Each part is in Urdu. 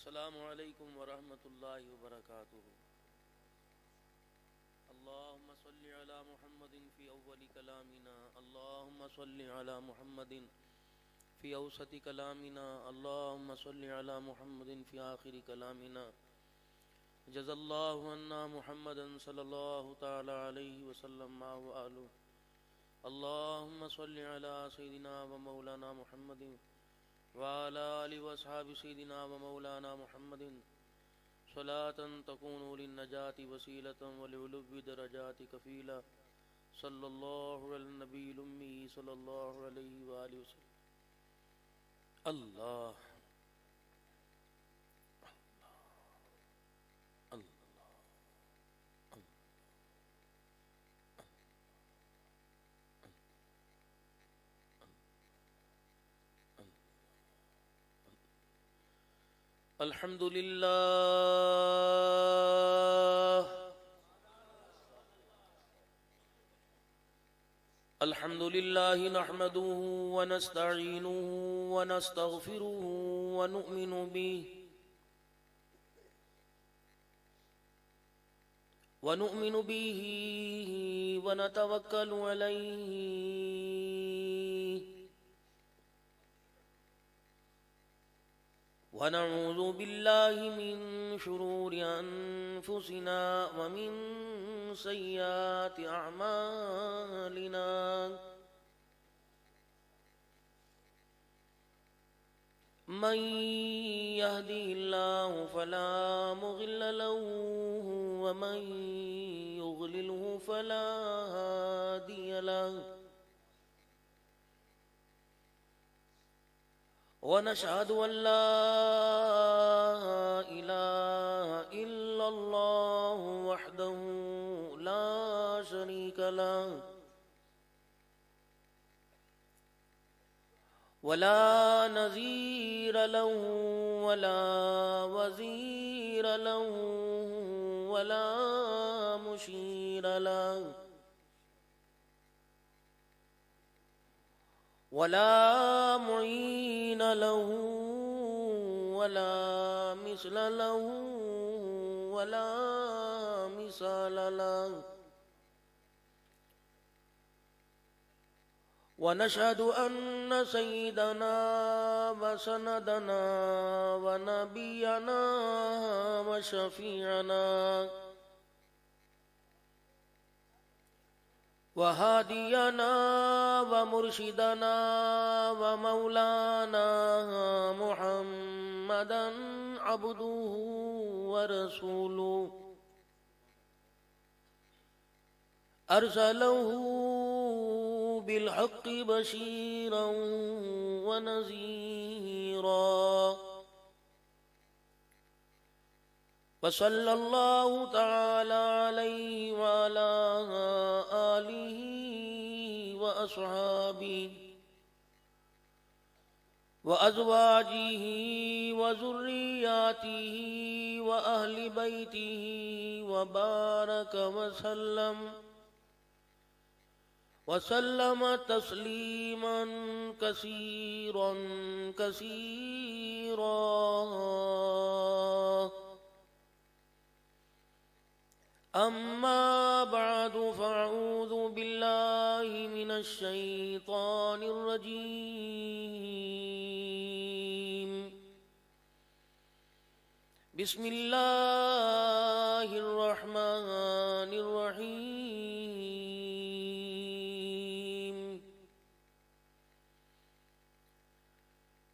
السلام علیکم ورحمۃ اللہ وبرکاتہ۔ اللہم صل علی محمد فی اول کلامنا، اللہم صل علی محمد فی اوسط کلامنا، اللہم صل علی محمد فی آخر کلامنا۔ جزا اللہ عنا محمدا صلی اللہ تعالی علیہ وسلم وآلہ۔ اللہم صل علی سیدنا و مولانا محمد وعلى آل واصحاب سيدنا ومولانا محمد صلاة تكون للنجاة وسيلة ولعلو درجات كفيلا، صلى الله على النبي الأمي صلى الله عليه وآله وسلم۔ اللہ الحمد للہ الحمد للہ نحمده ونستعینه ونستغفره ونؤمن به ونتوکل علیہ ونعوذ باللہ من شرور انفسنا ومن سیئات اعمالنا، من یہدہ اللہ فلا مضل له ومن یضللہ فلا ہادی له، ونشهد أن لا إله إلا الله وحده لا شريك له، ولا نظير له ولا وزير له ولا مشير له، ولا معين له ولا مثل له ولا مثال له، ونشهد أن سيدنا وسندنا ونبينا وشفيعنا وهادينا ومرشدنا ومولانا محمدا عبده ورسوله، أرسله بالحق بشيرا ونذيرا، وصلى الله تعالى عليه وعلى آله وأصحابه وأزواجه وذرياته وأهل بيته وبارك وسلم تسليما كثيرا كثيرا، أما بعد فأعوذ بالله من الشيطان الرجيم، بسم الله الرحمن الرحيم،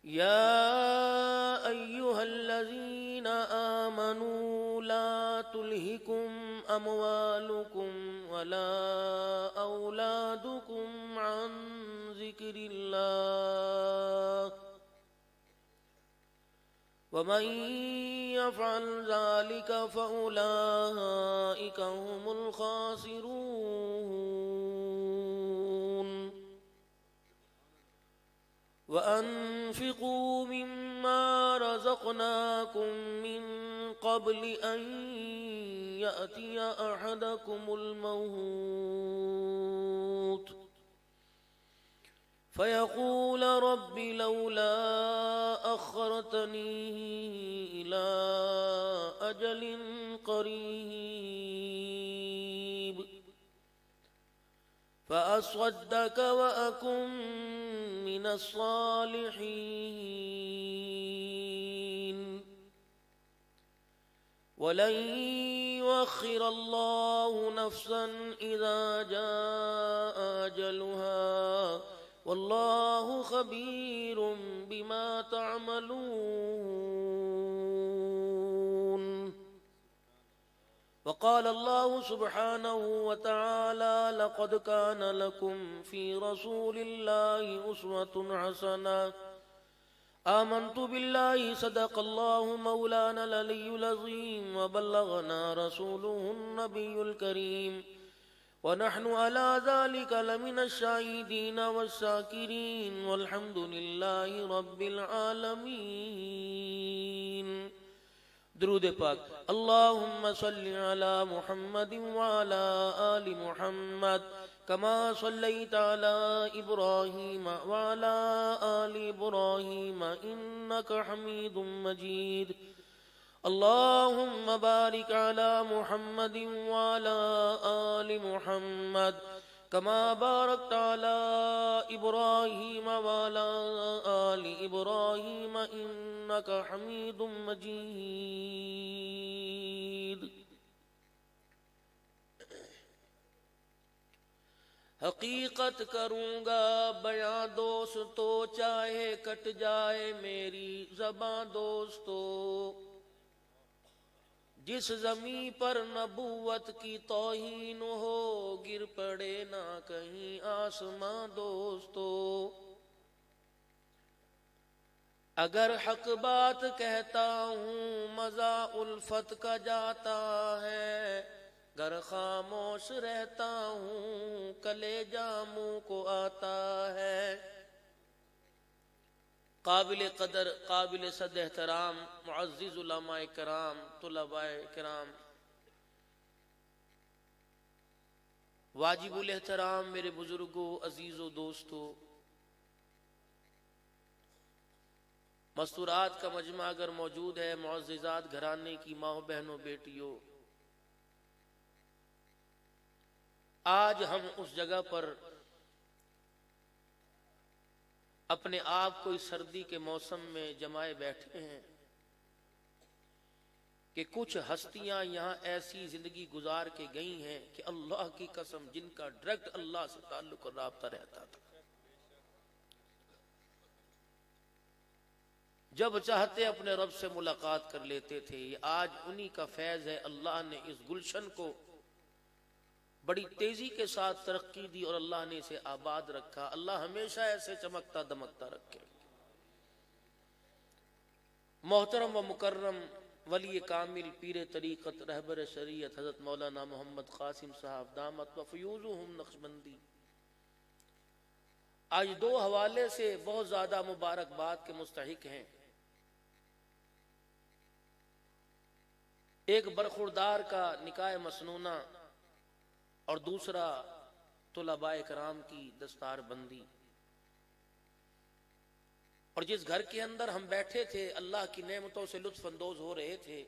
يا أيها الذين آمنوا لا تلهكم أموالكم ولا أولادكم عن ذكر الله، ومن يفعل ذلك فأولئك هم الخاسرون، وأنفقوا مما رزقناكم من قبل أن يأتي أحدكم الموت فيقول رب لولا أخرتني إلى أجل قريب فأصدق وأكن من الصالحين ولن يؤخر الله نفسا إذا جاء أجلها والله خبير بما تعملون. وقال الله سبحانه وتعالى لقد كان لكم في رسول الله أسوة حسنة آمنت بالله صدق الله مولانا العلي العظيم وبلغنا رسوله النبي الكريم ونحن على ذلك لمن الشاهدين والشاكرين والحمد لله رب العالمين. درود پاک. اللهم صل على محمد وعلى آل محمد كما صليت على إبراهيم وعلى آل إبراهيم إنك حميد مجيد. اللهم بارك على محمد وعلى آل محمد كما باركت على إبراهيم وعلى آل إبراهيم إنك حميد مجيد. حقیقت کروں گا بیاں دوستو چاہے کٹ جائے میری زباں دوستو، جس زمین پر نبوت کی توہین ہو گر پڑے نہ کہیں آسماں دوستو. اگر حق بات کہتا ہوں مزہ الفت کا جاتا ہے، گر خاموش رہتا ہوں کلیجہ منہ کو آتا ہے. قابل قدر قابل صد احترام معزز علماء کرام طلباء کرام، واجب الاحترام میرے بزرگوں عزیزوں دوستوں، مستورات کا مجمع اگر موجود ہے، معززات گھرانے کی ماں بہنوں بیٹیوں، آج ہم اس جگہ پر اپنے آپ کو اس سردی کے موسم میں جمائے بیٹھے ہیں کہ کچھ ہستیاں یہاں ایسی زندگی گزار کے گئی ہیں کہ اللہ کی قسم جن کا ڈائریکٹ اللہ سے تعلق اور رابطہ رہتا تھا، جب چاہتے اپنے رب سے ملاقات کر لیتے تھے. آج انہی کا فیض ہے، اللہ نے اس گلشن کو بڑی تیزی کے ساتھ ترقی دی اور اللہ نے اسے آباد رکھا. اللہ ہمیشہ ایسے چمکتا دمکتا رکھے. محترم و مکرم ولی کامل پیر طریقت رہبر شریعت حضرت مولانا محمد قاسم صاحب دامت و فیوزہم نقشبندی آج دو حوالے سے بہت زیادہ مبارکباد کے مستحق ہیں. ایک برخوردار کا نکاح مسنونہ اور دوسرا طلباء کرام کی دستار بندی. اور جس گھر کے اندر ہم بیٹھے تھے اللہ کی نعمتوں سے لطف اندوز ہو رہے تھے،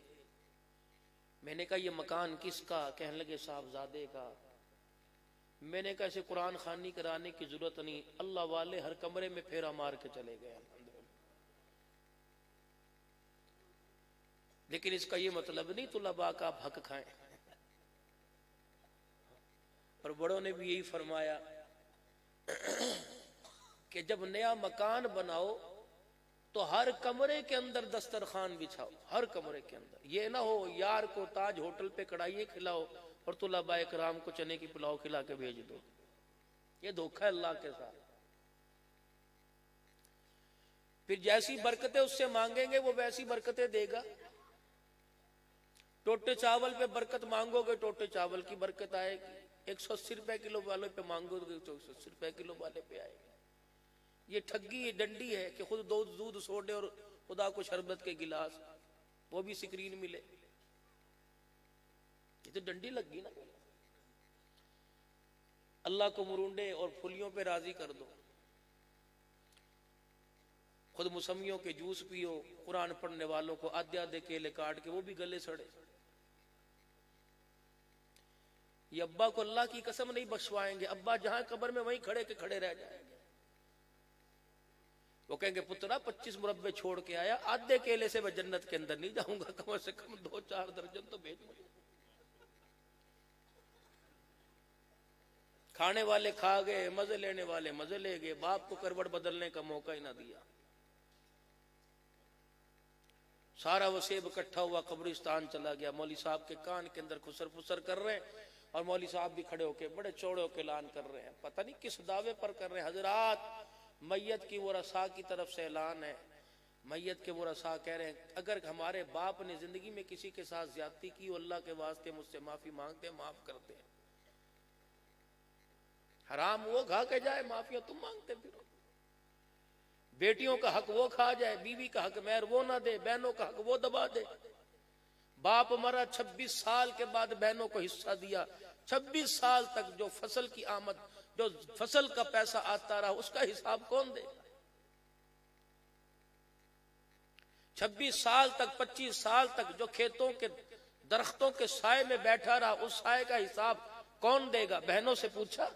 میں نے کہا یہ مکان کس کا؟ کہنے لگے صاحبزادے کا. میں نے کہا اسے قرآن خوانی کرانے کی ضرورت نہیں، اللہ والے ہر کمرے میں پھیرا مار کے چلے گئے. لیکن اس کا یہ مطلب نہیں طلباء کا آپ حق کھائیں. اور بڑوں نے بھی یہی فرمایا کہ جب نیا مکان بناؤ تو ہر کمرے کے اندر دسترخوان بچھاؤ، ہر کمرے کے اندر. یہ نہ ہو یار کو تاج ہوٹل پہ کڑھائیے کھلاؤ اور طلباء کرام کو چنے کی پلاؤ کھلا کے بھیج دو. یہ دھوکہ ہے اللہ کے ساتھ. پھر جیسی برکتیں اس سے مانگیں گے وہ ویسی برکتیں دے گا. ٹوٹے چاول پہ برکت مانگو گے ٹوٹے چاول کی برکت آئے گی. 180 روپے کلو والے پہ مانگو گے تو 180 روپے کلو والے پہ آئے گی. یہ ٹھگی یہ ڈنڈی ہے کہ خود دودھ سوڈے اور خدا کو شربت کے گلاس وہ بھی سکرین ملے. یہ تو ڈنڈی لگ گئی نا. اللہ کو مرونڈے اور پھلیوں پہ راضی کر دو. خود موسمیوں کے جوس پیو، قرآن پڑھنے والوں کو آدھے آدھے کیلے کاٹ کے وہ بھی گلے سڑے. یہ ابا کو اللہ کی قسم نہیں بخشوائیں گے. ابا جہاں قبر میں وہیں کھڑے کے کھڑے رہ جائیں گے. وہ کہیں گے پترا 25 مربع چھوڑ کے آیا، آدھے کیلے سے میں جنت کے اندر نہیں جاؤں گا، کم سے کم 2-4 درجن تو بھیج مجھے. کھانے والے کھا گئے، مزے لینے والے مزے لے گئے، باپ کو کروٹ بدلنے کا موقع ہی نہ دیا. سارا وسیب اکٹھا ہوا، قبرستان چلا گیا. مولوی صاحب کے کان کے اندر خسر پسر کر رہے ہیں، اور مولوی صاحب بھی کھڑے ہو کے بڑے چوڑے ہو کے اعلان کر رہے ہیں. پتہ نہیں کس دعوے پر کر رہے ہیں. حضرات، میت کی ورثاء کی طرف سے اعلان ہے. میت کے ورثاء کہہ رہے ہیں اگر ہمارے باپ نے زندگی میں کسی کے ساتھ زیادتی کی، اللہ کے واسطے مجھ سے معافی مانگتے ہیں، معاف کرتے ہیں. حرام وہ کھا کے جائے، معافیا تم مانگتے پھرو. بیٹیوں کا حق وہ کھا جائے، بیوی کا حق مہر وہ نہ دے، بہنوں کا حق وہ دبا دے. باپ مرا 26 سال کے بعد بہنوں کو حصہ دیا. 26 سال تک جو فصل کی آمد، جو فصل کا پیسہ آتا رہا، اس کا حساب کون دے؟ 26 سال تک، 25 سال تک جو کھیتوں کے درختوں کے سائے میں بیٹھا رہا، اس سائے کا حساب کون دے گا؟ بہنوں سے پوچھا.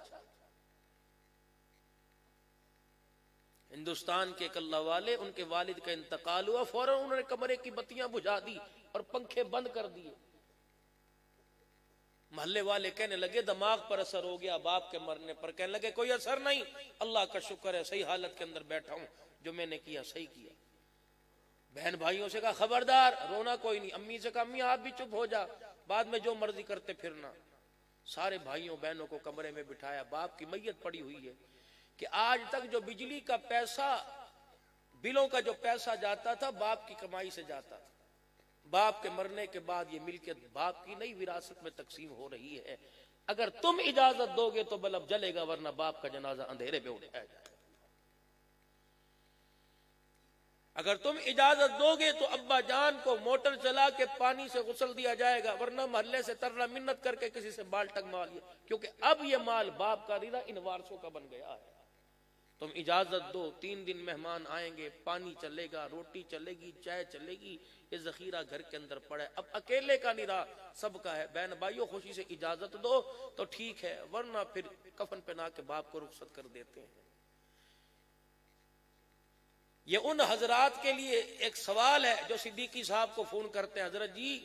ہندوستان کے ایک اللہ والے، ان کے والد کا انتقال ہوا، فوراً انہوں نے کمرے کی بتیاں بجھا دی اور پنکھے بند کر دیے. محلے والے کہنے لگے دماغ پر اثر ہو گیا باپ کے مرنے پر. کہنے لگے کوئی اثر نہیں، اللہ کا شکر ہے، صحیح حالت کے اندر بیٹھا ہوں، جو میں نے کیا صحیح کیا. بہن بھائیوں سے کہا خبردار، رونا کوئی نہیں. امی سے کہا امی آپ بھی چپ ہو جا، بعد میں جو مرضی کرتے پھرنا. سارے بھائیوں بہنوں کو کمرے میں بٹھایا. باپ کی میت پڑی ہوئی ہے کہ آج تک جو بجلی کا پیسہ، بلوں کا جو پیسہ جاتا تھا، باپ کی کمائی سے جاتا تھا. باپ کے مرنے کے بعد یہ ملکیت باپ کی نئی وراثت میں تقسیم ہو رہی ہے. اگر تم اجازت دو گے تو بلب جلے گا، ورنہ باپ کا جنازہ اندھیرے پہ اٹھایا جائے. اگر تم اجازت دو گے تو ابا جان کو موٹر چلا کے پانی سے غسل دیا جائے گا، ورنہ محلے سے ترلا منت کر کے کسی سے بالٹک مال لیا، کیونکہ اب یہ مال باپ کا نہیں رہا، ان وارثوں کا بن گیا ہے. تم اجازت دو، 3 دن مہمان آئیں گے، پانی چلے گا، روٹی چلے گی، چائے چلے گی، یہ ذخیرہ گھر کے اندر پڑا ہے، اب اکیلے کا نہیں رہا، سب کا ہے. بہن بھائیوں خوشی سے اجازت دو تو ٹھیک ہے، ورنہ پھر کفن پہنا کے باپ کو رخصت کر دیتے ہیں. یہ ان حضرات کے لیے ایک سوال ہے جو صدیقی صاحب کو فون کرتے ہیں، حضرت جی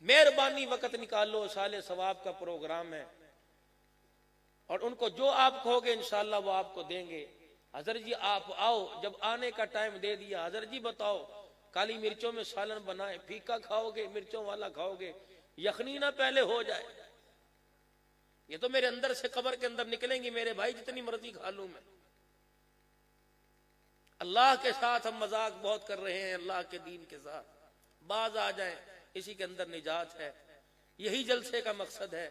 مہربانی وقت نکالو، سال ثواب کا پروگرام ہے، اور ان کو جو آپ کہو گے انشاءاللہ وہ آپ کو دیں گے. حضرت جی آپ آؤ. جب آنے کا ٹائم دے دیا، حضرت جی بتاؤ کالی مرچوں میں سالن بنائے، پھیکا کھاؤ گے، مرچوں والا کھاؤ گے، یخنی نہ پہلے ہو جائے؟ یہ تو میرے اندر سے قبر کے اندر نکلیں گی میرے بھائی، جتنی مرضی کھا لوں میں. اللہ کے ساتھ ہم مذاق بہت کر رہے ہیں، اللہ کے دین کے ساتھ. باز آ جائیں، اسی کے اندر نجات ہے. یہی جلسے کا مقصد ہے.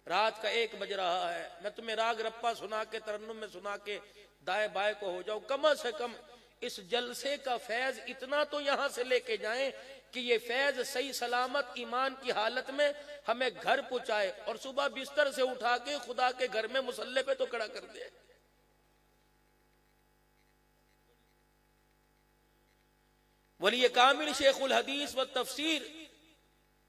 رات کا 1 بج رہا ہے، میں تمہیں راگ رپا سنا کے، ترنم میں سنا کے دائیں بائیں کو ہو جاؤں. کم سے کم اس جلسے کا فیض اتنا تو یہاں سے لے کے جائیں کہ یہ فیض صحیح سلامت ایمان کی حالت میں ہمیں گھر پہنچائے، اور صبح بستر سے اٹھا کے خدا کے گھر میں مصلی پہ تو کھڑا کر دے. ولی کامل شیخ الحدیث و تفسیر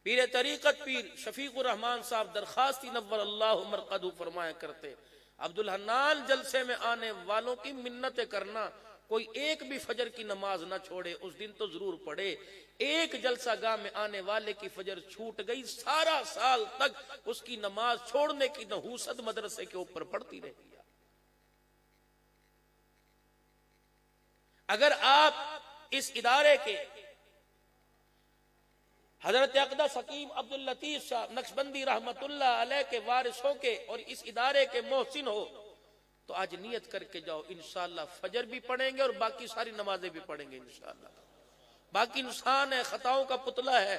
پیر طریقت پیر شفیق الرحمان صاحب درخواستی نور اللہ مرقدہ فرمایا کرتے، عبدالحنان جلسے میں آنے والوں کی منتیں کرنا، کوئی ایک بھی فجر کی نماز نہ چھوڑے، اس دن تو ضرور پڑھے. ایک جلسہ گاہ میں آنے والے کی فجر چھوٹ گئی، سارا سال تک اس کی نماز چھوڑنے کی نحوست مدرسے کے اوپر پڑتی رہی. اگر آپ اس ادارے کے حضرت اقدس حکیم عبداللطیف صاحب نقشبندی رحمت اللہ علیہ کے وارثوں کے اور اس ادارے کے محسن ہو تو آج نیت کر کے جاؤ، انشاءاللہ فجر بھی پڑھیں گے اور باقی ساری نمازیں بھی پڑھیں گے انشاءاللہ. باقی انسان ہے، خطاؤں کا پتلا ہے،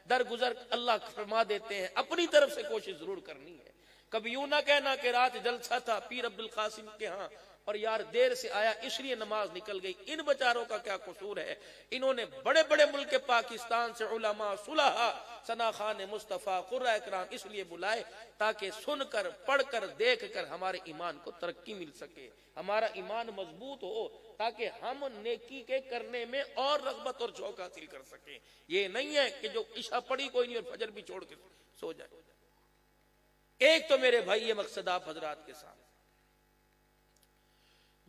درگزر اللہ فرما دیتے ہیں. اپنی طرف سے کوشش ضرور کرنی ہے کبھی یوں نہ کہنا کہ رات جلسہ تھا پیر عبد القاسم کے ہاں اور یار دیر سے آیا اس لیے نماز نکل گئی. ان بیچاروں کا کیا قصور ہے؟ انہوں نے بڑے بڑے ملک پاکستان سے علماء، صلحاء، ثنا خان مصطفیٰ، قرۂ اکرام اس لیے بلائے تاکہ سن کر، پڑھ کر، دیکھ کر ہمارے ایمان کو ترقی مل سکے، ہمارا ایمان مضبوط ہو، تاکہ ہم نیکی کے کرنے میں اور رغبت اور شوق حاصل کر سکیں. یہ نہیں ہے کہ جو عشاء پڑھی کوئی نہیں اور فجر بھی چھوڑ کے سو جائے. ایک تو میرے بھائی یہ مقصد آپ حضرات کے سامنے.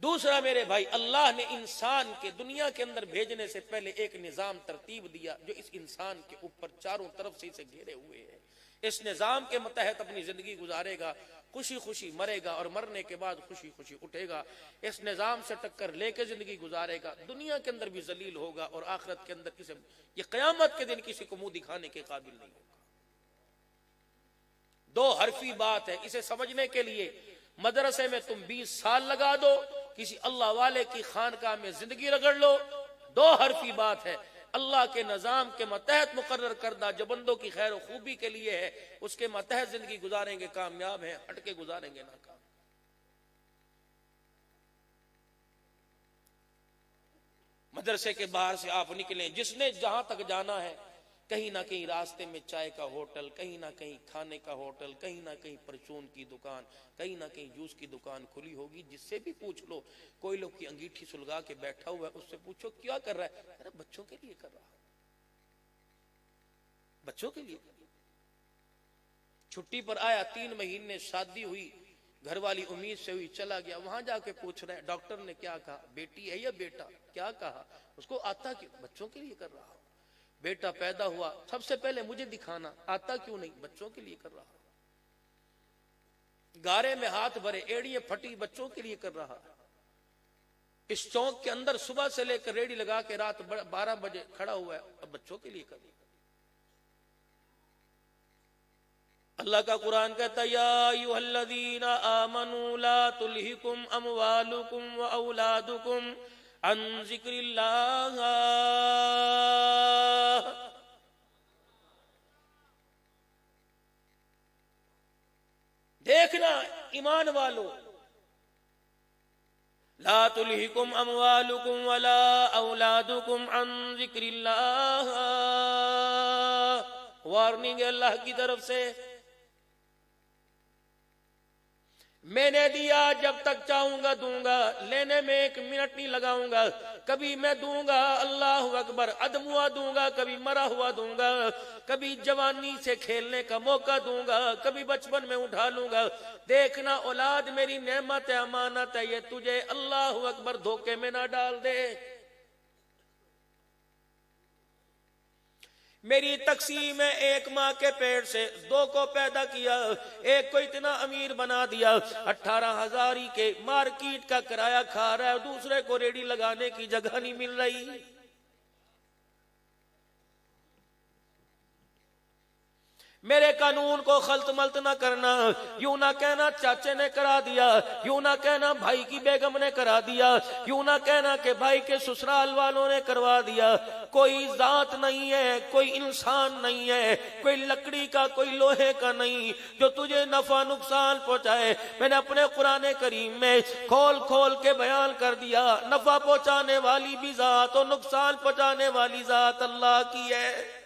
دوسرا میرے بھائی، اللہ نے انسان کے دنیا کے اندر بھیجنے سے پہلے ایک نظام ترتیب دیا جو اس انسان کے اوپر چاروں طرف سے اسے گھیرے ہوئے ہے. اس نظام کے متحد اپنی زندگی گزارے گا، خوشی خوشی مرے گا اور مرنے کے بعد خوشی خوشی اٹھے گا. اس نظام سے ٹکر لے کے زندگی گزارے گا، دنیا کے اندر بھی ذلیل ہوگا اور آخرت کے اندر کسی، یہ قیامت کے دن کسی کو منہ دکھانے کے قابل نہیں ہوگا. دو حرفی بات ہے. اسے سمجھنے کے لیے مدرسے میں تم 20 سال لگا دو، کسی اللہ والے کی خانقاہ میں زندگی رگڑ لو، دو حرفی بات ہے. اللہ کے نظام کے متحد مقرر کردہ جو بندوں کی خیر و خوبی کے لیے ہے، اس کے متحد زندگی گزاریں گے کامیاب ہیں، ہٹ کے گزاریں گے ناکام. مدرسے کے باہر سے آپ نکلیں، جس نے جہاں تک جانا ہے، کہیں نہ کہیں راستے میں چائے کا ہوٹل، کہیں نہ کہیں کھانے کا ہوٹل، کہیں نہ کہیں پرچون کی دکان، کہیں نہ کہیں جوس کی دکان کھلی ہوگی. جس سے بھی پوچھ لو، کوئی لوگ کی انگیٹھی سلگا کے بیٹھا ہوا ہے، اس سے پوچھو کیا کر رہا ہے؟ ارے بچوں کے لیے کر رہا ہے، بچوں کے لیے. چھٹی پر آیا، 3 مہینے شادی ہوئی، گھر والی امید سے ہوئی، چلا گیا، وہاں جا کے پوچھ رہے ہیں ڈاکٹر نے کیا کہا، بیٹی ہے یا بیٹا، کیا کہا؟ اس کو آتا کیوں؟ بچوں کے لیے کر رہا ہوں. بیٹا پیدا ہوا، سب سے پہلے مجھے دکھانا، آتا کیوں نہیں؟ بچوں کے لیے کر رہا. گارے میں ہاتھ بھرے، ایڑیاں پھٹی، بچوں کے لیے کر رہا. اس چوک کے اندر صبح سے لے کر ریڑی لگا کے رات 12 بجے کھڑا ہوا ہے، اب بچوں کے لیے کر رہا. اللہ کا قرآن کہتا ہے یا ایھا الذین آمنوا لا تلہکم اموالکم واولادکم عن ذکر اللہ. دیکھنا ایمان والو، لا تلہکم اموالکم ولا اولادکم عن ذکر اللہ. وارننگ ہے اللہ کی طرف سے. میں نے دیا، جب تک چاہوں گا دوں گا، لینے میں 1 منٹ نہیں لگاؤں گا. کبھی میں دوں گا، اللہ اکبر، عدم ہوا دوں گا، کبھی مرا ہوا دوں گا، کبھی جوانی سے کھیلنے کا موقع دوں گا، کبھی بچپن میں اٹھا لوں گا. دیکھنا اولاد میری نعمت ہے، امانت ہے، یہ تجھے اللہ اکبر دھوکے میں نہ ڈال دے. میری تقسیم ہے، 1 ماں کے پیٹ سے 2 کو پیدا کیا، ایک کو اتنا امیر بنا دیا 18,000 کے مارکیٹ کا کرایہ کھا رہا ہے، دوسرے کو ریڑی لگانے کی جگہ نہیں مل رہی. میرے قانون کو خلط ملط نہ کرنا. یوں نہ کہنا چاچے نے کرا دیا، یوں نہ کہنا بھائی کی بیگم نے کرا دیا، یوں نہ کہنا کہ بھائی کے سسرال والوں نے کروا دیا. کوئی ذات نہیں ہے، کوئی انسان نہیں ہے، کوئی لکڑی کا، کوئی لوہے کا نہیں جو تجھے نفع نقصان پہنچائے. میں نے اپنے قرآن کریم میں کھول کھول کے بیان کر دیا، نفع پہنچانے والی بھی ذات اور نقصان پہنچانے والی ذات اللہ کی ہے.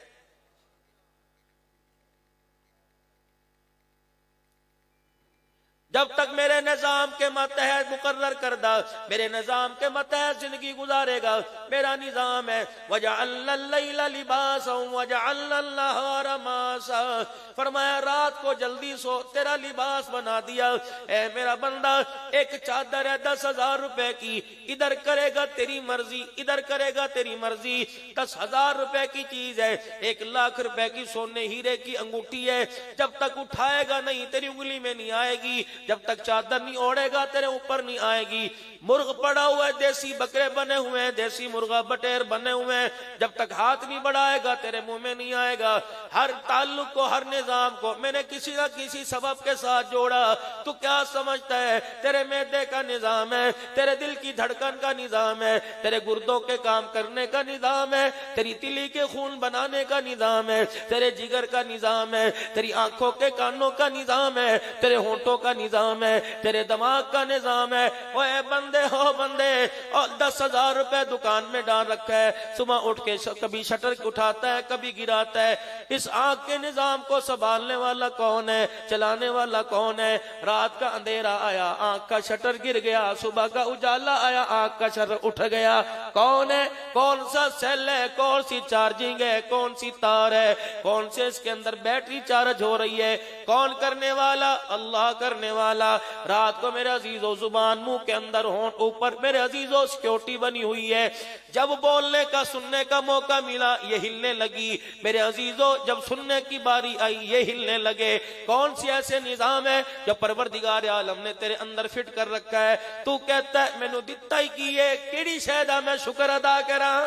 جب تک میرے نظام کے متحد مقرر کردہ، میرے نظام کے متحد زندگی گزارے گا. میرا نظام ہے وَجَعَلْنَا اللَّيْلَ لِبَاسًا وَجَعَلْنَا النَّهَارَ مَعَاشًا. فرمایا رات کو جلدی سو، تیرا لباس بنا دیا. اے میرا بندہ، ایک چادر ہے 10,000 روپے کی، ادھر کرے گا تیری مرضی، ادھر کرے گا تیری مرضی. 10,000 روپے کی چیز ہے، 1,00,000 روپے کی سونے ہیرے کی انگوٹھی ہے، جب تک اٹھائے گا نہیں تیری انگلی میں نہیں آئے گی. جب تک چادر نہیں اوڑے گا تیرے اوپر نہیں آئے گی. مرغ پڑا ہوا ہے, دیسی بکرے بنے ہوئے ہیں, دیسی مرغا بٹیر بنے ہوئے ہیں, جب تک ہاتھ نہیں بڑھائے گا تیرے منہ میں نہیں آئے گا. ہر تعلق کو, ہر نظام کو میں نے کسی نہ کسی سبب کے ساتھ جوڑا. تو کیا سمجھتا ہے تیرے معدے کا نظام ہے, تیرے دل کی دھڑکن کا نظام ہے, تیرے گردوں کے کام کرنے کا نظام ہے, تیری تلی کے خون بنانے کا نظام ہے, تیرے جگر کا نظام ہے, تیری آنکھوں کے کانوں کا نظام ہے, تیرے ہونٹوں کا نظام ہے, تیرے دماغ کا نظام ہے. اے بندے ہو بندے, اور 10,000 روپے دکان میں ڈال رکھا ہے, صبح اٹھ کے کبھی شٹر اٹھاتا ہے کبھی گراتا ہے. اس آنکھ کے نظام کو سنبھالنے والا کون ہے, چلانے والا کون ہے؟ رات کا اندھیرا آیا, آنکھ کا شٹر گر گیا, صبح کا اجالا آیا, آنکھ کا شٹر اٹھ گیا. کون ہے؟ کون سا سیل ہے, کون سی چارجنگ ہے, کون سی تار ہے, کون سے اس کے اندر بیٹری چارج ہو رہی ہے؟ کون کرنے والا؟ اللہ کرنے والا. رات کو میرے عزیزو زبان منہ کے اندر ہون اوپر میرے عزیزو سیکیورٹی بنی ہوئی ہے. جب بولنے کا سننے کا موقع ملا یہ ہلنے لگی. میرے عزیزو جب سننے کی باری آئی یہ ہلنے لگے. کون سی ایسے نظام ہے جو پروردگار عالم نے تیرے اندر فٹ کر رکھا ہے؟ تو کہتا ہے مینوں دتا ہی کی ہے, کیڑی شے دا میں شکر ادا کراں؟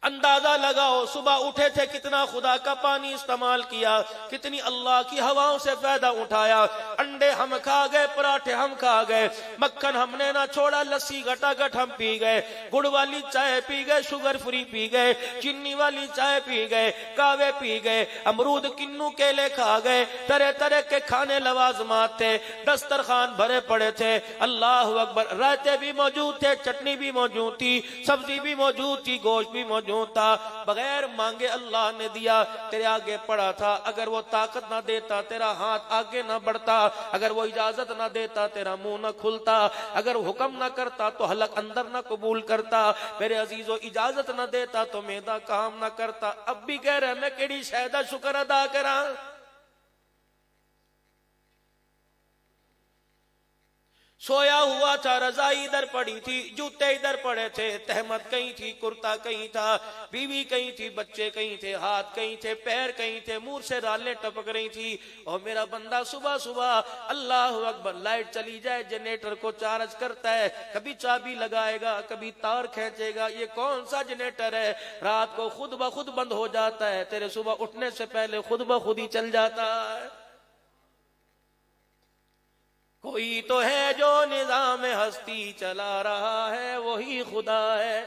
اندازہ لگاؤ, صبح اٹھے تھے کتنا خدا کا پانی استعمال کیا, کتنی اللہ کی ہواؤں سے فائدہ اٹھایا. انڈے ہم کھا گئے, پراٹھے ہم کھا گئے, مکھن ہم نے نہ چھوڑا, لسی گھٹا گھٹ ہم پی گئے, گڑ والی چائے پی گئے, شوگر فری پی گئے, چینی والی چائے پی گئے, کاوے پی گئے, امرود کنو کیلے کھا گئے, طرح طرح کے کھانے لوازمات تھے, دسترخوان بھرے پڑے تھے. اللہ اکبر. رائتے بھی موجود تھے, چٹنی بھی موجود تھی, سبزی بھی موجود تھی, گوشت بھی موجود تھا. بغیر مانگے اللہ نے دیا. تیرے آگے پڑا تھا, اگر وہ طاقت نہ دیتا تیرا ہاتھ آگے نہ بڑھتا, اگر وہ اجازت نہ دیتا تیرا منہ نہ کھلتا, اگر حکم نہ کرتا تو حلق اندر نہ قبول کرتا, میرے عزیزو اجازت نہ دیتا تو میدا کام نہ کرتا. اب بھی کہہ رہے میں کیڑی شہدہ شکر ادا کراں؟ سویا ہوا تھا, رضائی ادھر پڑی تھی, جوتے ادھر پڑے تھے, تہمت کہیں تھی, کرتا کہیں تھا, بیوی کہیں تھی, بچے کہیں تھے, ہاتھ کہیں تھے, پیر کہیں تھے, منہ سے رالیں ٹپک رہی تھی. اور میرا بندہ صبح صبح اللہ اکبر لائٹ چلی جائے جنریٹر کو چارج کرتا ہے, کبھی چابی لگائے گا, کبھی تار کھینچے گا. یہ کون سا جنریٹر ہے؟ رات کو خود بخود بند ہو جاتا ہے, تیرے صبح اٹھنے سے پہلے خود بخود ہی چل جاتا ہے. کوئی تو ہے جو نظام ہستی چلا رہا ہے, وہی خدا ہے.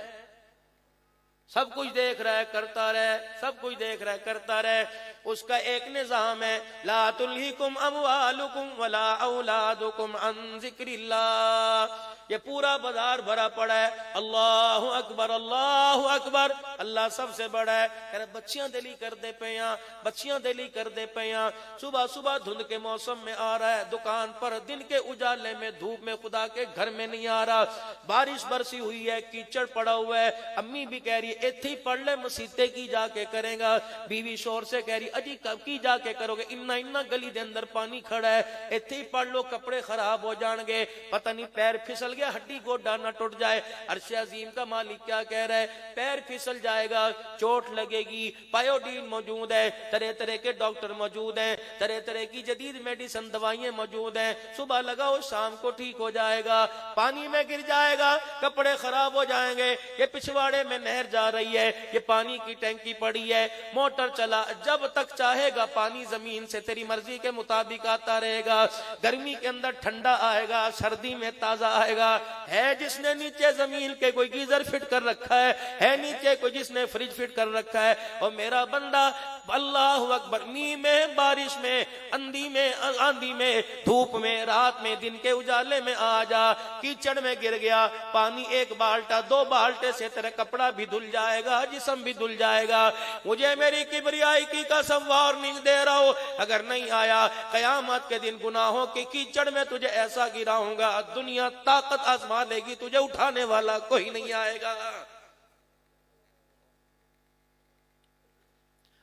سب کچھ دیکھ رہا ہے, کرتا رہے, سب کچھ دیکھ رہا ہے, کرتا رہے. اس کا ایک نظام ہے, لا تلہکم اموالکم ولا اولادکم عن ذکر اللہ. یہ پورا بازار بھرا پڑا ہے, اللہ اکبر اللہ اکبر, اللہ سب سے بڑا ہے. کہ بچیاں دلی کر دے پیاں, بچیاں دلی کر دے پیاں. صبح صبح دھند کے موسم میں آ رہا ہے دکان پر, دن کے اجالے میں دھوپ میں خدا کے گھر میں نہیں آ رہا. بارش برسی ہوئی ہے, کیچڑ پڑا ہوا ہے. امی بھی کہہ رہی ہے ایتھے ہی پڑھ لے, مسیتے کی جا کے کرے گا. بیوی شور سے کہہ رہی اجی کب کی جا کے کرو گے, اننا گلی دے اندر پانی کھڑا ہے, ایتھے ہی پڑھ لو, کپڑے خراب ہو جان گے, پتہ نہیں پیر پھسل گیا, ہڈی گوڈا نہ ٹوٹ جائے. عرش عظیم کا مالک کیا کہہ رہا ہے, پیر پھسل جائے گا, چوٹ لگے گی, پایوڈین موجود ہے, طرح طرح کے ڈاکٹر موجود ہیں, طرح طرح کی جدید میڈیسن دوائیں موجود ہیں. صبح لگاؤ شام کو ٹھیک ہو جائے گا. پانی میں گر جائے گا, کپڑے خراب ہو جائیں گے. یہ پچھواڑے میں نہر جا رہی ہے, یہ پانی کی ٹینکی پڑی ہے, موٹر چلا, جب تک چاہے گا پانی زمین سے تیری مرضی کے مطابق آتا رہے گا. گرمی کے اندر ٹھنڈا آئے گا, سردی میں تازہ آئے گا. ہے جس نے نیچے زمین کے کوئی گیزر فٹ کر رکھا ہے نیچے کوئی جس نے فریج فٹ کر رکھا ہے. اور میرا بندہ اللہ اکبر, می میں, بارش میں, آندھی میں, دھوپ میں, رات میں, دن کے اجالے میں آ جا, کیچڑ میں گر گیا, پانی ایک بالٹا 2 بالٹے سے تیرا کپڑا بھی دھل جائے گا, جسم بھی دھل جائے گا. مجھے میری کبریائی کی قسم وارننگ دے رہا ہوں, اگر نہیں آیا قیامت کے دن گناہوں کی کیچڑ میں تجھے ایسا گراؤں گا, دنیا طاقت آزما لے گی, تجھے اٹھانے والا کوئی نہیں آئے گا.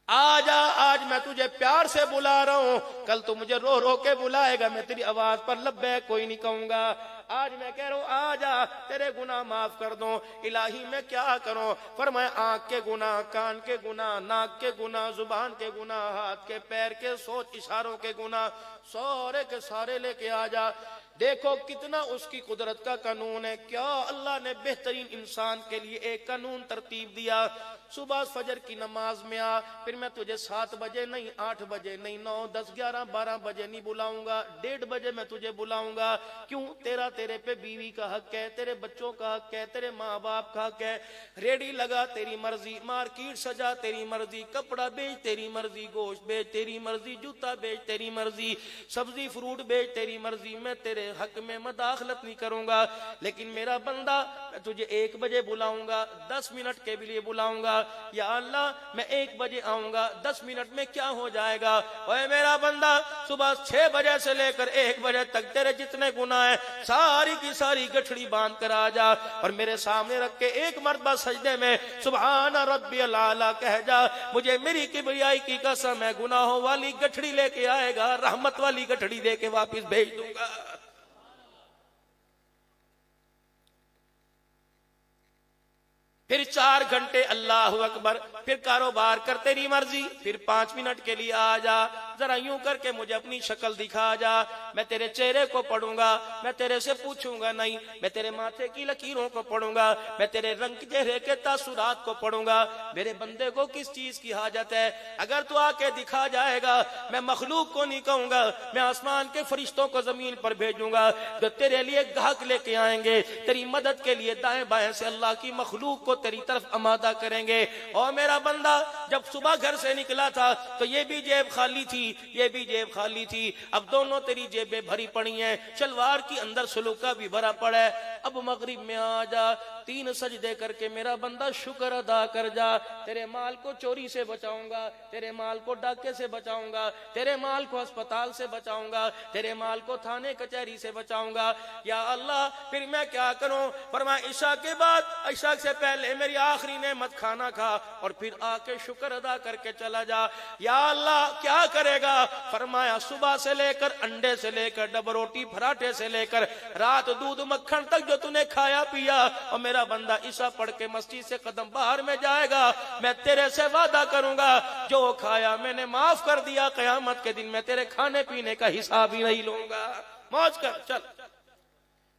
آجا, آج میں تجھے پیار سے بلا رہا ہوں, کل تو مجھے رو رو کے بلائے گا, میں تیری آواز پر لبیک کوئی نہیں کہوں گا. آج میں کہہ رہا ہوں آ جا تیرے گناہ معاف کر دوں. الہی میں کیا کروں؟ فرمایا آنکھ کے گناہ، کان کے گناہ، ناک کے گناہ، زبان کے گناہ، ہاتھ کے پیر کے سوچ اشاروں کے گناہ سارے کے سارے لے کے آ جا. دیکھو کتنا اس کی قدرت کا قانون ہے. کیا اللہ نے بہترین انسان کے لیے ایک قانون ترتیب دیا. صبح فجر کی نماز میں آ، پھر میں تجھے 7 بجے نہیں، 8 بجے نہیں، 9، 10، 11، 12 بجے نہیں بلاؤں گا، 1:30 بجے میں تجھے بلاؤں گا. کیوں؟ تیرے پہ بیوی کا حق ہے، تیرے بچوں کا حق ہے، تیرے ماں باپ کا حق ہے. ریڈی لگا تیری مرضی، مارکیٹ سجا تیری مرضی، کپڑا بیچ تیری مرضی، گوشت بیچ تیری مرضی، جوتا بیچ تیری مرضی، سبزی فروٹ بیچ تیری مرضی. میں تیرے حق میں مداخلت نہیں کروں گا. لیکن میرا بندہ میں تجھے 1 بجے بلاؤں گا، 10 منٹ کے لیے بلاؤں گا. یا اللہ میں 1 بجے آؤں گا، 10 منٹ میں کیا ہو جائے گا؟ اوے میرا بندہ صبح 6 بجے سے لے کر 1 بجے تک تیرے جتنے گناہ ہیں ساری کی ساری گٹھڑی باندھ کر آ جا اور میرے سامنے رکھ کے 1 مرتبہ سجدے میں سبحان ربی الاعلی کہہ جا. مجھے میری کبریائی کی قسم ہے گناہوں والی گٹھڑی لے کے آئے گا، رحمت والی گٹھڑی دے کے واپس بھیج دوں گا. پھر 4 گھنٹے اللہ اکبر، پھر کاروبار کر تیری مرضی. پھر 5 منٹ کے لیے آ جا، ذرا یوں کر کے مجھے اپنی شکل دکھا جا. میں تیرے چہرے کو پڑھوں گا، میں تیرے سے پوچھوں گا نہیں، میں تیرے ماتھے کی لکیروں کو پڑھوں گا، میں تیرے رنگ چہرے کے تاثرات کو پڑھوں گا. میرے بندے کو کس چیز کی حاجت ہے؟ اگر تو آ کے دکھا جائے گا میں مخلوق کو نہیں کہوں گا، میں آسمان کے فرشتوں کو زمین پر بھیجوں گا جو تیرے لیے گاہک لے کے آئیں گے، تیری مدد کے لیے دائیں بائیں سے اللہ کی مخلوق کو تیری طرف آمادہ کریں گے. اور میرا بندہ جب صبح گھر سے نکلا تھا تو یہ بھی جیب خالی تھی، یہ بھی جیب خالی تھی. اب دونوں تیری جیبیں بھری پڑی ہیں، شلوار کی اندر سلوکا بھی بھرا پڑا ہے. اب مغرب میں آ جا، 3 سجدے کر کے میرا بندہ شکر ادا کر جا. تیرے مال کو چوری سے بچاؤں گا، تیرے مال کو ڈاکے سے بچاؤں گا، تیرے مال کو ہسپتال سے بچاؤں گا، تیرے مال کو تھانے کچہری سے بچاؤں گا. یا اللہ پھر میں کیا کروں؟ فرمایا عشاء کے بعد، عشاء سے پہلے میری آخری نعمت کھانا کھا اور پھر آ کے شکر ادا کر کے چلا جا. یا اللہ کیا کرے گا؟ فرمایا صبح سے لے کر انڈے سے لے کر ڈبل روٹی پراٹھے سے لے کر رات دودھ مکھن تک جو تو نے کھایا پیا، اور میرا بندہ عشاء پڑھ کے مسجد سے قدم باہر میں جائے گا، میں تیرے سے وعدہ کروں گا جو کھایا میں نے معاف کر دیا، قیامت کے دن میں تیرے کھانے پینے کا حساب ہی نہیں لوں گا. موج کر چل.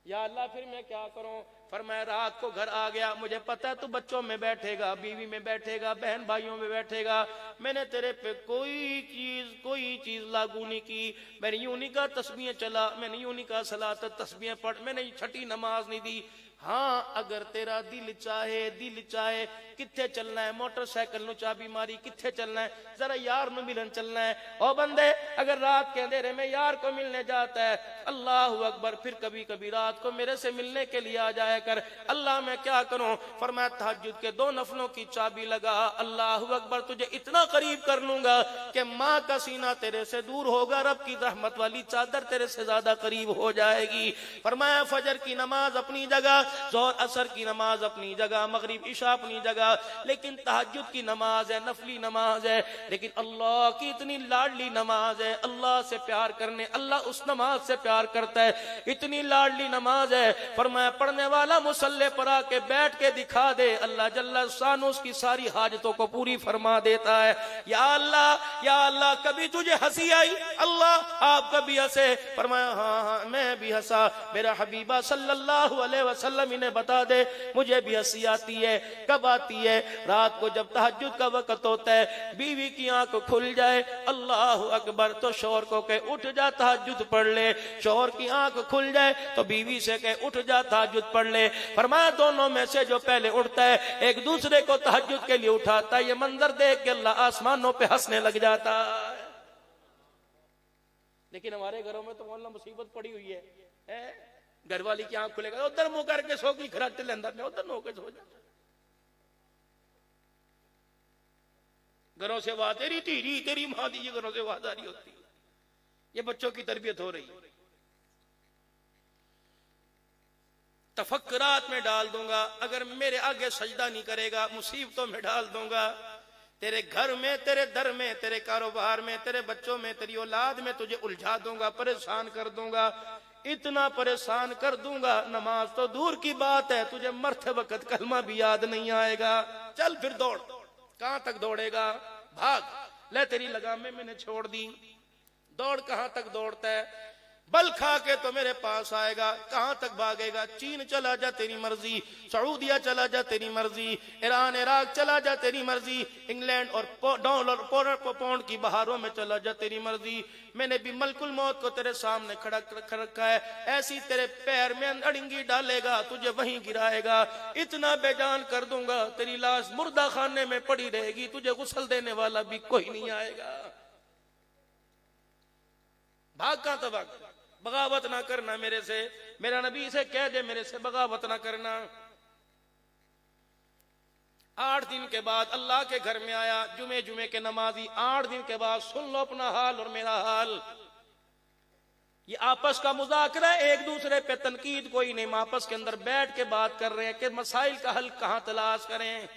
یا اللہ پھر میں کیا کروں؟ فرمایا رات کو گھر آ گیا، مجھے پتا ہے تو بچوں میں بیٹھے گا، بیوی میں بیٹھے گا، بہن بھائیوں میں بیٹھے گا. میں نے تیرے پہ کوئی چیز لاگو نہیں کی. میں نے یوں نہیں کہا تسبیحیں چلا، میں نے یوں نہیں کہا صلاۃ تسبیحیں پڑھ، میں نے چھٹی نماز نہیں دی. ہاں اگر تیرا دل چاہے کتھے چلنا ہے؟ موٹر سائیکل نو چابی ماری کتھے چلنا ہے؟ ذرا یار نو ملن چلنا ہے. او بندے اگر رات کے اندھیرے میں یار کو ملنے جاتا ہے اللہ اکبر، پھر کبھی کبھی رات کو میرے سے ملنے کے لیے آ جایا کر. اللہ میں کیا کروں؟ فرمایا تہجد کے 2 نفلوں کی چابی لگا، اللہ اکبر تجھے اتنا قریب کر لوں گا کہ ماں کا سینہ تیرے سے دور ہوگا، رب کی رحمت والی چادر تیرے سے زیادہ قریب ہو جائے گی. فرمایا فجر کی نماز اپنی جگہ، ظہر عصر کی نماز اپنی جگہ، مغرب عشاء اپنی جگہ، لیکن تہجد کی نماز ہے، نفلی نماز ہے، لیکن اللہ کی اتنی لاڈلی نماز ہے. اللہ سے پیار کرنے، اللہ اس نماز سے پیار کرتا ہے، اتنی لاڈلی نماز ہے. فرمایا پڑھنے والا مصلی پر آ کے بیٹھ کے دکھا دے، اللہ جل شانہ اس کی ساری حاجتوں کو پوری فرما دیتا ہے. یا اللہ کبھی تجھے ہنسی آئی؟ اللہ آپ کبھی ہنسے؟ فرمایا ہاں میں بھی ہنسا. میرا حبیبہ صلی اللہ علیہ وسلم انہیں بتا دے مجھے بھی ہنسی آتی ہے. کب آتی ہے؟ رات کو جب تہجد کا وقت ہوتا ہے، بیوی کی آنکھ کھل جائے اللہ اکبر تو شوہر کو کہ اٹھ جا تہجد پڑھ لے. شوہر کی آنکھ کھل جائے تو بیوی سے کہ اٹھ جا تہجد پڑھ لے. فرمایا دونوں میں سے جو پہلے اٹھتا ہے ایک دوسرے کو تہجد کے لیے اٹھاتا ہے. یہ منظر دیکھ کے اللہ آسمانوں پہ ہنسنے لگ جاتا ہے. لیکن ہمارے گھروں میں تو مولانا مصیبت پڑی ہوئی ہے. گھر والی کی آنکھ کھلے گا ادھر منہ کر کے سو کی کھراٹ لے اندر میں ادھر نو کے سو جا. گھروں سے آواز تیری تیری تیری ماں دی، یہ گھروں سے آواز آ رہی ہوتی. یہ بچوں کی تربیت ہو رہی. تفکرات میں ڈال دوں گا، اگر میرے آگے سجدہ نہیں کرے گا مصیبتوں میں ڈال دوں گا. تیرے گھر میں، تیرے در میں، تیرے کاروبار میں، تیرے بچوں میں، تیری اولاد میں تجھے الجھا دوں گا، پریشان کر دوں گا. اتنا پریشان کر دوں گا نماز تو دور کی بات ہے تجھے مرتے وقت کلمہ بھی یاد نہیں آئے گا. چل پھر دوڑ. کہاں تک دوڑے گا؟ بھاگ. لے تیری لگامیں میں نے چھوڑ دی. دوڑ. کہاں تک دوڑتا ہے؟ بل کھا کے تو میرے پاس آئے گا. کہاں تک بھاگے گا؟ چین چلا جا تیری مرضی, سعودیہ چلا جا تیری مرضی, ایران عراق چلا جا تیری مرضی, انگلینڈ اور ڈالر پاؤنڈ کی بہاروں میں چلا جا تیری مرضی. میں نے بھی ملک الموت کو تیرے سامنے کھڑا رکھا ہے. ایسی تیرے پیر میں اڑنگی ڈالے گا, تجھے وہیں گرائے گا. اتنا بے جان کر دوں گا تیری لاش مردہ خانے میں پڑی رہے گی, تجھے غسل دینے والا بھی کوئی نہیں آئے گا. بھاگ. کہاں تو بھاگ. بغاوت نہ کرنا میرے سے. میرا نبی سے کہہ دے میرے سے بغاوت نہ کرنا. 8 دن کے بعد اللہ کے گھر میں آیا, جمعے کے نمازی. 8 دن کے بعد سن لو اپنا حال اور میرا حال. یہ آپس کا مذاکرہ, ایک دوسرے پہ تنقید کوئی نہیں. آپس کے اندر بیٹھ کے بات کر رہے ہیں کہ مسائل کا حل کہاں تلاش کریں.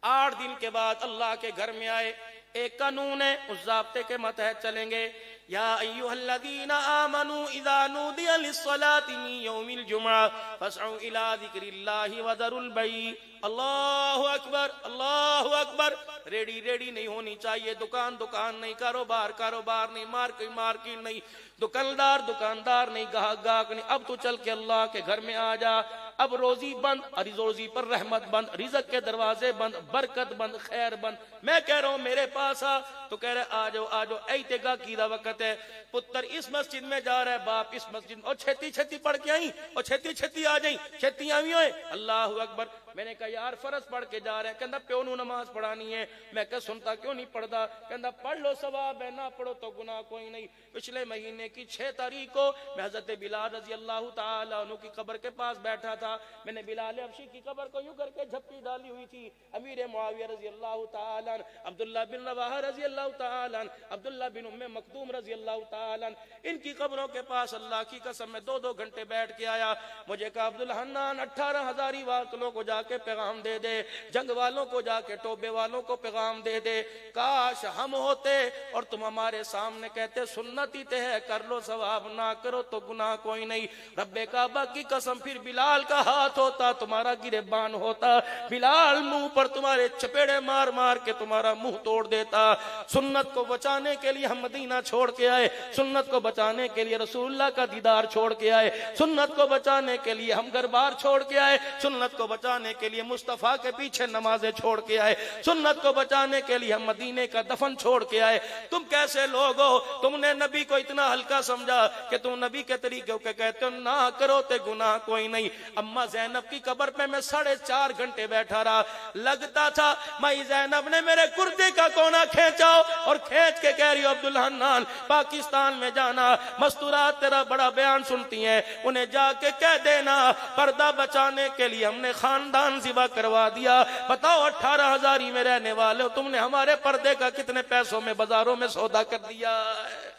8 دن کے بعد اللہ کے گھر میں آئے. ایک قانون ہے, اس ضابطے کے متحد چلیں گے. یا ایھا الذین آمنوا اذا نودی للصلاۃ من یوم الجمعہ فاسعوا الی ذکر اللہ وذروا البیع. اللہ اکبر, اللہ اکبر. ریڈی نہیں ہونی چاہیے. دکان نہیں, کاروبار نہیں, مارکیٹ نہیں, دکاندار نہیں, گاہک نہیں. اب تو چل کے اللہ کے گھر میں آ جا. اب روزی بند, روزی پر رحمت بند, رزق کے دروازے بند, برکت بند, خیر بند. میں کہہ رہا ہوں میرے پاس آ, تو کہہ رہے آ جاؤ. ایتگا کی دا وقت ہے. پتر اس مسجد میں جا رہا ہے, باپ اس مسجد میں. اور چھتی پڑھ کے آئیں, اور چھتی آ جائیں, چھتی آئی ہوئے. اللہ اکبر. میں نے کہا یار فرض پڑھ کے جا رہے ہیں. کہندا پیو نو نماز پڑھانی ہے. میں کہا سنتا کیوں نہیں پڑھتا؟ کہندا پڑھ لو ثواب ہے, نہ پڑھو تو گناہ کوئی نہیں. پچھلے مہینے کی 6 تاریخ کو میں حضرت بلال رضی اللہ تعالیٰ عنہ کی قبر کے پاس بیٹھا تھا. میں نے بلال حبشی کی قبر کو یوں کر کے جھپی ڈالی ہوئی تھی. امیر معاویہ رضی اللہ تعالیٰ عنہ, عبداللہ بن رواحہ رضی اللہ تعالیٰ عنہ, عبداللہ بن ام مکتوم رضی اللہ تعالیٰ عنہ, ان کی قبروں کے پاس اللہ کی قسم میں 2 گھنٹے بیٹھ کے آیا. مجھے کہا عبدالحنان 18 ہزاری واقعوں کو جا کے پیغام دے دے, جنگ والوں کو جا کے, ٹوبے والوں کو پیغام دے دے. کاش ہم ہوتے اور تم ہمارے سامنے کہتے سنت ہی ہے, کر لو ثواب, نہ کرو تو گناہ کوئی نہیں. رب کعبہ کی قسم پھر بلال کا ہاتھ ہوتا, تمہارا گریبان ہوتا. بلال منہ پر تمہارے چپیڑے مار کے تمہارا منہ توڑ دیتا. سنت کو بچانے کے لیے ہم مدینہ چھوڑ کے آئے, سنت کو بچانے کے لیے رسول اللہ کا دیدار چھوڑ کے آئے, سنت کو بچانے کے لیے ہم گھر بار چھوڑ کے آئے, سنت کو بچانے کے لیے مصطفیٰ کے پیچھے نمازیں چھوڑ کے آئے, سنت کو بچانے کے لیے ہم مدینے کا دفن چھوڑ کے آئے. تم کیسے لوگ ہو؟ تم نے نبی کو اتنا ہلکا سمجھا کہ تم نبی کے طریقے کے کہتے ہو نہ کرو تے گناہ کوئی نہیں. اما زینب کی قبر پہ میں 4.5 گھنٹے بیٹھا رہا. لگتا تھا مائی زینب نے میرے کرتے کا کونا کھینچا اور کھینچ کے کہہ رہی ہو عبدالحنان پاکستان میں جانا, مستورات تیرا بڑا بیان سنتی ہیں, انہیں جا کے کہہ دینا پردہ بچانے کے لیے ہم نے خاندان ذبح کروا دیا. بتاؤ 18 ہزاری میں رہنے والے ہو, تم نے ہمارے پردے کا کتنے پیسوں میں بازاروں میں سودا کر دیا ہے.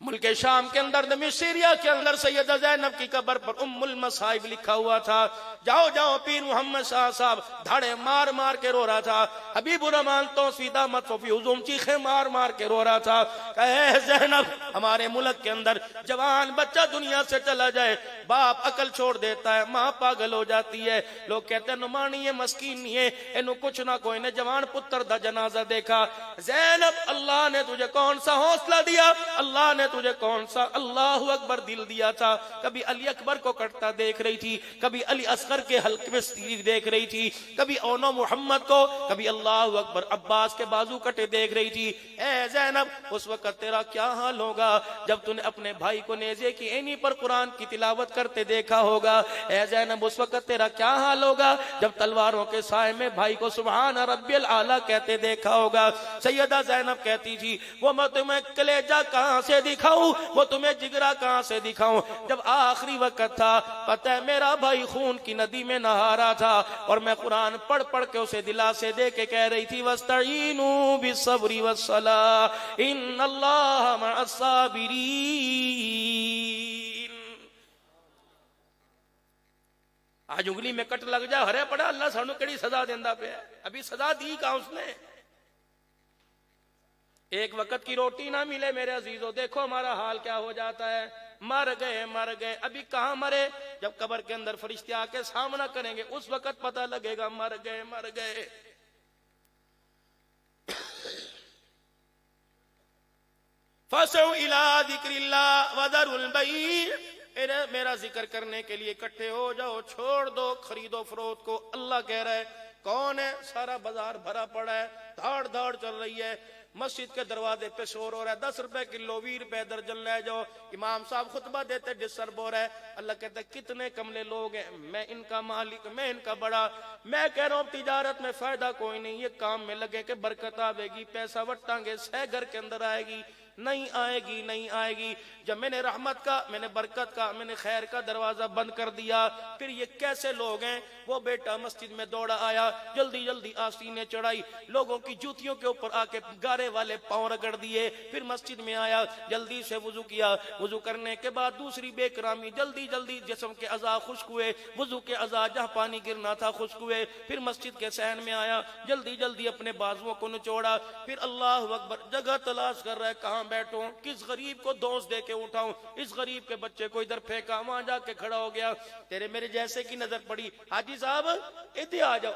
ملک شام کے اندر سیریا کے اندر سیدہ زینب کی قبر پر ام المصائب لکھا ہوا تھا. جاؤ پیر محمد شاہ صاحب دھاڑے مار کے رو رہا تھا. حبیب الرحمان توفیق دامت فی حضوم چیخے مار کے رو رہا تھا. کہے زینب ہمارے ملک کے اندر جوان بچہ دنیا سے چلا جائے, باپ عقل چھوڑ دیتا ہے, ماں پاگل ہو جاتی ہے. لوگ کہتے ہیں نمانی ہے, مسکین نہیں ہے, انہوں کچھ نہ کوئی نے جوان پتر دا جنازہ دیکھا. زینب اللہ نے تجھے کون سا حوصلہ دیا, اللہ نے تجھے کون سا اللہ اکبر دل دیا تھا. کبھی علی اکبر کو کٹتا دیکھ رہی تھی, کبھی علی اصغر کے حلق میں تیر دیکھ رہی تھی, کبھی اونو محمد کو, کبھی اللہ اکبر عباس کے بازو کٹے دیکھ رہی تھی. اے زینب اس وقت تیرا کیا حال ہوگا جب تو نے اپنے بھائی کو نیزے کی اینی پر قرآن کی تلاوت کرتے دیکھا ہوگا. اے زینب اس وقت تیرا کیا حال ہوگا جب تلواروں کے سائے میں بھائی کو سبحان ربی الاعلیٰ کہتے دیکھا ہوگا. سیدہ زینب کہتی تھی وہ میں تمہیں کلیجہ کہاں سے دکھاؤں, وہ تمہیں جگرا کہاں سے دکھاؤں. جب آخری وقت تھا پتہ ہے میرا بھائی خون کی ندی میں نہا رہا تھا اور میں قرآن پڑھ کے اسے دلاسے دے کے کہہ رہی تھی وَاسْتَعِینُوا بِالصَّبْرِ وَالصَّلَاةِ إِنَّ اللَّهَ مَعَ الصَّابِرِينَ. آج انگلی میں کٹ لگ جا ہرے پڑا اللہ سانو کیڑی سزا دیندا پیا, ابھی سزا دی کہاں اس نے. ایک وقت کی روٹی نہ ملے میرے عزیزو، دیکھو ہمارا حال کیا ہو جاتا ہے. مر گئے. ابھی کہاں مرے؟ جب قبر کے اندر فرشتے آ کے سامنا کریں گے اس وقت پتہ لگے گا مر گئے. فَاسْعُوا إِلَىٰ ذِكْرِ اللَّهِ وَذَرُوا الْبَيْعَ، میرا ذکر کرنے کے لیے اکٹھے ہو جاؤ، چھوڑ دو خرید و فروخت کو. اللہ کہہ رہا ہے کون ہے؟ سارا بازار بھرا پڑا ہے، دھاڑ چل رہی ہے، مسجد کے دروازے پہ شور ہو رہا ہے، 10 روپے کلو 20 روپے درجن لے جاؤ. امام صاحب خطبہ دیتے ڈسٹرب ہو رہا ہے. اللہ کہتا ہے کتنے کملے لوگ ہیں، میں ان کا مالک، میں ان کا بڑا. میں کہہ رہا ہوں تجارت میں فائدہ کوئی نہیں، یہ کام میں لگے کہ برکت آئے گی، پیسہ وٹیں گے، سہ گھر کے اندر آئے گی. نہیں آئے گی. جب میں نے رحمت کا، میں نے برکت کا، میں نے خیر کا دروازہ بند کر دیا، پھر یہ کیسے لوگ ہیں؟ وہ بیٹا مسجد میں دوڑا آیا، جلدی آستینیں چڑھائی، لوگوں کی جوتیوں کے اوپر آ کے گارے والے پاؤں رگڑ دیے، پھر مسجد میں آیا، جلدی سے وضو کیا، وضو کرنے کے بعد دوسری بے کرامی، جلدی جسم کے اعضاء خشک ہوئے، وضو کے اعضاء جہاں پانی گرنا تھا خشک ہوئے، پھر مسجد کے صحن میں آیا، جلدی اپنے بازوؤں کو نچوڑا، پھر اللہ اکبر، جگہ تلاش کر رہا ہے کہاں بیٹھوں، کس غریب کو دوست دے کے اٹھاؤں، اس غریب کے بچے کو ادھر پھینکا، وہاں جا کے کھڑا ہو گیا. تیرے میرے جیسے کی نظر پڑی، حاجی صاحب ادھر آ جاؤ،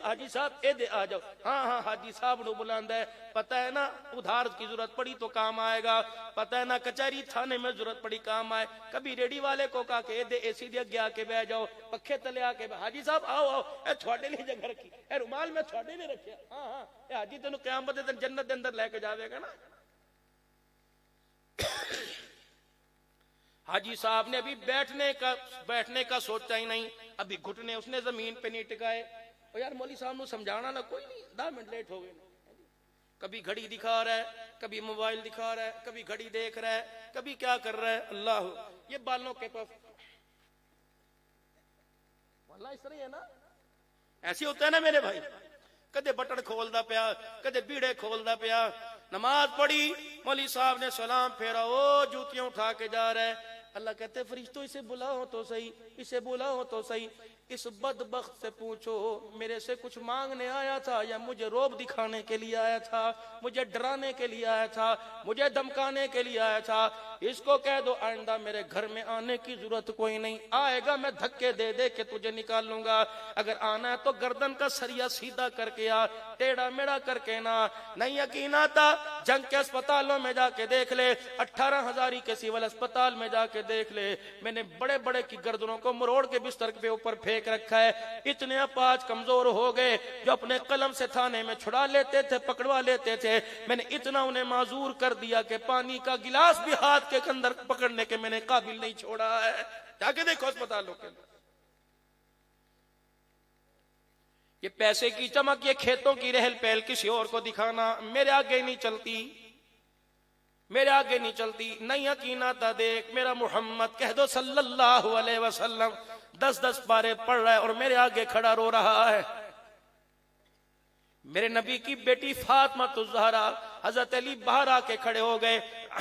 حاجی صاحب ادھر آ جاؤ. ہاں حاجی صاحب نو بلند ہے، پتہ ہے نا ادھار کی ضرورت پڑی تو کام آئے گا، پتہ ہے نا کچہری تھانے میں ضرورت پڑی کام آئے. کبھی ریڈی والے کو کہا کہ اے سی دے اگے آ کے بیٹھ جاؤ، پکھے تلے آ کے، حاجی صاحب آؤ، اے تھوڑے لیے جگہ رکھی، اے رومال میں تھوڑے لیے رکھیا. ہاں اے حاجی تینوں قیامت دے دن جنت دے اندر لے کے جاوے گا نا. حاجی صاحب نے ابھی بیٹھنے کا سوچا ہی نہیں، ابھی گھٹنے اس نے زمین پہ نہیں ٹکائے. اور یار مولوی صاحب نے سمجھانا نہ کوئی نہیں، 10 منٹ لیٹ ہو گئے. کبھی گھڑی دکھا رہا ہے، کبھی موبائل دکھا رہا ہے، کبھی گھڑی دیکھ رہا ہے، کبھی کیا کر رہا ہے. اللہ، یہ بالوں کے پاس واللہ اس طرح ہے نا، ایسے ہوتا ہے نا میرے بھائی. کدے بٹن کھولدا پیا، کدے بیڑے کھولدا پیا. نماز پڑھی، مولوی صاحب نے سلام پھیرا، وہ جوتیاں اٹھا کے جا رہا ہے. اللہ کہتے فرشتوں اسے بلاؤ تو صحیح، اسے بلاؤ تو صحیح. اس بدبخت سے پوچھو میرے سے کچھ مانگنے آیا تھا یا مجھے روب دکھانے کے لیے آیا تھا، مجھے ڈرانے کے لیے آیا تھا، مجھے دھمکانے کے لیے آیا تھا. اس کو کہہ دو آئندہ میرے گھر میں آنے کی ضرورت کوئی نہیں، آئے گا میں دھکے دے کے تجھے نکال لوں گا. اگر آنا ہے تو گردن کا سریا سیدھا کر کے آ، ٹیڑھا میڑا کر کے نہ. نہیں یقین آتا جنگ کے اسپتالوں میں جا کے دیکھ لے، 18,000 کے سول اسپتال میں جا کے دیکھ لے. میں نے بڑے کی گردنوں کو مروڑ کے بستر پہ اوپر پھینک رکھا ہے. اتنے اپاج کمزور ہو گئے جو اپنے قلم سے تھانے میں چھڑا لیتے تھے، پکڑوا لیتے تھے. میں نے اتنا انہیں معذور کر دیا کہ پانی کا گلاس بھی ہاتھ کے اندر پکڑنے کے میں نے قابل نہیں چھوڑا ہے. جا کے دیکھو اسپتالوں کے اندر. یہ پیسے کی چمک، یہ کھیتوں کی رہل پہل کسی اور کو دکھانا میرے آگے نہیں چلتی، میرے آگے نہیں چلتی. نہیں یقین آتا دیکھ میرا محمد، کہہ دو صلی اللہ علیہ وسلم 10 پارے پڑھ رہا ہے اور میرے آگے کھڑا رو رہا ہے. میرے نبی کی بیٹی فاطمہ الزہرا، حضرت علی باہر آ کے کھڑے ہو گئے.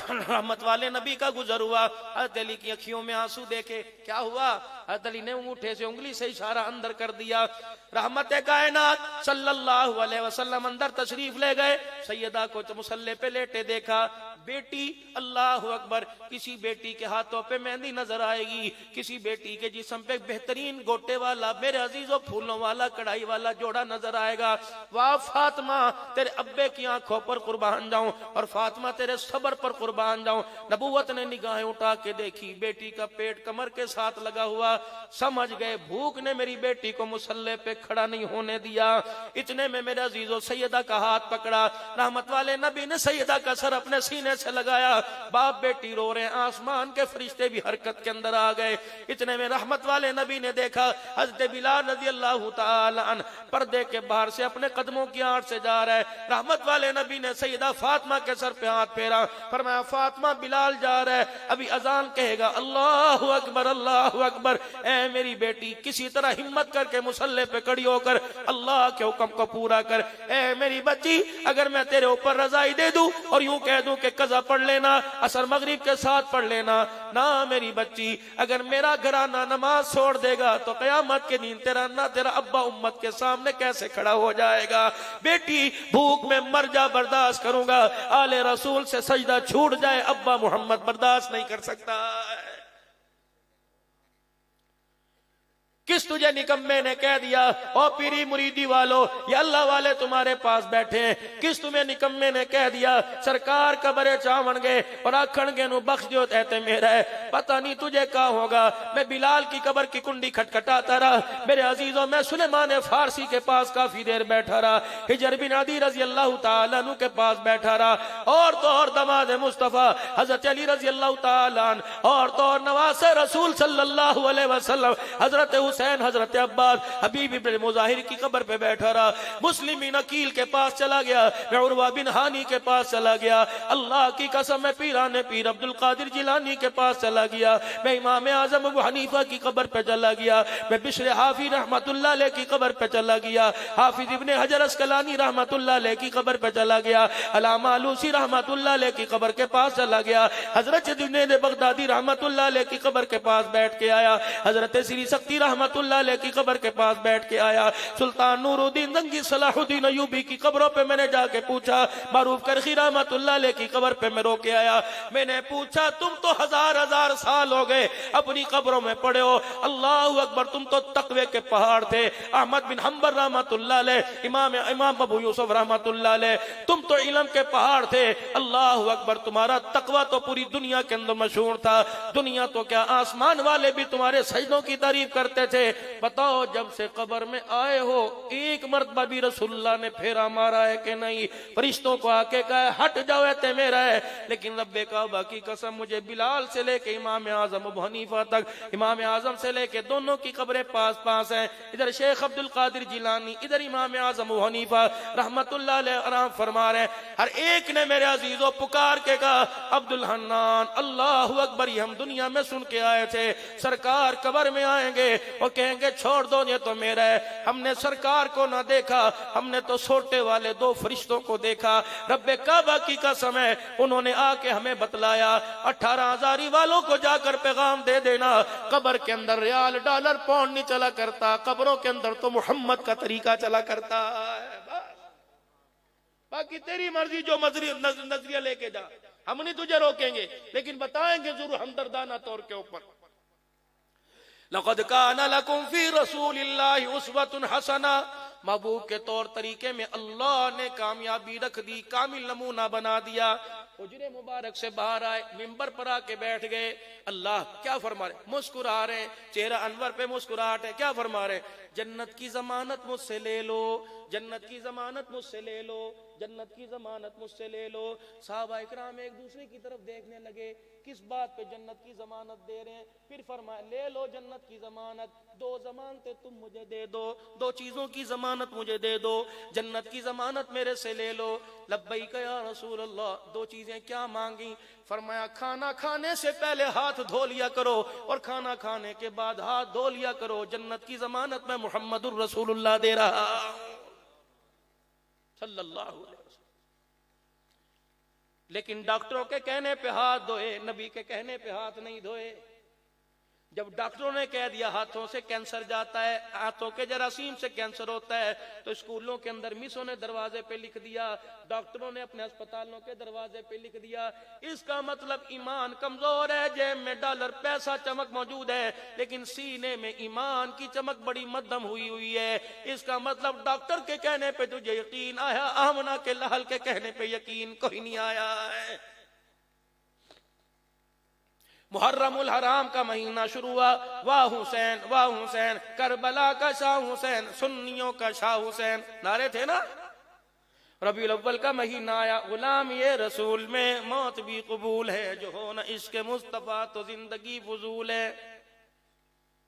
رحمت والے نبی کا گزر ہوا، حضرت علی کی اکھیوں میں آنسو دیکھے. کیا ہوا؟ حضرت علی نے انگوٹھے سے انگلی سے اشارہ اندر کر دیا. رحمت کائنات صلی اللہ علیہ وسلم اندر تشریف لے گئے. سیدہ کو مصلی پہ لیٹے دیکھا. بیٹی، اللہ اکبر، کسی بیٹی کے ہاتھوں پہ مہندی نظر آئے گی، کسی بیٹی کے جسم پہ بہترین گوٹے والا، میرے عزیزوں پھولوں والا، کڑھائی والا جوڑا نظر آئے گا. واہ فاطمہ، تیرے ابے کی آنکھوں پر قربان جاؤں، اور فاطمہ تیرے صبر پر قربان جاؤں. نبوت نے نگاہیں اٹھا کے دیکھی، بیٹی کا پیٹ کمر کے ساتھ لگا ہوا. سمجھ گئے بھوک نے میری بیٹی کو مصلی پہ کھڑا نہیں ہونے دیا. اتنے میں میرے عزیزوں سیدہ کا ہاتھ پکڑا. رحمت والے نبی نے سیدہ کا سر اپنے سینے سے لگایا. باپ بیٹی رو رہے ہیں، آسمان کے فرشتے بھی حرکت کے اندر آ گئے. اتنے میں رحمت والے نبی نے دیکھا حضرت بلال رضی اللہ تعالی عنہ پردے کے باہر سے اپنے قدموں کی آڑ سے جا رہا ہے. رحمت والے نبی نے سیدہ فاطمہ کے سر پہ ہاتھ پھیرا، فرمایا فاطمہ بلال جا رہا ہے، ابھی اذان کہے گا، اللہ اکبر اللہ اکبر. اے میری بیٹی کسی طرح ہمت کر کے مصلی پہ کھڑی ہو کر اللہ کے حکم کو پورا کر. اے میری بچی، اگر میں تیرے اوپر رضائی دے دوں اور یوں کہہ دوں کہ قضا پڑھ لینا، عصر مغرب کے ساتھ پڑھ لینا۔ نہ میری بچی، اگر میرا گھرانہ نماز چھوڑ دے گا تو قیامت کے دن تیرا ابا امت کے سامنے کیسے کھڑا ہو جائے گا؟ بیٹی بھوک میں مر جا، برداشت کروں گا، آل رسول سے سجدہ چھوٹ جائے ابا محمد برداشت نہیں کر سکتا۔ کس تجھے نکمے نے کہہ دیا او پیری مریدی والو یہ اللہ والے تمہارے پاس بیٹھے ہیں، کس تمہیں نکمے نے کہہ دیا سرکار قبرے چاون گے اور آکھن گے نو بخش دیو تہتے میرا ہے؟ پتہ نہیں تجھے کہا ہوگا۔ میں بلال کی قبر کی کنڈی کھٹکھٹاتا رہا، میرے عزیزوں میں سلیمان فارسی کے پاس کافی دیر بیٹھا رہا، حجر بن عدی رضی اللہ تعالیٰ عنہ کے پاس بیٹھا رہا، اور تو اور دماد مصطفیٰ حضرت علی رضی اللہ تعالیٰ عنہ، اور تو اور نواس رسول صلی اللہ علیہ وسلم حضرت حسین، حضرت عباس، حبیب ابن مظاہر کی قبر پہ بیٹھا رہا، مسلم بن عقیل کے پاس چلا گیا، میں عروہ بن ہانی کے پاس چلا گیا، اللہ کی قسم میں پیران پیر عبد القادر جیلانی کے پاس چلا گیا، میں امام اعظم ابو حنیفہ کی قبر پہ چلا گیا، میں بشر حافظ رحمت اللہ علیہ کی قبر پہ چلا گیا، حافظ ابن حجر اسقلانی رحمت اللہ علیہ کی قبر پہ چلا گیا، علامہ علوسی رحمت اللہ علیہ کی قبر کے پاس چلا گیا، حضرت جنید بغدادی رحمت اللہ علیہ کی قبر کے پاس بیٹھ کے آیا، حضرت سری سختی رحمت اللہ علیہ کی قبر کے پاس بیٹھ کے آیا، سلطان نور الدین زنگی صلاح الدین ایوبی کی قبروں پہ میں نے جا کے پوچھا، معروف کرخی رحمت اللہ علیہ کی قبر پہ میں رو کے آیا، میں نے پوچھا تم تو ہزار ہزار سال ہو گئے اپنی قبروں میں پڑے ہو، اللہ اکبر تم تو تقوی کے پہاڑ تھے، احمد بن حنبل رحمت اللہ علیہ، امام ابو یوسف رحمت اللہ علیہ، تم تو علم کے پہاڑ تھے، اللہ اکبر تمہارا تقوی تو پوری دنیا کے اندر مشہور تھا، دنیا تو کیا آسمان والے بھی تمہارے سجدوں کی تعریف کرتے تھے، بتاؤ جب سے قبر میں آئے ہو ایک مرتبہ بھی رسول اللہ نے پھیرا مارا ہے کہ نہیں؟ فرشتوں کو آ کے کہا ہٹ جاؤ اے میرا ہے، لیکن رب کعبہ کی قسم مجھے بلال سے لے کے امام اعظم ابو حنیفہ تک، امام اعظم سے لے کے دونوں کی قبریں پاس پاس ہیں، ادھر شیخ عبد القادر جیلانی، ادھر امام اعظم ابو حنیفہ رحمت اللہ علیہ آرام فرما رہے ہیں، ہر ایک نے میرے عزیزوں پکار کے کہا عبد الحنان اللہ اکبر، یہ ہم دنیا میں سن کے آئے تھے، سرکار قبر میں آئیں گے اور کہیں گے چھوڑ دو یہ تو میرا ہے، ہم نے سرکار کو نہ دیکھا، ہم نے تو سوٹے والے دو فرشتوں کو دیکھا، رب کعبہ کی قسم ہے انہوں نے آ کے ہمیں بتلایا 18 ہزاری والوں کو جا کر پیغام دے دینا، قبر کے اندر ریال ڈالر پاؤنڈ نہیں چلا کرتا، قبروں کے اندر تو محمد کا طریقہ چلا کرتا ہے، باقی تیری مرضی جو نظریہ لے کے جا، ہم نہیں تجھے روکیں گے، لیکن بتائیں گے ضرور ہمدردانہ طور کے اوپر۔ لَقَدْ كَانَ لَكُمْ فِي رَسُولِ اللَّهِ أُسْوَةٌ حَسَنَةٌ، محبوب کے طور طریقے میں اللہ نے کامیابی رکھ دی، کامل نمونہ بنا دیا۔ حجرے مبارک سے باہر آئے، منبر پر آ کے بیٹھ گئے، اللہ کیا فرما رہے؟ مسکرا رہے ہیں، چہرہ انور پہ مسکراہٹ ہے، کیا فرما رہے؟ جنت کی ضمانت مجھ سے لے لو، جنت کی ضمانت مجھ سے لے لو، جنت کی ضمانت مجھ سے لے لو۔ صحابہ اکرام ایک دوسرے کی طرف دیکھنے لگے، کس بات پہ جنت کی ضمانت دے رہے ہیں؟ پھر فرمایا لے لو جنت کی ضمانت، دو ضمانتیں تم مجھے دے دو، دو چیزوں کی ضمانت مجھے دے دو، جنت کی ضمانت میرے سے لے لو۔ لبیک یا رسول اللہ، دو چیزیں کیا مانگی؟ فرمایا کھانا کھانے سے پہلے ہاتھ دھو لیا کرو اور کھانا کھانے کے بعد ہاتھ دھو لیا کرو، جنت کی ضمانت میں محمد الرسول اللہ دے رہا صلی اللہ علیہ وسلم۔ لیکن ڈاکٹروں کے کہنے پہ ہاتھ دھوئے، نبی کے کہنے پہ ہاتھ نہیں دھوئے۔ جب ڈاکٹروں نے کہہ دیا ہاتھوں سے کینسر جاتا ہے، ہاتھوں کے جراثیم سے کینسر ہوتا ہے، تو اسکولوں کے اندر مسوں نے دروازے پہ لکھ دیا، ڈاکٹروں نے اپنے اسپتالوں کے دروازے پہ لکھ دیا، اس کا مطلب ایمان کمزور ہے، جیب میں ڈالر پیسہ چمک موجود ہے لیکن سینے میں ایمان کی چمک بڑی مدھم ہوئی ہے، اس کا مطلب ڈاکٹر کے کہنے پہ تجھے یقین آیا، آمنہ کے لحل کے کہنے پہ یقین کوئی نہیں آیا ہے۔ محرم الحرام کا مہینہ شروع ہوا، واہ حسین واہ حسین، کربلا کا شاہ حسین، سنیوں کا شاہ حسین، نعرے تھے نا۔ ربیع الاول کا مہینہ آیا، غلام یہ رسول میں موت بھی قبول ہے، جو ہو نہ عشق مصطفیٰ تو زندگی فضول ہے۔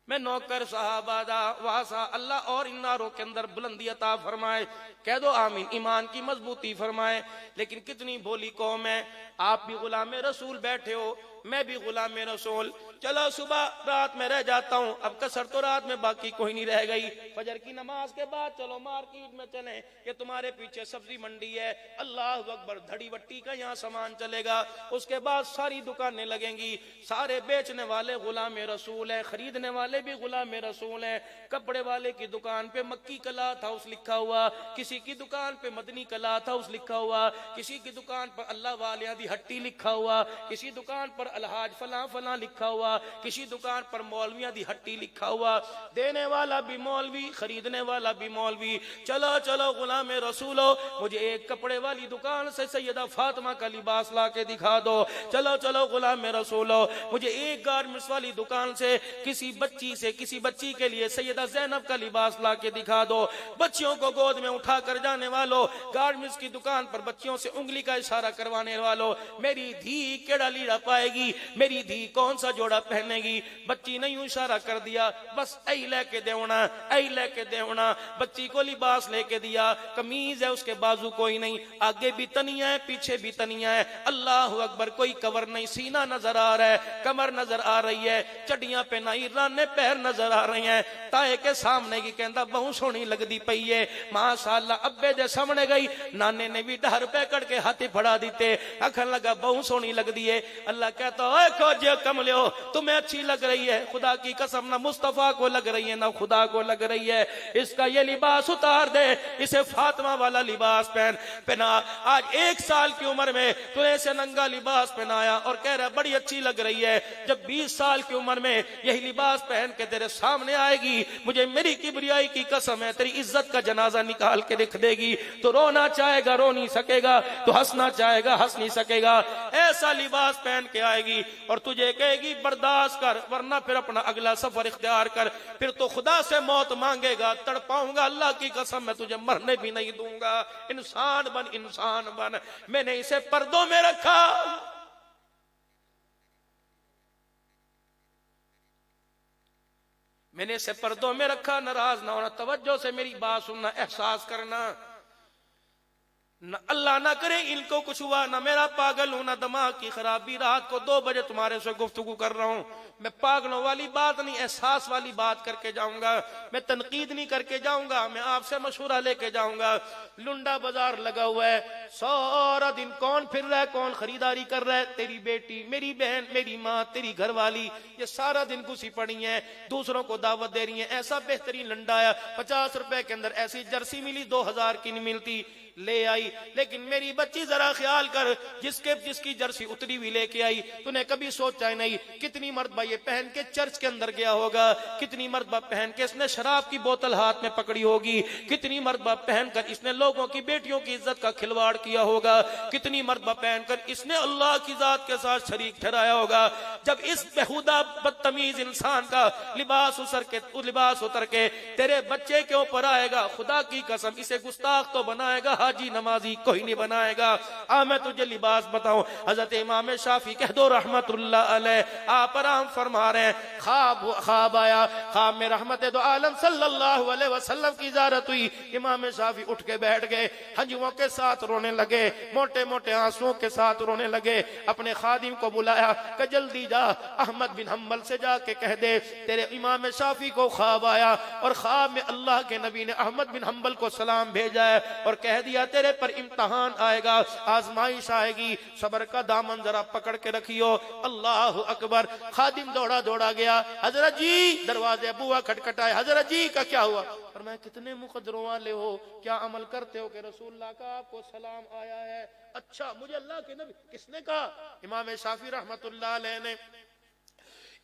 میں نوکر صحابہ دا واسا، اللہ اور ان ناروں کے اندر بلندی عطا فرمائے، کہہ دو آمین، ایمان کی مضبوطی فرمائے۔ لیکن کتنی بھولی قوم ہے، آپ بھی غلام رسول بیٹھے ہو، میں بھی غلام رسول. چلو صبح رات میں رہ جاتا ہوں, اب کسر تو رات میں باقی کوئی نہیں رہ گئی. فجر کی نماز کے بعد چلو مارکیٹ میں چلیں, کہ تمہارے پیچھے سبزی منڈی ہے, اللہ اکبر, دھڑی وٹی کا یہاں سامان چلے گا. اس کے بعد ساری دکانیں لگیں گی, سارے بیچنے والے غلام رسول ہیں, خریدنے والے بھی غلام رسول ہیں. کپڑے والے کی دکان پہ مکی کلاتھ ہاؤس لکھا ہوا, کسی کی دکان پہ مدنی کلاتھ ہاؤس لکھا ہوا, کسی کی دکان پر اللہ والیاں دی ہٹی لکھا ہوا, کسی دکان پر الحاج فلاں فلاں لکھا ہوا, کسی دکان پر مولویاں دی ہٹی لکھا ہوا. دینے والا بھی مولوی, خریدنے والا بھی مولوی. چلو چلو غلام رسولو, مجھے ایک کپڑے والی دکان سے سیدہ فاطمہ کا لباس لا کے دکھا دو. چلو چلو غلام رسولو, مجھے ایک گارمنٹس والی دکان سے کسی بچی کے لیے سیدہ زینب کا لباس لا کے دکھا دو. بچیوں کو گود میں اٹھا کر جانے والوں, گارمنٹس کی دکان پر بچیوں سے انگلی کا اشارہ کروانے والوں, میری دھی کیڑا لیڑا پائے گی, میری دھی کون سا جوڑا پہنے گی. بچی نے یوں اشارہ کر دیا, بس ائی لے کے دیونا, ائی لے کے دیونا. بچی کو لباس لے کے دیا, قمیض ہے, اس کے بازو کوئی نہیں, آگے بھی تنیا ہے, پیچھے بھی تنیا ہے. اللہ اکبر, کوئی کور نہیں, سینہ نظر آ رہا ہے, کمر نظر آ رہی ہے, چڈیاں پہنائی, رانے پیر نظر آ رہی ہیں. تائے کے سامنے کی کہندا بہو سونی لگدی پئی ہے, ماشاءاللہ. ابے دے سامنے گئی, نانے نے بھی 10 روپے کٹ کے ہاتھ پھڑا دیتے, آکھن لگا بہو سونی لگدی ہے. اللہ کہتا اوے کھوجے کملیو, تمہیں اچھی لگ رہی ہے, خدا کی قسم نہ مصطفیٰ کو لگ رہی ہے نہ خدا کو لگ رہی ہے. اس کا یہ لباس اتار دے, اسے فاطمہ والا لباس پہنا. آج 1 سال کی عمر میں تو ایسے ننگا لباس پہنایا اور کہہ رہا بڑی اچھی لگ رہی ہے. جب 20 سال کی عمر میں یہی لباس پہن کے تیرے سامنے آئے گی, مجھے میری کبریائی کی قسم ہے, تیری عزت کا جنازہ نکال کے رکھ دے گی. تو رونا چاہے گا رو نہیں سکے گا, تو ہنسنا چاہے گا ہنس نہیں سکے گا. ایسا لباس پہن کے آئے گی اور تجھے کہے گی برداشت کر, ورنہ پھر اپنا اگلا سفر اختیار کر. پھر تو خدا سے موت مانگے گا, تڑپاؤں گا, اللہ کی قسم میں تجھے مرنے بھی نہیں دوں گا. انسان بن, انسان بن. میں نے اسے پردوں میں رکھا, میں نے اسے پردوں میں رکھا. ناراض نہ ہونا, توجہ سے میری بات سننا, احساس کرنا. نہ اللہ نہ کرے ان کو کچھ ہوا, نہ میرا پاگل ہوں, نہ دماغ کی خرابی. رات کو 2 بجے تمہارے سے گفتگو کر رہا ہوں. میں پاگلوں والی بات نہیں, احساس والی بات کر کے جاؤں گا. میں تنقید نہیں کر کے جاؤں گا, میں آپ سے مشورہ لے کے جاؤں گا. لنڈا بازار لگا ہوا ہے, سارا دن کون پھر رہا ہے, کون خریداری کر رہا ہے, تیری بیٹی, میری بہن, میری ماں, تیری گھر والی. یہ سارا دن گھسی پڑی ہیں, دوسروں کو دعوت دے رہی ہیں. ایسا بہترین لنڈا آیا, 50 روپے کے اندر ایسی جرسی ملی, 2000 کی نہیں ملتی, لے آئی. لیکن میری بچی ذرا خیال کر, جس کی جرسی اتری بھی لے کے آئی, تو نے کبھی سوچا ہی نہیں کتنی مرتبہ یہ پہن کے چرچ کے اندر گیا ہوگا, کتنی مرتبہ پہن کے اس نے شراب کی بوتل ہاتھ میں پکڑی ہوگی, کتنی مرتبہ پہن کر اس نے لوگوں کی بیٹیوں کی عزت کا کھلواڑ کیا ہوگا, کتنی مرتبہ پہن کر اس نے اللہ کی ذات کے ساتھ شریک ٹھہرایا ہوگا. جب اس بےہودہ بدتمیز انسان کا لباس اتر کے تیرے بچے کے اوپر آئے گا, خدا کی قسم اسے گستاخ تو بنائے گا, حاجی نمازی کوئی نہیں بنائے گا. میں تجھے لباس بتاؤں. حضرت امام شافعی کہہ دو رحمت اللہ علیہ, آپ آرام فرما رہے ہیں, خواب آیا, خواب میں رحمت دو عالم صلی اللہ علیہ وسلم کی زیارت ہوئی. امام شافعی اٹھ کے بیٹھ گئے, ہنجوؤں کے ساتھ رونے لگے, موٹے موٹے آنسوؤں کے ساتھ رونے لگے. اپنے خادم کو بلایا کہ جلدی جا, احمد بن حنبل سے جا کے کہہ دے تیرے امام شافعی کو خواب آیا, اور خواب میں اللہ کے نبی نے احمد بن حنبل کو سلام بھیجا ہے اور کہہ دیا تیرے پر امتحان آئے گا, آزمائش آئے گی, صبر کا دامن ذرا پکڑ کے رکھیو. اللہ اکبر. خادم دوڑا گیا, حضرت جی, دروازے بوا کھٹکھٹائے, حضرت جی کا کیا ہوا؟ اور میں کتنے مقدروں والے ہو, کیا عمل کرتے ہو کہ رسول اللہ کا آپ کو سلام آیا ہے؟ اچھا, مجھے اللہ کے نبی کس نے کہا؟ امام شافعی رحمت اللہ علیہ نے.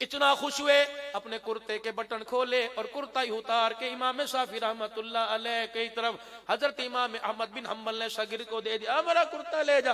اتنا خوش ہوئے, اپنے کرتے کے بٹن کھولے اور کرتا ہی اتار کے امام شافعی رحمت اللہ علیہ کی طرف حضرت امام احمد بن حنبل نے شاگرد کو دے دیا, میرا کرتا لے جا,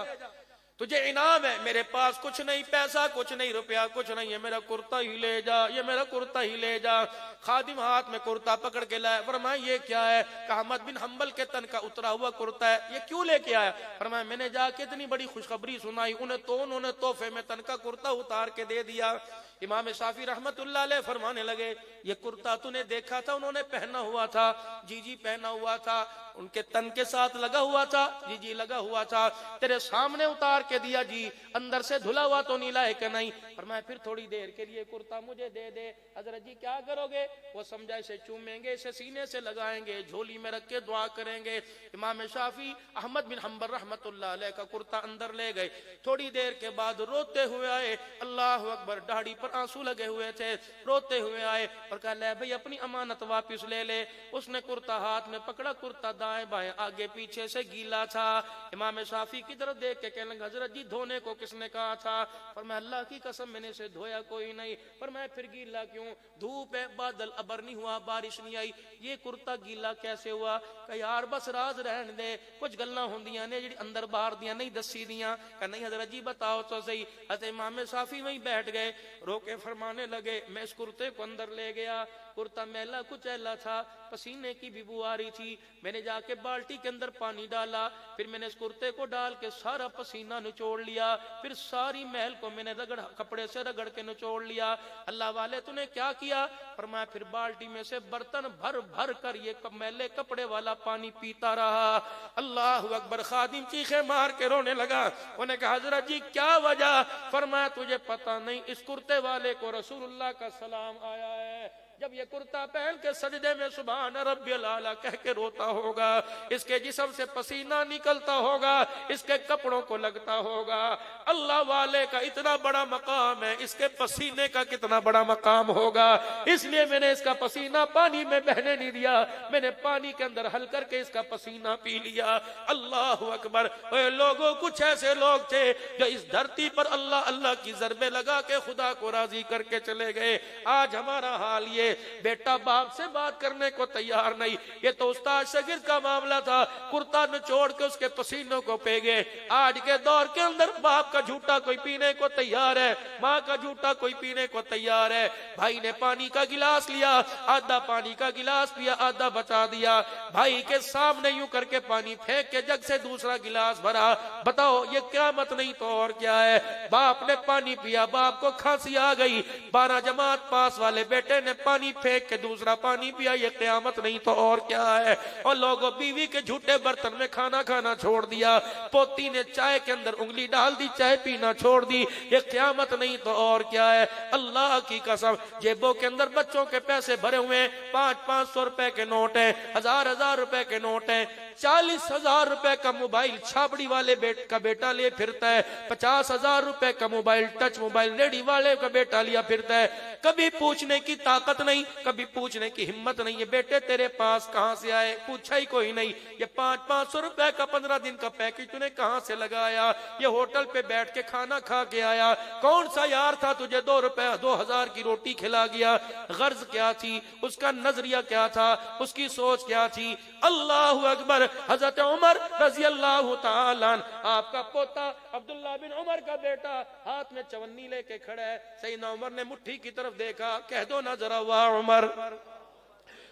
تجھے انعام ہے, میرے پاس کچھ نہیں, پیسہ کچھ نہیں, روپیہ کچھ نہیں ہے, میرا کرتا ہی لے جا, یہ میرا کرتا ہی لے جا. خادم ہاتھ میں کرتا پکڑ کے لایا, فرمایا یہ کیا ہے؟ کہ احمد بن حنبل کے تن کا اترا ہوا کرتا ہے, یہ کیوں لے کے آیا؟ فرمایا میں نے جا کے اتنی بڑی خوشخبری سنائی, انہوں نے تحفے میں تن کا کرتا اتار کے دے دیا. امام شافعی رحمت اللہ علیہ فرمانے لگے یہ کرتا تو نے دیکھا تھا انہوں نے پہنا ہوا تھا؟ جی پہنا ہوا تھا۔ ان کے تن کے ساتھ لگا ہوا تھا؟ جی لگا ہوا تھا۔ تیرے سامنے اتار کے دیا؟ جی۔ اندر سے دھلا ہوا تو نہیں لائے کہ نہیں؟ فرمایا پھر تھوڑی دیر کے لیے کرتا مجھے دے دے۔ حضرت جی کیا کرو گے؟ وہ سمجھا اسے چومیں گے، اسے سینے سے لگائیں گے، جھولی میں رکھ کے دعا کریں گے۔ امام شافعی احمد بن حنبل رحمت اللہ علیہ کا کرتا اندر لے گئے، تھوڑی دیر کے بعد روتے ہوئے آئے، اللہ اکبر، داڑھی پر آنسو لگے ہوئے تھے، روتے ہوئے آئے اور کہا لے بھئی اپنی امانت واپس لے لے۔ اس نے کرتا ہاتھ میں پکڑا، کرتا دائیں بائیں آگے پیچھے سے گیلا تھا۔ امام شافعی کی طرف دیکھ کے کہنے لگا حضرت جی دھونے کو کس نے کہا تھا؟ فرمایا اللہ کی قسم میں نے اسے دھویا کوئی نہیں۔ فرمایا پھر گیلا کیوں؟ دھوپ ہے، بادل ابر نہیں ہوا، بارش نہیں آئی، یہ کرتا گیلا کیسے ہوا؟ کہ یار بس راز رہن دے، کچھ گلاں ہوندیاں نے جڑی اندر باہر دیاں نہیں دسی دیاں۔ کہ نہیں حضرت جی بتاؤ تو صحیح۔ حضرت امام شافعی وہیں بیٹھ گئے، رو کے فرمانے لگے میں اس کرتے کو اندر لے گیا، کرتا میلا کچیلا تھا، پسینے کی بھی بو آ رہی تھی، میں نے جا کے بالٹی کے اندر پانی ڈالا، پھر میں نے اس کرتے کو ڈال کے سارا پسینہ نچوڑ لیا، پھر ساری محل کو میں نے کپڑے سے رگڑ کے نچوڑ لیا۔ اللہ والے تو نے کیا کیا؟ فرمایا پھر بالٹی میں سے برتن بھر بھر کر یہ میلے کپڑے والا پانی پیتا رہا۔ اللہ اکبر۔ خادم چیخے مار کے رونے لگا، انہوں نے کہا حضرت جی کیا وجہ؟ فرمایا تجھے پتہ نہیں اس کرتے والے کو رسول اللہ کا سلام آیا ہے، جب یہ کرتا پہن کے سجدے میں سبحان ربی الاعلیٰ کہہ کے روتا ہوگا، اس کے جسم سے پسینہ نکلتا ہوگا، اس کے کپڑوں کو لگتا ہوگا۔ اللہ والے کا اتنا بڑا مقام ہے، اس کے پسینے کا کتنا بڑا مقام ہوگا، اس لیے میں نے اس کا پسینہ پانی میں بہنے نہیں دیا، میں نے پانی کے اندر حل کر کے اس کا پسینہ پی لیا۔ اللہ اکبر۔ اے لوگوں، کچھ ایسے لوگ تھے جو اس دھرتی پر اللہ اللہ کی ضربے لگا کے خدا کو راضی کر کے چلے گئے۔ آج ہمارا حال یہ، بیٹا باپ سے بات کرنے کو تیار نہیں۔ یہ تو استاد شاگرد کا معاملہ تھا، کرتا نچوڑ کے اس کے پسینوں کو پی گئے۔ آج کے دور کے اندر باپ کا جھوٹا کوئی پینے کو تیار ہے، ماں کا جھوٹا کوئی پینے کو تیار ہے۔ بھائی نے پانی کا گلاس لیا، آدھا پانی کا گلاس پیا، آدھا بچا دیا۔ بھائی کے سامنے یوں کر کے پانی پھینک کے جگ سے دوسرا گلاس بھرا۔ بتاؤ یہ قیامت نہیں تو اور کیا ہے؟ باپ نے پانی پیا، باپ کو کھانسی آ گئی، 12 جماعت پاس والے بیٹے نے پانی پھینک کے دوسرا پانی پیا، یہ قیامت نہیں تو اور کیا ہے؟ اور لوگوں بیوی کے جھوٹے برتن میں کھانا کھانا چھوڑ دیا، پوتی نے چائے کے اندر انگلی ڈال دی، چائے پینا چھوڑ دی، یہ قیامت نہیں تو اور کیا ہے؟ اللہ کی قسم، جیبوں کے اندر بچوں کے پیسے بھرے ہوئے، 500 روپے کے نوٹ ہیں، 1000 روپے کے نوٹ ہیں، 40,000 روپے کا موبائل چھاپڑی والے کا بیٹا لے پھرتا ہے، 50,000 روپے کا موبائل ٹچ موبائل ریڈی والے کا بیٹا لیا پھرتا ہے۔ کبھی پوچھنے کی طاقت نہیں، کبھی پوچھنے کی ہمت نہیں ہے بیٹے تیرے پاس کہاں سے آئے، پوچھا ہی کوئی نہیں۔ یہ 500 روپے کا 15 دن کا پیکج تو نے کہاں سے لگایا؟ یہ ہوٹل پہ بیٹھ کے کھانا کھا کے آیا؟ کون سا یار تھا تجھے 2,000 کی روٹی کھلا گیا؟ غرض کیا تھی اس کا؟ نظریہ کیا تھا اس کی؟ سوچ کیا تھی؟ اللہ اکبر۔ حضرت عمر رضی اللہ تعالیٰ عنہ، آپ کا پوتا عبداللہ بن عمر کا بیٹا ہاتھ میں چونی لے کے کھڑا ہے، سیدنا عمر نے مٹھی کی طرف دیکھا، کہہ دو نا ذرا واہ عمر۔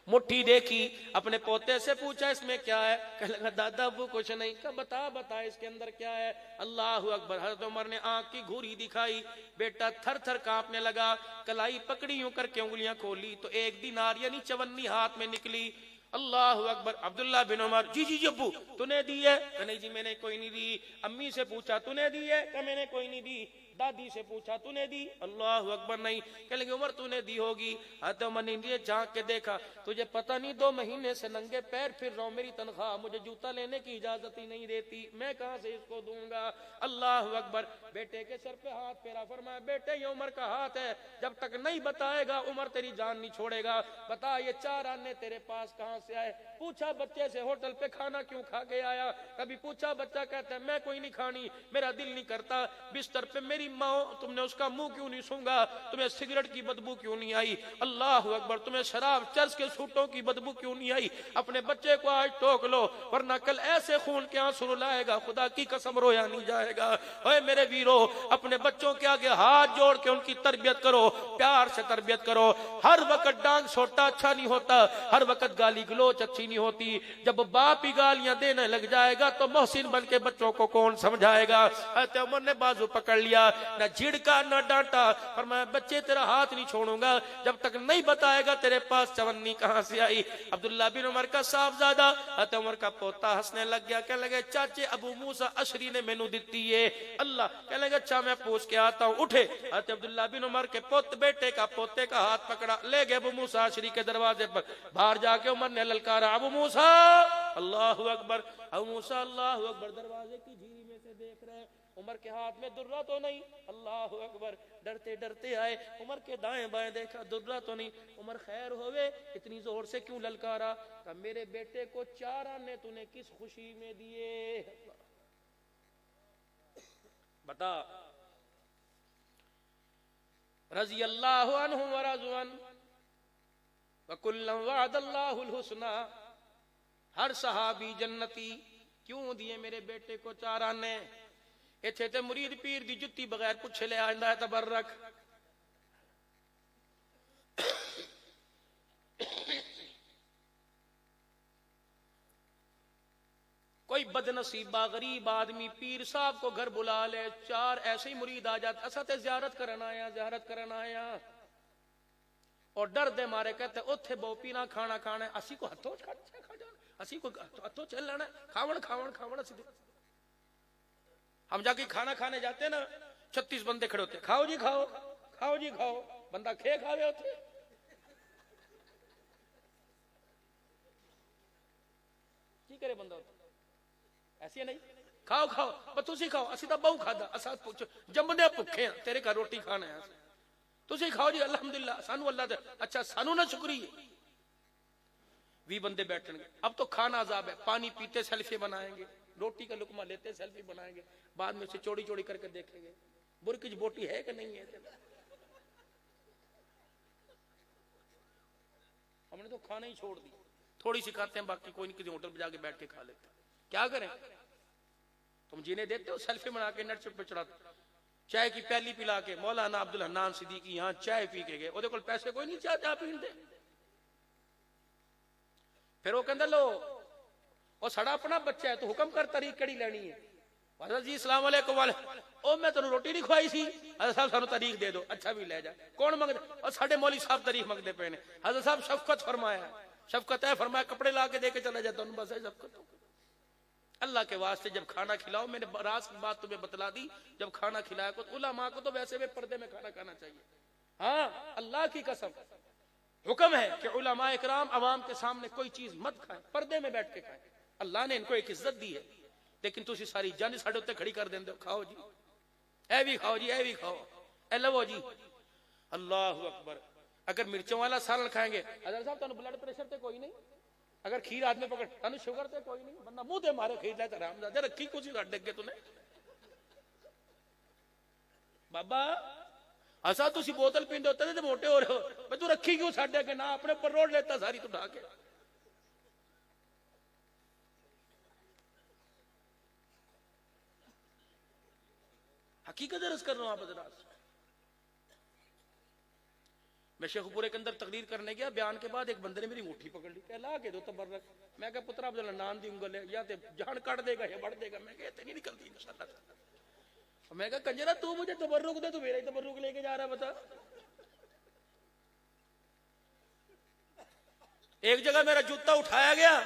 مٹھی دیکھی، اپنے پوتے سے پوچھا اس میں کیا ہے؟ کہنے لگا دادا وہ کچھ نہیں۔ کہا بتا اس کے اندر کیا ہے؟ اللہ اکبر۔ حضرت عمر نے آنکھ کی گھوری دکھائی، بیٹا تھر تھر کانپنے لگا، کلائی پکڑی یوں کر کے انگلیاں کھولی تو 1 دینار یعنی 54 ہاتھ میں نکلی۔ اللہ اکبر۔ عبداللہ بن عمر، جی ابو تو نے دی ہے؟ کہ نہیں جی میں نے کوئی نہیں دی۔ امی سے پوچھا تو نے دی ہے؟ کہ میں نے کوئی نہیں دی۔ دادی سے پوچھا تو نے دی؟ اللہ اکبر نہیں۔ کہنے لگے عمر تو نے دی ہوگی۔ حضرت عمر نے دیے، جھانک کے دیکھا، تجھے پتہ نہیں 2 مہینے سے ننگے پیر پھر رہا ہوں، میری تنخواہ مجھے جوتا لینے کی اجازت ہی نہیں دیتی، میں کہاں سے اس کو دوں گا؟ اللہ اکبر۔ بیٹے کے سر پہ ہاتھ پھیرا، فرمایا بیٹے یہ عمر کا ہاتھ ہے، جب تک نہیں بتائے گا عمر تیری جان نہیں چھوڑے گا۔ بتا یہ 4 آنے تیرے پاس کہاں سے آئے؟ پوچھا بچے سے ہوٹل پہ کھانا کیوں کھا کے آیا؟ کبھی پوچھا بچہ کہتا ہے میں کوئی نہیں کھانی، میرا دل نہیں کرتا۔ بستر پہ میری ماں، تم نے اس کا منہ کیوں نہیں سونگا؟ تمہیں سگریٹ کی بدبو کیوں نہیں آئی؟ اللہ اکبر۔ تمہیں شراب چرس کے سوٹوں کی بدبو کیوں نہیں آئی؟ اپنے بچے کو آج ٹوک لو، ورنہ کل ایسے خون کے آنسو رلائے گا خدا کی قسم رویا نہیں جائے گا۔ اے میرے ویرو، اپنے بچوں کے آگے ہاتھ جوڑ کے ان کی تربیت کرو، پیار سے تربیت کرو۔ ہر وقت ڈانگ چھوٹا اچھا نہیں ہوتا، ہر وقت گالی گلوچ اچھی نہیں ہوتی. جب باپ ہی گالیاں دینے لگ جائے گا تو محسن بن کے بچوں کو کون سمجھائے گا. حضرت عمر نے بازو پکڑ لیا, نہ جھڑکا نہ ڈانٹا, فرمایا بچے تیرا ہاتھ نہیں چھوڑوں گا جب تک نہیں بتائے گا تیرے پاس چونی کہاں سے آئی. عبداللہ بن عمر کا صاحبزادہ حضرت عمر کا پوتا ہنسنے لگ گیا, کہنے لگے چاچے ابو موسیٰ اشری نے مینوں دتی ہے. اللہ کہنے لگے اچھا میں پوچھ کے آتا ہوں. اٹھے حضرت عبداللہ بن عمر کے بیٹے کا پوتے کا ہاتھ پکڑا, لے گئے ابو موسیٰ اشری کے دروازے پر. باہر جا کے عمر نے للکارا ابو موسیٰ اللہ اکبر, ابو موسیٰ اللہ اکبر. دروازے کی جھیری میں سے دیکھ رہے, عمر کے ہاتھ میں درہ تو نہیں. اللہ اکبر, ڈرتے ڈرتے آئے. عمر کے دائیں بائیں دیکھا, درہ تو نہیں. عمر خیر ہوئے, اتنی زور سے کیوں للکارا؟ کہ میرے بیٹے کو 4 آنے تو نے کس خوشی میں دیے. بتا. رضی اللہ عنہ ورضوا عنہ وکلا وعد اللہ الحسنى. ہر صحابی جنتی. کیوں دیے میرے بیٹے کو 4 آنے؟ ایتھے تے مرید پیر دی جتی بغیر پوچھے لے آندا ہے تبرک. کوئی بد نصیبہ غریب آدمی پیر صاحب کو گھر بلا لے, 4 ایسے ہی مرید آ جاتے, اسا تے زیارت کرن آیا اور ڈر دے مارے کہتے اوتھے بو پینا کھانا کھانا ہے, اسی کو ہتھوں کھا جانا, اسی کو ہتھوں چل لینا, کھاون اسی. ہم جا کے کھانا کھانے جاتے ہیں نا, 36 بندے کھڑے ہوتے, کھاؤ جی کھاؤ, کھاؤ جی کھاؤ, بندہ کھے کھاوے ہوتے. کی کرے بندہ ہوتا ایسی ہے نہیں, کھاؤ کھاؤ پر تسی کھاؤ, اسی تا بہو کھادا, اسا پوچھو جمنے بھکھے ہیں, تیرے کا روٹی کھانا ہے, تسی کھاؤ جی الحمدللہ سانو اللہ دے. اچھا سانو نہ شکری ہے. 20 بندے بیٹھیں گے, اب تو کھانا عذاب ہے. پانی پیتے سیلفی بنائیں گے, روٹی کا لقمہ لیتے سیلفی بنائیں گے, بعد میں سے چوڑی چوڑی کر کے دیکھیں گے برکج بوٹی ہے کہ نہیں ہے. ہم نے تو کھانا ہی چھوڑ دی, تھوڑی سی کھاتے ہیں, باقی کوئی نہیں, کسی ہوٹل پہ جا کے بیٹھ کے کھا لیتے ہیں. کیا کریں؟ تم جینے دیتے ہو سیلفی بنا کے نیٹ پہ چڑھاتے. چائے کی پیالی پلا کے مولانا عبدالحنان صدیقی یہاں چائے پی کے گئے, وہ دیکھو پیسے کوئی نہیں, چاہ پین دے. پھر وہ کہندہ لو وہ سڑا اپنا بچہ ہے تو حکم کر تاریخ کڑی لینی ہے. حضرت جی السلام علیکم والے, او میں تنوں روٹی نہیں کھوائی سی, حضرت صاحب سانو تاریخ دے دو. اچھا بھی لے جا, کون منگ دے؟ اور ساڈے مولوی صاحب تاریخ منگ دے پے نے. حضرت صاحب شفقت فرمایا, شفقت ہے فرمایا, کپڑے لا کے دے کے چلا جاتا ہوں, بس ہے شفقت. اللہ کے واسطے جب کھانا کھلاؤ, میں نے راز کی بات تمہیں بتلا دی, جب کھانا کھلایا کو علماء کو تو ویسے بھی پردے میں کھانا کھانا چاہیے. ہاں اللہ کی قسم حکم ہے کہ علماء اکرام عوام کے سامنے کوئی چیز مت کھائیں, پردے میں بیٹھ کے کھائیں. اللہ نے ان کو ایک عزت دی ہے, لیکن تسی ساری جان ساڈے تے کھڑی کر دیندے ہو. کھاؤ جی, اے بھی کھاؤ جی, اے بھی کھاؤ, اے لو جی. اللہ اکبر. اگر مرچوں والا سالن کھائیں گے, حضرت صاحب تانوں بلڈ پریشر تے کوئی نہیں, اگر کھیر آدمی پکڑ تانوں شوگر تے کوئی نہیں, بندہ منہ تے مارے کھیر لے تے آرام دے رکھی کچھ رڈ کے تو نے بابا اسا تسی بوتل پیندے ہوتے تے موٹے ہو رہے ہو, میں تو رکھی کیوں ساڈے کے نا اپنے پر روڈ لیتا ساری تو ڈھا کے. حقیقت درس کر رہا ہوں آپ حضرات. میں شیخ پورے کے اندر تقریر کرنے گیا, بیان کے بعد ایک بندے نے میری انگوٹھی پکڑ لی, کہ لا کے دو تبرک. میں کہا پتر عبدالحنان دی انگل ہے, یا تے جان کٹ دے گا یا بڑھ دے گا. میں کہا تے نہیں نکلتی انشاءاللہ. میں کہا کنجرا تو مجھے تبرک دے, تو میرا ہی تبرک لے کے جا رہا. بتا ایک جگہ میرا جوتا اٹھایا گیا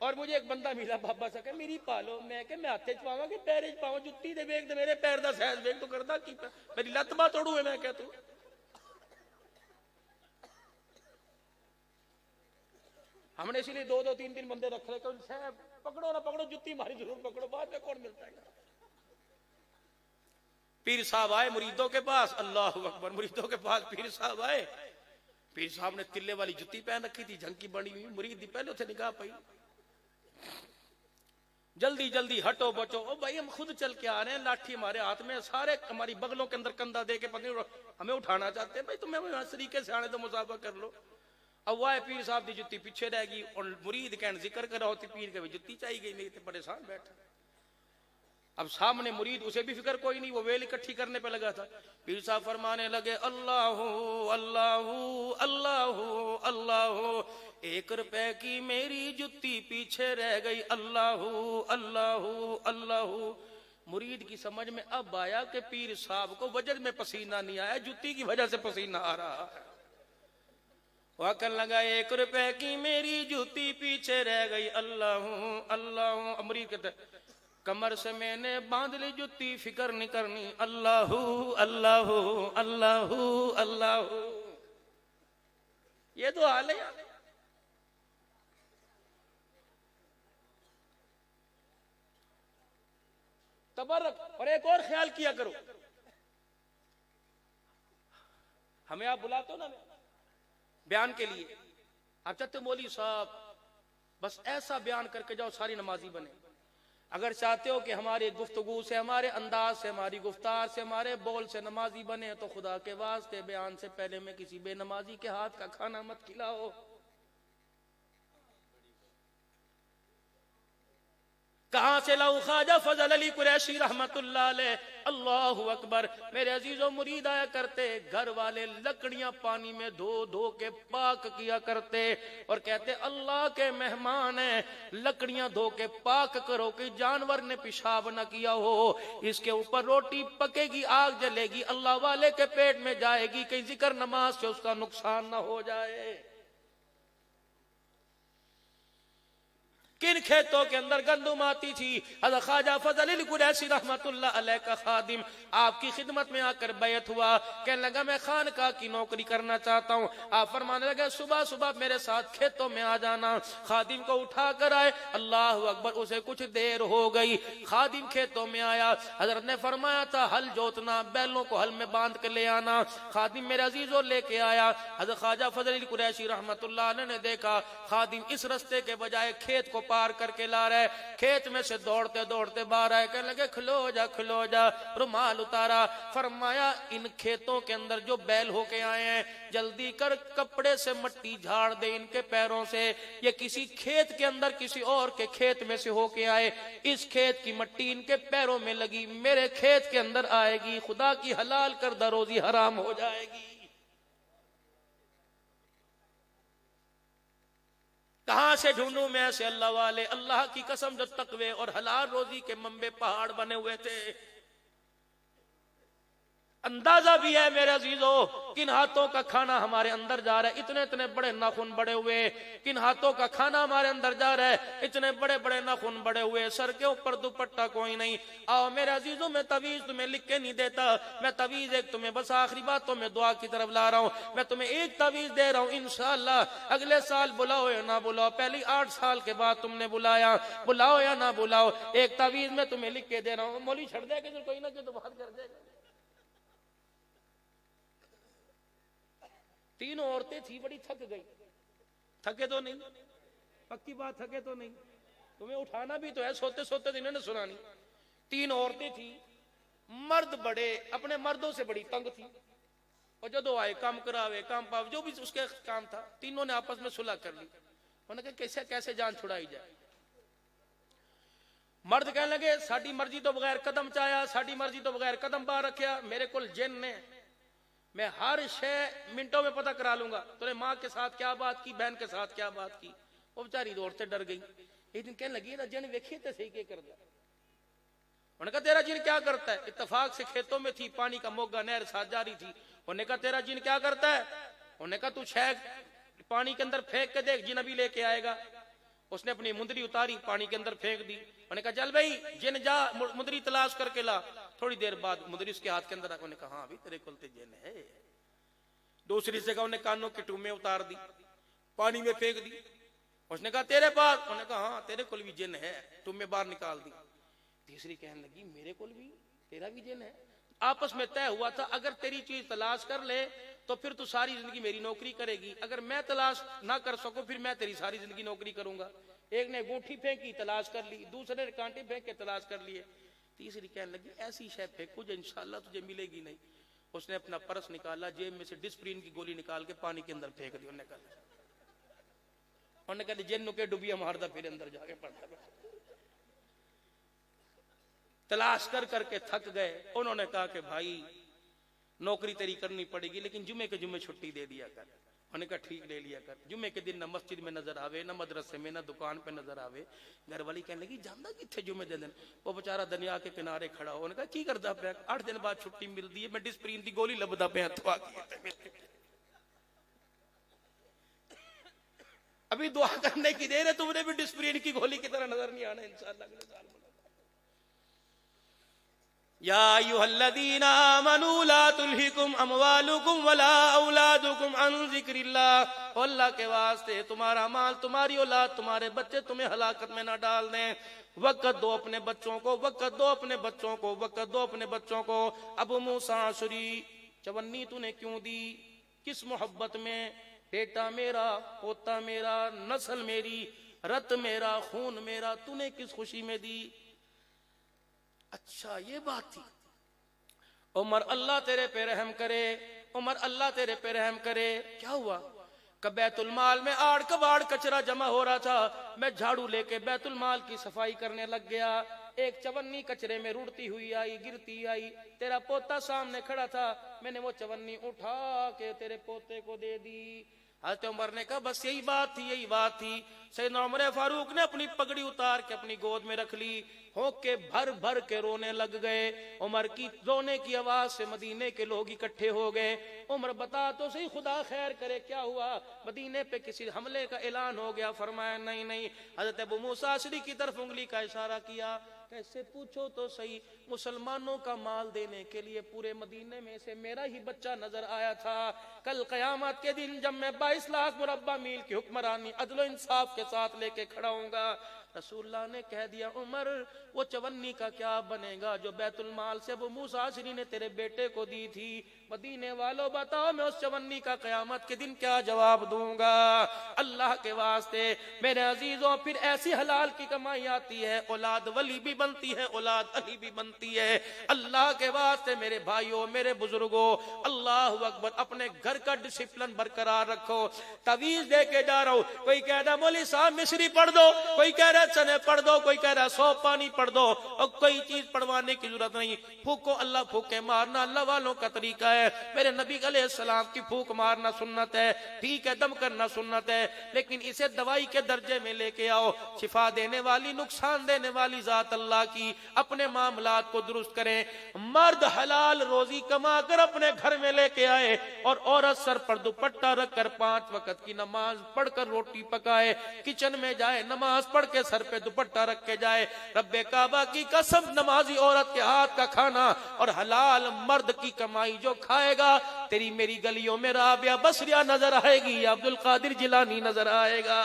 اور مجھے ایک بندہ ملا, بابا سا کہ میری پالو. میں کہ میں ہاتھے چ پاواں کہ پیرے چ پاواں, جُتی دے ویکھ تے میرے پیر دا سائز ویکھ تو کردا کی میری لت باں توڑو ہے. میں کہ تو ہم نے اسی لیے 2-3 بندے رکھ رہے کہ صاحب پکڑو نہ پکڑو, جُتی ماری ضرور پکڑو, بعد میں کون ملتا ہے. پیر صاحب آئے مریدوں کے پاس, اللہ اکبر, مریدوں کے پاس پیر صاحب آئے. پیر صاحب نے تلے والی جُتی پہن رکھی تھی, جھنکی بنی ہوئی, مرید دی پہلے اتنے نگاہ پئی. جلدی جلدی ہٹو بچو, او بھائی ہم خود چل کے آ رہے ہیں, لاٹھی ہمارے ہاتھ میں, سارے ہماری بغلوں کے اندر کندھا دے کے ہمیں اٹھانا چاہتے ہیں. بھائی تمہیں اس طریقے سے آنے تو مسافہ کر لو. اب وہ پیر صاحب دی جُتی پیچھے رہ گئی, اور مرید کہن ذکر کر رہا ہوتی, پیر کے جُتی چاہیے گئی, نہیں تے پریشان بیٹھا. اب سامنے مرید, اسے بھی فکر کوئی نہیں, وہ ویل اکٹھی کرنے پہ لگا تھا. پیر صاحب فرمانے لگے اللہ اللہ اللہ اللہ, ایک روپے کی میری جتی پیچھے رہ گئی، اللہ اللہ اللہ۔ مرید کی سمجھ میں اب آیا کہ پیر صاحب کو وجد میں پسینہ نہیں آیا، جتی کی وجہ سے پسینہ آ رہا ہے۔ وقت لگا ایک روپے کی میری جوتی پیچھے رہ گئی، اللہ اللہ۔ امریک کہتے کمر سے میں نے باندھ لی جوتی، فکر نہیں کرنی، اللہ اللہ اللہ اللہ۔ یہ تو حال ہے۔ تبرک۔ اور ایک اور خیال کیا کرو، ہمیں آپ بلاتے ہو نا بیان کے لیے، آپ چاہتے ہو مولوی صاحب بس ایسا بیان کر کے جاؤ ساری نمازی بنے۔ اگر چاہتے ہو کہ ہماری گفتگو سے، ہمارے انداز سے، ہماری گفتار سے، ہمارے بول سے نمازی بنے، تو خدا کے واسطے بیان سے پہلے میں کسی بے نمازی کے ہاتھ کا کھانا مت کھلاؤ۔ کہاں سے لاؤ؟ خواجہ فضل علی قریشی رحمت اللہ علیہ، اللہ اکبر۔ میرے عزیزوں مرید آیا کرتے، گھر والے لکڑیاں پانی میں دھو دھو کے پاک کیا کرتے اور کہتے اللہ کے مہمان ہیں، لکڑیاں دھو کے پاک کرو کہ جانور نے پیشاب نہ کیا ہو، اس کے اوپر روٹی پکے گی، آگ جلے گی، اللہ والے کے پیٹ میں جائے گی، کہیں ذکر نماز سے اس کا نقصان نہ ہو جائے۔ کن کھیتوں کے اندر گندم آتی تھی، حضرت خواجہ فضل علی قریشی رحمت اللہ علیہ کا خادم آپ کی خدمت میں آ کر بیعت ہوا، کہنے لگا میں خانقاہ کی نوکری کرنا چاہتا ہوں۔ آپ فرمانے لگے صبح صبح میرے ساتھ کھیتوں میں آ جانا۔ خادم کو اٹھا کر آئے، اللہ اکبر، اسے کچھ دیر ہو گئی، خادم کھیتوں میں آیا، حضرت نے فرمایا تھا ہل جوتنا، بیلوں کو ہل میں باندھ کے لے آنا۔ خادم میرے عزیزوں لے کے آیا۔ حضرت خواجہ فضل علی قریشی رحمت اللہ علیہ نے دیکھا خادم اس رستے کے بجائے کھیت کو پار کر کے لا رہے، کھیت میں سے دوڑتے دوڑتے باہر آئے، کہنے لگے کھلو جا، رومال اتارا۔ فرمایا ان کھیتوں کے اندر جو بیل ہو کے آئے ہیں جلدی کر کپڑے سے مٹی جھاڑ دے ان کے پیروں سے، یہ کسی کھیت کے اندر کسی اور کے کھیت میں سے ہو کے آئے، اس کھیت کی مٹی ان کے پیروں میں لگی، میرے کھیت کے اندر آئے گی، خدا کی حلال کردہ روزی حرام ہو جائے گی۔ کہاں سے ڈھونڈوں میں ایسے اللہ والے؟ اللہ کی قسم جو تقوی اور حلال روزی کے منبع پہاڑ بنے ہوئے تھے۔ اندازہ بھی ہے میرے عزیزو کن ہاتھوں کا کھانا ہمارے اندر جا رہا ہے، اتنے اتنے بڑے ناخن بڑے ہوئے، کن ہاتھوں کا کھانا ہمارے اندر جا رہا ہے، اتنے بڑے بڑے ناخن بڑے ہوئے، سر کے اوپر دوپٹہ کوئی نہیں۔ آؤ میرے عزیزوں میں تعویذ تمہیں لکھ کے نہیں دیتا، میں تعویذ ایک تمہیں بس آخری باتوں میں دعا کی طرف لا رہا ہوں، میں تمہیں ایک تعویذ دے رہا ہوں، انشاءاللہ اگلے سال بلاؤ یا نہ بلاؤ، پہلی 8 سال کے بعد تم نے بلایا، بلاؤ یا نہ بلاؤ، ایک تعویذ میں تمہیں لکھ کے دے رہا ہوں۔ مولوی چھڑ دے کہ کوئی نہ کہ تو بات کر دے گا۔ 3 عورتیں تھی، بڑی تھک گئی، تھکے تو نہیں، پکی بات تھکے تو نہیں، تمہیں اٹھانا بھی تو ہے، سوتے سوتے انہوں نے سنانی۔ 3 عورتیں تھی، مرد بڑے اپنے مردوں سے بڑی تنگ تھی، اور جدو آئے کام کراوے کام پاو جو بھی اس کے کام تھا، تینوں نے آپس میں صلح کر لی۔ انہوں نے کہا کیسے جان چھڑائی جائے؟ مرد کہنے لگے ساڈی مرضی تو بغیر قدم چایا، ساڈی مرضی تو بغیر قدم باہر رکھیا، میرے کول جن نے، میں ہر شے منٹوں میں پتہ کرا لوں گا، تو نے ماں کے ساتھ کیا بات کی، بہن کے ساتھ کیا بات کی۔ وہ بیچاری دور سے ڈر گئی، ایک دن کہنے لگی نا جن ویکھیے تے صحیح کیا کر دیا۔ انہوں نے کہا تیرا جن کیا کرتا ہے؟ اتفاق سے کھیتوں میں تھی، پانی کا موگا نہر ساتھ جاری تھی۔ انہوں نے کہا تیرا جن کیا کرتا ہے؟ انہوں نے کہا تو شیخ پانی کے اندر پھینک کے دیکھ، جن ابھی لے کے آئے گا۔ اس نے اپنی مندری اتاری، پانی کے اندر پھینک دی۔ انہوں نے کہا چل بھائی جن جا مندری تلاش کر کے لا۔ تھوڑی دیر بعد مندری اس کے ہاتھ کے اندر آ، انہوں نے کہا ہاں بھی تیرے کول تے جن ہے۔ دوسری جگہ انہیں کانوں کی ٹومیں اتار دی، پانی میں پھینک دی۔ اس نے کہا تیرے پاس؟ انہوں نے کہا ہاں تیرے کول بھی جن ہے، ٹومیں باہر نکال دی۔ تیسری کہنے لگی میرے کول بھی، تیرا بھی جن ہے۔ آپس میں طے ہوا تھا اگر تیری چیز تلاش کر لے تو پھر تو ساری زندگی میری نوکری کرے گی، اگر میں تلاش نہ کر سکوں پھر میں تیری ساری زندگی نوکری کروں گا۔ ایک نے گونٹھی پھینکی تلاش کر لی، دوسرے نے کانٹے پھینک کے تلاش کر لیے، تیسری کہنے لگی ایسی شے پھینکو جو انشاءاللہ تجھے ملے گی نہیں۔ اس نے اپنا پرس نکالا، جیب میں سے ڈسپرین کی گولی نکال کے پانی کے اندر پھینک دی۔ انہوں نے کہا جن کے ڈبیا ماردا پھر اندر جا کے پڑتا۔ تلاش کر کر کے تھک گئے۔ انہوں نے کہا کہ بھائی نوکری تیری کرنی پڑے گی لیکن جمعے کے جمعے چھٹی دے دیا کر۔ انہوں نے کہا ٹھیک لے لیا کر. جمعے کے دن نہ مسجد میں نظر آوے، نہ مدرسے میں، نہ دکان پہ نظر آوے. گھر والی کہنے لگی جاندہ کتھے جمعے دے دن؟ وہ بیچارہ دریا کے کنارے کھڑا ہو. انہوں نے کہا کی کردا پیا؟ 8 دن بعد چھٹی ملدی ہے، میں ڈسپرین دی گولی لبدا پیا تو ابھی دعا کرنے کی دیر ہے، تم نے بھی ڈسپرین کی گولی کی طرح نظر نہیں آنا انشاءاللہ اگلے سال. یا ایھا الذین آمنوا لا تلہکم اموالکم ولا اولادکم عن ذکر اللہ. اللہ کے واسطے تمہارا مال، تمہاری اولاد، تمہارے بچے تمہیں ہلاکت میں نہ ڈال دیں. وقت دو اپنے بچوں کو، وقت دو اپنے بچوں کو، وقت دو اپنے بچوں کو. ابو موسیٰ اشعری، چونی تو نے کیوں دی؟ کس محبت میں؟ بیٹا میرا، پوتا میرا، نسل میری، رت میرا، خون میرا، تو نے کس خوشی میں دی؟ اچھا یہ بات تھی. عمر اللہ تیرے پہ رحم کرے، عمر اللہ تیرے پہ رحم کرے. کیا ہوا کہ بیت المال میں آڑ کباڑ کچرا جمع ہو رہا تھا. میں جھاڑو لے کے بیت المال کی صفائی کرنے لگ گیا. ایک چونی کچرے میں رڑتی ہوئی آئی، گرتی آئی. تیرا پوتا سامنے کھڑا تھا، میں نے وہ چونی اٹھا کے تیرے پوتے کو دے دی. حضرت عمر نے کہا بس یہی بات تھی، یہی بات تھی. سیدنا عمر فاروق نے اپنی پگڑی اتار کے اپنی گود میں رکھ لی، ہو کے بھر بھر کے رونے لگ گئے. عمر کی رونے کی آواز سے مدینے کے لوگ اکٹھے ہو گئے. عمر بتا تو صحیح، خدا خیر کرے کیا ہوا؟ مدینے پہ کسی حملے کا اعلان ہو گیا؟ فرمایا نہیں نہیں. حضرت ابو موسیٰ اشعری کی طرف انگلی کا اشارہ کیا. کیسے پوچھو تو صحیح، مسلمانوں کا مال دینے کے لیے پورے مدینے میں سے میرا ہی بچہ نظر آیا تھا. کل قیامت کے دن جب میں 22 لاکھ مربع میل کی حکمرانی عدل و انصاف کے ساتھ لے کے کھڑا ہوں گا. رسول اللہ نے کہہ دیا عمر وہ چونی کا کیا بنے گا جو بیت المال سے ابو موسیٰ اشعری نے تیرے بیٹے کو دی تھی؟ مدینے والوں بتاؤ میں اس چونی کا قیامت کے دن کیا جواب دوں گا؟ اللہ کے واسطے میرے عزیزوں، پھر ایسی حلال کی کمائی آتی ہے، اولاد ولی بھی بنتی ہے، اولاد علی بھی بنتی ہے. اللہ کے واسطے میرے بھائیوں، میرے بزرگوں، اللہ اکبر، اپنے گھر کا ڈسپلن برقرار رکھو. تعویذ دے کے جا رہا ہوں، کوئی کہہ رہا مولوی صاحب مصری پڑھ دو، کوئی کہہ رہا چنے پڑھ دو، کوئی کہہ رہا سو پانی پڑھ دو، اور کوئی چیز پڑھوانے کی ضرورت نہیں. پھوکو، اللہ پھوکے مارنا اللہ والوں کا طریقہ ہے. میرے نبی علیہ السلام کی پھوک مارنا سنت ہے، ٹھیک ہے، دم کرنا سنت ہے، لیکن اسے دوائی کے درجے میں لے کے آؤ. شفا دینے والی، نقصان دینے والی ذات اللہ کی. اپنے معاملات کو درست کریں. مرد حلال روزی کما کر اپنے گھر میں لے کے آئے، اور عورت سر پر دوپٹہ رکھ کر 5 وقت کی نماز پڑھ کر روٹی پکائے، کچن میں جائے نماز پڑھ کے سر پہ دوپٹہ رکھ کے جائے. رب کعبہ کی قسم، نمازی عورت کے ہاتھ کا کھانا اور حلال مرد کی کمائی جو کھائے گا، تیری میری گلیوں میں رابعہ بصریہ نظر آئے گی یا عبد القادر جیلانی نظر آئے گا.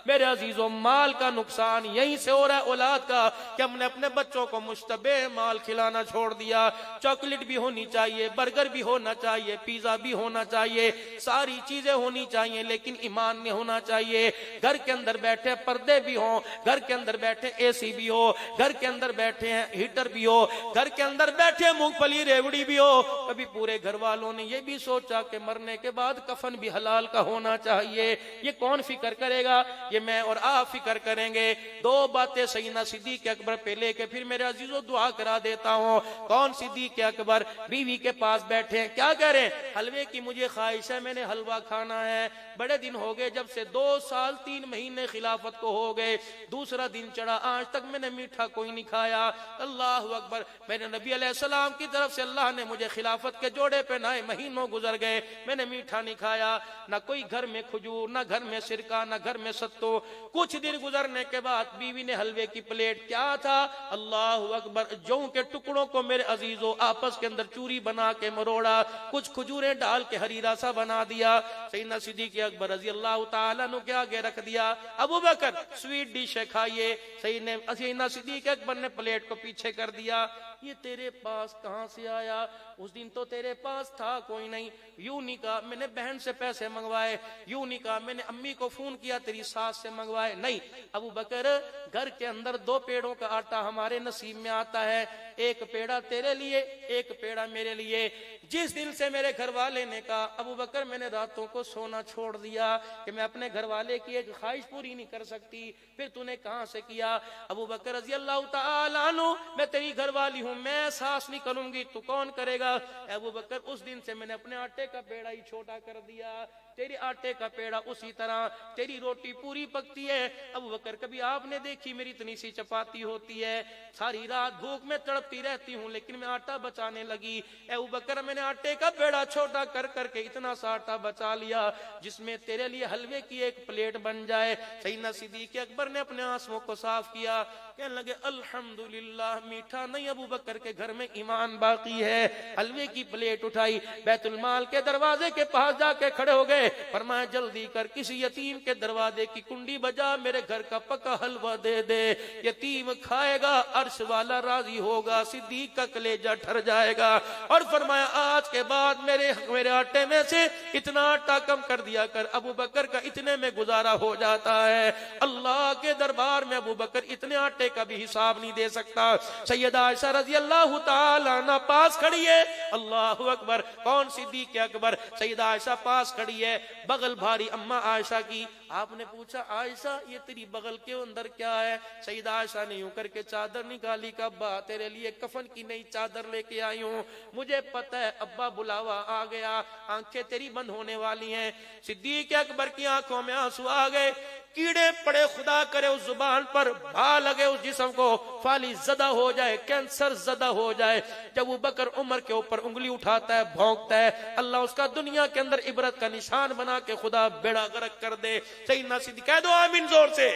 میرے عزیزوں، مال کا نقصان یہیں سے ہو رہا ہے، اولاد کا، کہ ہم نے اپنے بچوں کو مشتبہ مال کھلانا چھوڑ دیا. چاکلیٹ بھی ہونی چاہیے، برگر بھی ہونا چاہیے، پیزا بھی ہونا چاہیے، ساری چیزیں ہونی چاہیے، لیکن ایمان نہیں ہونا چاہیے. گھر کے اندر بیٹھے پردے بھی ہوں، گھر کے اندر بیٹھے اے سی بھی ہو، گھر کے اندر بیٹھے ہیں ہیٹر بھی ہو، گھر کے اندر بیٹھے مونگ پھلی ریوڑی بھی ہو. کبھی پورے گھر والوں نے یہ بھی سوچا کہ مرنے کے بعد کفن بھی حلال کا ہونا چاہیے؟ یہ کون فکر کرے گا؟ یہ میں اور آپ فکر کریں گے. 2 باتیں سیدنا صدیق اکبر پہ لے کے پھر میرے عزیزوں دعا کرا دیتا ہوں. کون صدیق اکبر؟ بیوی کے پاس بیٹھے ہیں، کیا کہہ رہے ہیں؟ حلوے کی مجھے خواہش ہے، میں نے حلوہ کھانا ہے. بڑے دن ہو گئے، جب سے 2 سال 3 مہینے خلافت کو ہو گئے، دوسرا دن چڑھا، آج تک میں نے میٹھا کوئی نہیں کھایا. اللہ اکبر، میرے نبی علیہ السلام کی طرف سے اللہ نے مجھے خلافت کے جوڑے پہنائے، مہینوں گزر گئے، میں نے میٹھا نہیں کھایا. نہ کوئی گھر میں کھجور، نہ گھر میں سرکہ، نہ گھر میں ستو. کچھ دن گزرنے کے بعد بیوی نے حلوے کی پلیٹ، کیا تھا؟ اللہ اکبر، جوں کے ٹکڑوں کو میرے عزیزوں آپس کے اندر چوری بنا کے مروڑا، کچھ کھجوریں ڈال کے حریرہ سا بنا دیا. سیدنا صدیق اکبر رضی اللہ تعالیٰ عنہ کے آگے رکھ دیا. ابو بکر سویٹ ڈش ہے، کھائیے. سیدنا صدیق اکبر نے پلیٹ کو پیچھے کر دیا. یہ تیرے پاس کہاں سے آیا؟ اس دن تو تیرے پاس تھا کوئی نہیں. یوں نہیں کہا میں نے بہن سے پیسے منگوائے، یوں نہیں کہا میں نے امی کو فون کیا تیری ساس سے منگوائے. نہیں ابو بکر، گھر کے اندر 2 پیڑوں کا آٹا ہمارے نصیب میں آتا ہے، ایک پیڑا تیرے لیے، ایک پیڑا میرے لیے. جس دن سے میرے گھر والے نے کہا ابو بکر میں نے راتوں کو سونا چھوڑ دیا کہ میں اپنے گھر والے کی ایک خواہش پوری نہیں کر سکتی، پھر تو نے کہاں سے کیا؟ ابو بکر رضی اللہ تعالیٰ عنہ، میں تیری گھر والی ہوں، میں ساس نہیں کروں گی، تو کون کرے گا؟ ابو بکر اس دن سے میں نے اپنے آٹے کا پیڑا ہی چھوٹا کر دیا. تیرے آٹے کا پیڑا اسی طرح، تیری روٹی پوری پکتی ہے۔ ابو بکر کبھی آپ نے دیکھی میری اتنی سی چپاتی ہوتی ہے، ساری رات بھوک میں تڑپتی رہتی ہوں لیکن میں آٹا بچانے لگی۔ اے ابو بکر میں نے آٹے کا پیڑا چھوٹا کر کر کے اتنا سا آٹا بچا لیا جس میں تیرے لیے حلوے کی ایک پلیٹ بن جائے۔ سیدنا صدیق اکبر نے اپنے آنسوؤں کو صاف کیا، کہنے لگے الحمدللہ، میٹھا نہیں ابو بکر کے گھر میں ایمان باقی ہے۔ حلوے کی پلیٹ اٹھائی، بیت المال کے دروازے کے پاس جا کے کھڑے ہو گئے، فرمایا جلدی کر کسی یتیم کے دروازے کی کنڈی بجا، میرے گھر کا پکا حلوہ دے دے، یتیم کھائے گا عرش والا راضی ہوگا، صدیق کا کلیجہ ٹھر جائے گا۔ اور فرمایا آج کے بعد میرے آٹے میں سے اتنا آٹا کم کر دیا کر، ابو بکر کا اتنے میں گزارا ہو جاتا ہے۔ اللہ کے دربار میں ابو بکر اتنے آٹے کا بھی حساب نہیں دے سکتا۔ سیدہ عائشہ رضی اللہ تعالیٰ عنہ پاس کھڑی ہے، اللہ اکبر، کون؟ صدیق اکبر۔ سیدہ عائشہ پاس کھڑی ہے، بغل بھاری اماں عائشہ کی۔ آپ نے پوچھا عائشہ یہ تیری بغل کے اندر کیا ہے؟ سیدہ عائشہ نے یوں کر کے چادر نکالی، کہ ابا تیرے لیے کفن کی نئی چادر لے کے آئی ہوں، مجھے پتہ ہے ابا بلاوا آ گیا، آنکھیں تیری بند ہونے والی ہیں۔ صدیق اکبر کی آنکھوں میں آنسو آ گئے، کیڑے پڑے خدا کرے اس زبان پر، بھا لگے اس جسم کو، فالی زدہ ہو جائے، کینسر زدہ ہو جائے۔ جب وہ بکر عمر کے اوپر انگلی اٹھاتا ہے، بھونکتا ہے، اللہ اس کا دنیا کے اندر عبرت کا نشان بنا کے خدا بیڑا غرق کر دے۔ سیدنا صدیق کہہ دو آمین زور سے،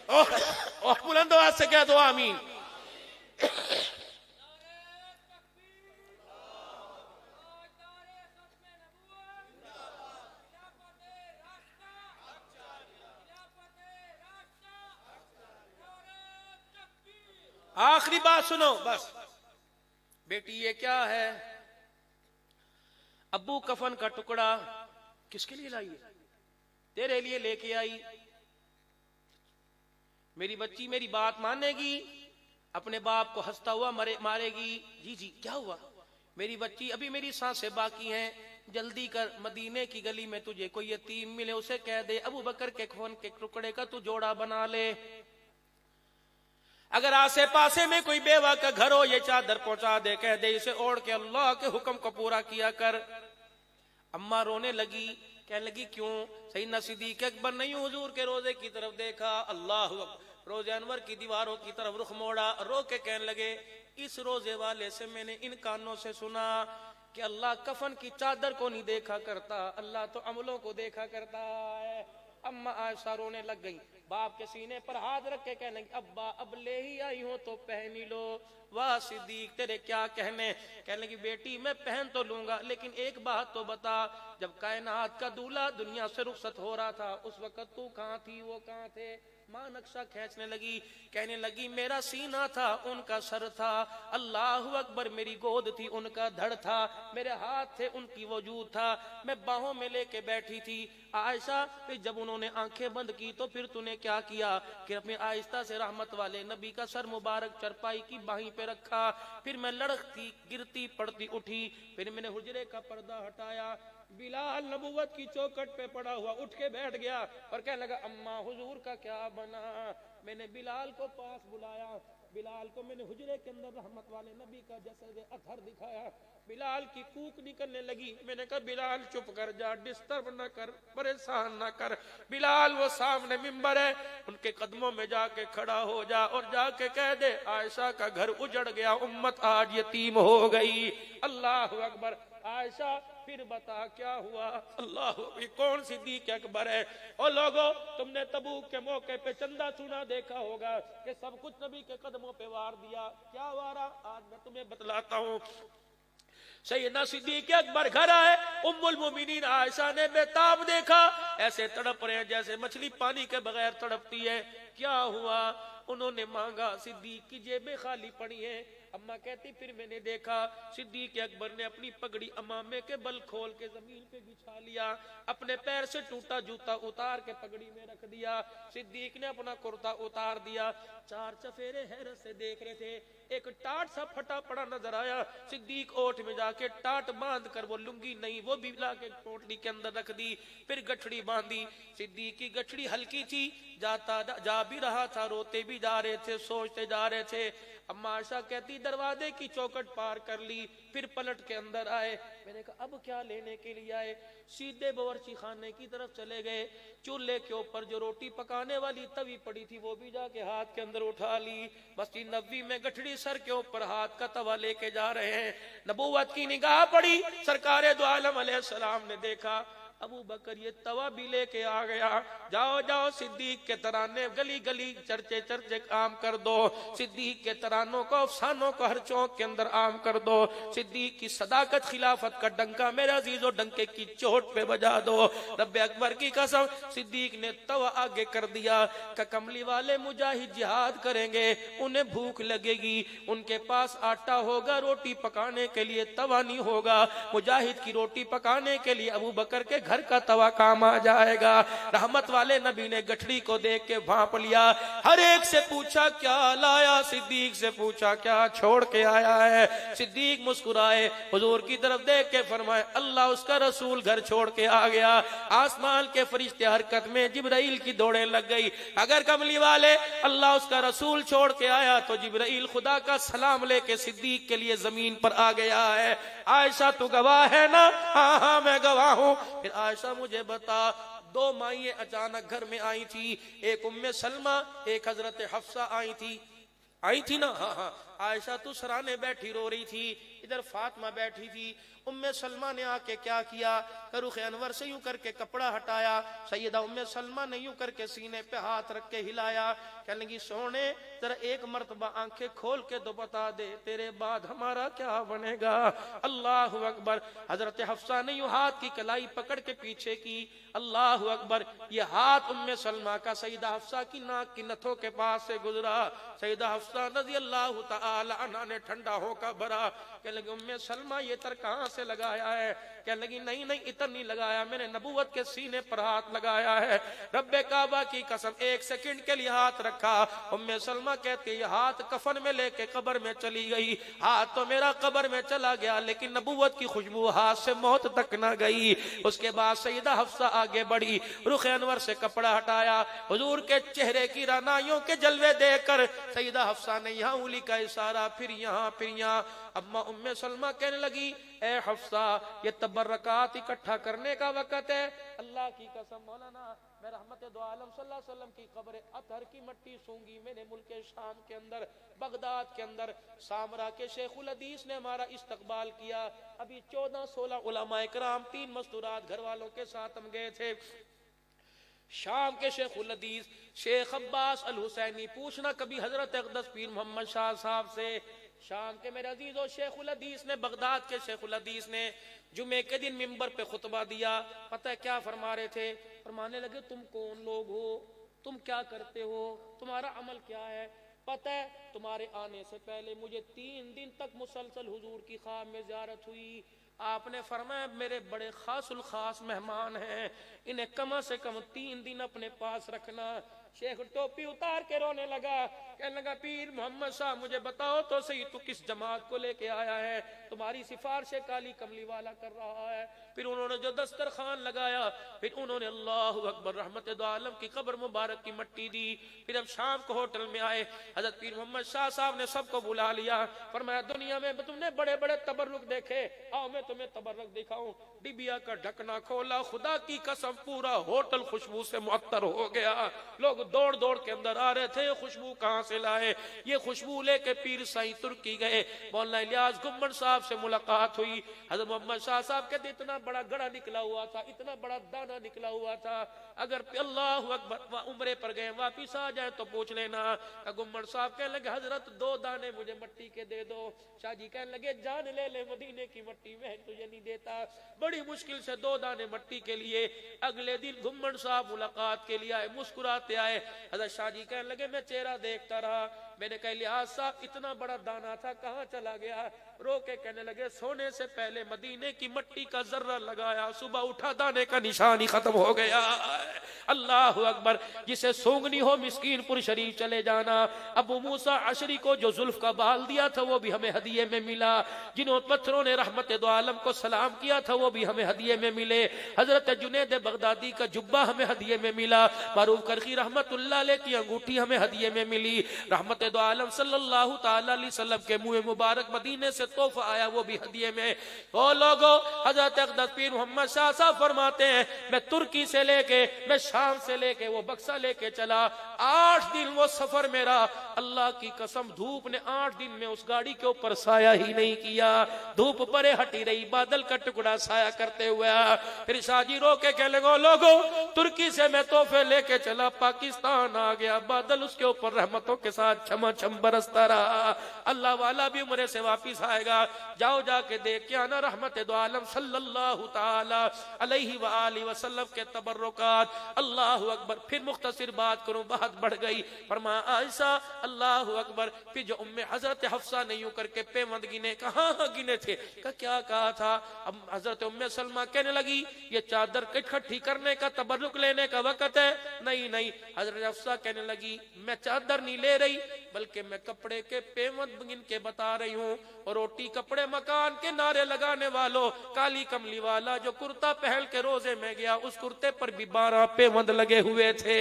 اور بلند آواز سے کہہ دو آمین۔ آخری بات سنو بس، بیٹی یہ کیا ہے؟ ابو کفن کا ٹکڑا کس کے لیے لائی ہے؟ تیرے لیے لے کے آئی۔ میری بچی میری بات مانے گی، اپنے باپ کو ہنستا ہوا مارے گی؟ جی جی کیا ہوا؟ میری بچی ابھی میری سانسیں باقی ہیں، جلدی کر، مدینے کی گلی میں تجھے کوئی یتیم ملے اسے کہہ دے ابو بکر کے کفن کے ٹکڑے کا تو جوڑا بنا لے۔ اگر آسے پاسے میں کوئی بیوہ کا گھر ہو یہ چادر پہنچا دے، کہہ دے اسے اوڑھ کے اللہ کے حکم کو پورا کیا کر۔ اماں رونے لگی، کہنے لگی کیوں؟ سیدنا صدیق اکبر نے حضور کے روزے کی طرف دیکھا، اللہ اکبر، روزے انور کی دیواروں کی طرف رخ موڑا، رو کے کہنے لگے اس روزے والے سے میں نے ان کانوں سے سنا کہ اللہ کفن کی چادر کو نہیں دیکھا کرتا، اللہ تو عملوں کو دیکھا کرتا ہے۔ اماں عائشہ رونے لگ گئی، باپ کے سینے پر ہاتھ رکھ کے کہنے لگی ابا اب لے ہی آئی ہوں تو پہن ہی لو۔ واہ صدیق تیرے کیا کہنے؟ کہنے لگی بیٹی میں پہن تو لوں گا لیکن ایک بات تو بتا، جب کائنات کا دولہا دنیا سے رخصت ہو رہا تھا اس وقت تو کہاں تھی، وہ کہاں تھے؟ ماں نقشہ کھینچنے لگی، کہنے لگی میرا سینہ تھا ان کا سر تھا، اللہ اکبر، میری گود تھی ان کا دھڑ تھا، میرے ہاتھ تھے ان کی وجود تھا، میں باہوں میں لے کے بیٹھی تھی۔ عائشہ پھر جب انہوں نے آنکھیں بند کی تو پھر تو نے کیا کیا کہ اپنے آہستہ سے رحمت والے نبی کا سر مبارک چرپائی کی باہیں پہ رکھا، پھر میں لڑکتی گرتی پڑتی اٹھی، پھر میں نے حجرے کا پردہ ہٹایا، بلال نبوت کی چوکٹ پہ پڑا ہوا اٹھ کے بیٹھ گیا اور کہنے لگا اماں حضور کا کیا بنا؟ میں نے بلال کو پاس بلایا، بلال کو میں نے حجرے کے اندر رحمت والے نبی کا جسد اطہر دکھایا، بلال کی کوک نکلنے لگی، میں نے کہا بلال چپ کر جا، ڈسٹرب نہ کر، پریشان نہ کر۔ بلال وہ سامنے منبر ہے، ان کے قدموں میں جا کے کھڑا ہو جا اور جا کے کہہ دے عائشہ کا گھر اجڑ گیا، امت آج یتیم ہو گئی۔ اللہ اکبر۔ عائشہ پھر بتا کیا ہوا؟ اللہ، یہ کون صدیق اکبر ہے؟ اور لوگوں تم نے تبوک کے موقع پہ چندہ چونا دیکھا ہوگا کہ سب کچھ نبی کے قدموں پہ وار دیا، کیا وارا؟ آج میں تمہیں بتلاتا ہوں۔ سیدنا صدیق اکبر گھر آئے، ام المومنین عائشہ نے بیتاب دیکھا، ایسے تڑپ رہے ہیں جیسے مچھلی پانی کے بغیر تڑپتی ہے۔ کیا ہوا؟ انہوں نے مانگا، صدیق کی جیبیں خالی پڑی ہیں۔ اماں کہتی پھر میں نے دیکھا صدیق اکبر نے اپنی پگڑی امامے کے بل کھول کے زمین پہ بچھا لیا، اپنے پیر سے ٹوٹا جوتا اتار کے پگڑی میں رکھ دیا، صدیق نے اپنا کرتا اتار دیا۔ چار چفیرے حیرت سے دیکھ رہے تھے، ایک ٹاٹ سا پھٹا پڑا نظر آیا، صدیق اوٹ میں جا کے ٹاٹ باندھ کر، وہ لنگی نہیں وہ بھی لا کے پوٹلی کے اندر رکھ دی، پھر گٹھڑی باندھی۔ صدیق کی گٹھڑی ہلکی تھی، جا بھی رہا تھا، روتے بھی جا رہے تھے، سوچتے جا رہے تھے۔ اما عائشہ کہتی دروازے کی چوکٹ پار کر لی، پھر پلٹ کے اندر آئے. میں نے کہا اب کیا لینے کے لیے آئے؟ سیدھے باورچی خانے کی طرف چلے گئے. چولہے کے اوپر جو روٹی پکانے والی توی پڑی تھی وہ بھی جا کے ہاتھ کے اندر اٹھا لی. مسجد نبوی میں گٹھڑی سر کے اوپر ہاتھ کا توا لے کے جا رہے ہیں. نبوت کی نگاہ پڑی، سرکار دو عالم علیہ السلام نے دیکھا ابو بکر یہ توا بھی لے کے آ گیا. جاؤ جاؤ صدیق کے ترانے گلی گلی چرچے چرچے عام کر دو، صدیق کے ترانوں کو افسانوں کو ہر چوک کے اندر عام کر دو. صدیق کی صداقت خلافت کا ڈنکا میرے عزیزو ڈنکے کی چوٹ پہ بجا دو. رب اکبر کی قسم صدیق نے توا آگے کر دیا کہ کملی والے مجاہد جہاد کریں گے، انہیں بھوک لگے گی، ان کے پاس آٹا ہوگا روٹی پکانے کے لیے توا نہیں ہوگا. مجاہد کی روٹی پکانے کے لیے ابو بکر کے گھر کا توا کام آ جائے گا. رحمت والے نبی نے گٹھڑی کو دیکھ کے بھانپ لیا. ہر ایک سے پوچھا کیا لایا؟ صدیق سے پوچھا کیا چھوڑ کے آیا ہے؟ صدیق مسکرائے، حضور کی طرف دیکھ کے فرمائے اللہ اس کا رسول گھر چھوڑ کے آ گیا. آسمان کے فرشتے حرکت میں، جبرائیل کی دوڑیں لگ گئی. اگر کملی والے اللہ اس کا رسول چھوڑ کے آیا تو جبرائیل خدا کا سلام لے کے صدیق کے لیے زمین پر آ گیا ہے. عائشہ تو گواہ ہے نا؟ ہاں ہاں میں گواہ ہوں. پھر عائشہ مجھے بتا، دو مائیں اچانک گھر میں آئی تھی، ایک ام سلمہ ایک حضرت حفصہ آئی تھی نا؟ ہاں ہاں. عائشہ تو سرانے بیٹھی رو رہی تھی، ادھر فاطمہ بیٹھی تھی. ام سلمہ نے آ کے کیا کیا کہ رخ انور سے یوں کر کے کپڑا ہٹایا. سیدہ ام سلمہ نے یوں کر کے سینے پہ ہاتھ رکھ کے ہلایا. کہنے لگی سونے ذرا ایک مرتبہ آنکھیں کھول کے تو بتا دے تیرے بعد ہمارا کیا بنے گا. اللہ اکبر. حضرت حفصہ نے یوں ہاتھ کی کلائی پکڑ کے پیچھے کی. اللہ اکبر. یہ ہاتھ ام سلمہ کا سیدہ حفصہ کی ناک کی نتھوں کے پاس سے گزرا. سیدہ حفصہ رضی اللہ تعالی عنہا نے ٹھنڈا ہو کر بھرا. کہنے لگی ام سلمہ یہ تر کہاں سے لگایا ہے؟ کہنے لگی نہیں اتر نہیں لگایا، میں نے نبوت کے سینے پر ہاتھ لگایا ہے. رب کعبہ کی قسم ایک سیکنڈ کے لیے ہاتھ رکھا. ام سلمہ کہتی یہ ہاتھ کفن میں لے کے قبر میں چلی گئی. ہاتھ تو میرا قبر میں چلا گیا لیکن نبوت کی خوشبو ہاتھ سے موت تک نہ گئی. اس کے بعد سیدہ حفصہ آگے بڑھی، رخ انور سے کپڑا ہٹایا. حضور کے چہرے کی رعنائیوں کے جلوے دیکھ کر سیدہ حفصہ نے یہاں انگلی کا اشارہ، پھر یہاں پھر یہاں. اما ام سلمہ کہنے لگی اے حفصہ یہ تبرکات اکٹھا کرنے کا وقت ہے. اللہ کی قسم مولانا میں رحمت دو عالم صلی اللہ علیہ وسلم کی قبر اطہر کی مٹی سونگی. میں نے ملک شام کے اندر، بغداد کے اندر سامرا کے شیخ الحدیث نے ہمارا استقبال کیا. ابھی 14-16 علماء کرام 3 مستورات گھر والوں کے ساتھ ہم گئے تھے. شام کے شیخ الحدیث شیخ عباس الحسینی، پوچھنا کبھی حضرت اقدس پیر محمد شاہ صاحب سے. شام کے میرے عزیزو شیخ الحدیث نے، بغداد کے شیخ الحدیث نے جمعے کے دن منبر پہ خطبہ دیا. پتہ ہے کیا فرما رہے تھے؟ فرمانے لگے تم کون لوگ ہو، تم کیا کرتے ہو، تمہارا عمل کیا ہے. پتہ ہے تمہارے آنے سے پہلے مجھے 3 دن تک مسلسل حضور کی خواب میں زیارت ہوئی. آپ نے فرمایا میرے بڑے خاص الخاص مہمان ہیں، انہیں کم سے کم 3 دن اپنے پاس رکھنا. شیخ ٹوپی اتار کے رونے لگا. کہنے لگا پیر محمد صاحب مجھے بتاؤ تو صحیح تو کس جماعت کو لے کے آیا ہے؟ تمہاری سفارش کالی کملی والا کر رہا ہے. پھر انہوں نے جو دسترخوان لگایا، پھر انہوں نے اللہ اکبر رحمت دو عالم کی قبر مبارک کی مٹی دی. پھر اب شام کو ہوٹل میں آئے، حضرت پیر محمد شاہ صاحب نے سب کو بلا لیا. فرمایا دنیا میں تم نے بڑے بڑے تبرک دیکھے، آؤ میں تمہیں تبرک دکھاؤں. ڈبیا کا ڈھکنا کھولا، خدا کی قسم پورا ہوٹل خوشبو سے معطر ہو گیا. لوگ دوڑ دوڑ کے اندر آ رہے تھے، خوشبو کہاں سے لائے؟ یہ خوشبو لے کے پیر سائی ترکی گئے. مولانا الیاس گمبر صاحب سے ملاقات ہوئی. حضرت محمد شاہ صاحب کہتے اتنا بڑا گڑا نکلا ہوا تھا، اتنا بڑا دانا نکلا ہوا تھا، اگر اللہ اکبر عمرے پر گئے واپس آ جائیں تو پوچھ لینا. گمبر صاحب کہنے لگے حضرت 2 دانے مجھے مٹی کے دے دو. شاہ جی کہنے لگے جان لے لے مدینے کی مٹی میں تجھے نہیں دیتا. بڑی مشکل سے 2 دانے مٹی کے لیے. اگلے دن گمبر صاحب ملاقات کے لیے آئے، مسکراتے آئے. حضرت شاہ جی کہنے لگے میں چہرہ دیکھتا رہا. میں نے کہا الیاس صاحب اتنا بڑا دانا تھا کہاں چلا گیا؟ رو کے کہنے لگے سونے سے پہلے مدینے کی مٹی کا ذرہ لگایا، صبح اٹھا دانے کا نشان ہی ختم ہو گیا. اللہ اکبر. جسے سونگنی ہو مسکین پور شریف چلے جانا. ابو موسیٰ عشری کو جو زلف کا بال دیا تھا وہ بھی ہمیں ہدیے میں ملا. جنہوں پتھروں نے رحمت دو عالم کو سلام کیا تھا وہ بھی ہمیں ہدیے میں ملے. حضرت جنید بغدادی کا جبہ ہمیں ہدیے میں ملا. معروف کرخی رحمت اللہ علیہ کی انگوٹھی ہمیں ہدیے میں ملی. رحمت دو عالم صلی اللہ تعالی علیہ وسلم کے منہ مبارک مدینے سے تحفہ آیا، وہ بھی ہدیے میں۔ او لوگو، حضرت اقدس پیر محمد شاہ صاحب فرماتے ہیں میں ترکی سے لے کے، میں شام سے لے کے وہ بکسا لے کے چلا، 8 دن وہ سفر میرا، اللہ کی قسم دھوپ نے 8 دن میں اس گاڑی کے اوپر سایہ ہی نہیں کیا، دھوپ پرے ہٹی رہی، بادل کا ٹکڑا سایہ کرتے ہوئے۔ پھر شاہ جی رو کے کہنے لگو لوگو، ترکی سے میں تحفے لے کے چلا، پاکستان آ گیا، بادل اس کے اوپر رحمتوں کے ساتھ چھما چھم برستا رہا، اللہ والا بھی عمرے سے واپس آئے گا، جاؤ جا کے دیکھ کے آنا رحمت دو عالم صلی اللہ تعالی علیہ وآلہ وسلم کے تبرکات۔ اللہ اکبر۔ پھر مختصر بات کروں، بہت بڑھ گئی، فرما عائشہ اللہ اکبر۔ پھر جو حضرت حفصہ نے یوں کر کے پیوند گنے، کہاں گنے تھے، کیا کہا تھا؟ اب حضرت سلمہ کہنے لگی یہ چادر اکٹھی کرنے کا تبرک لینے کا وقت ہے، نہیں نہیں۔ حضرت حفصہ کہنے لگی میں چادر نہیں لے رہی، بلکہ میں کپڑے کے پیوند گن کے بتا رہی ہوں، اور روٹی کپڑے مکان کے نعرے لگانے والوں، کالی کملی والا جو کرتا پہن کے روزے میں گیا، اس کرتے پر بھی 12 پیوند لگے ہوئے تھے۔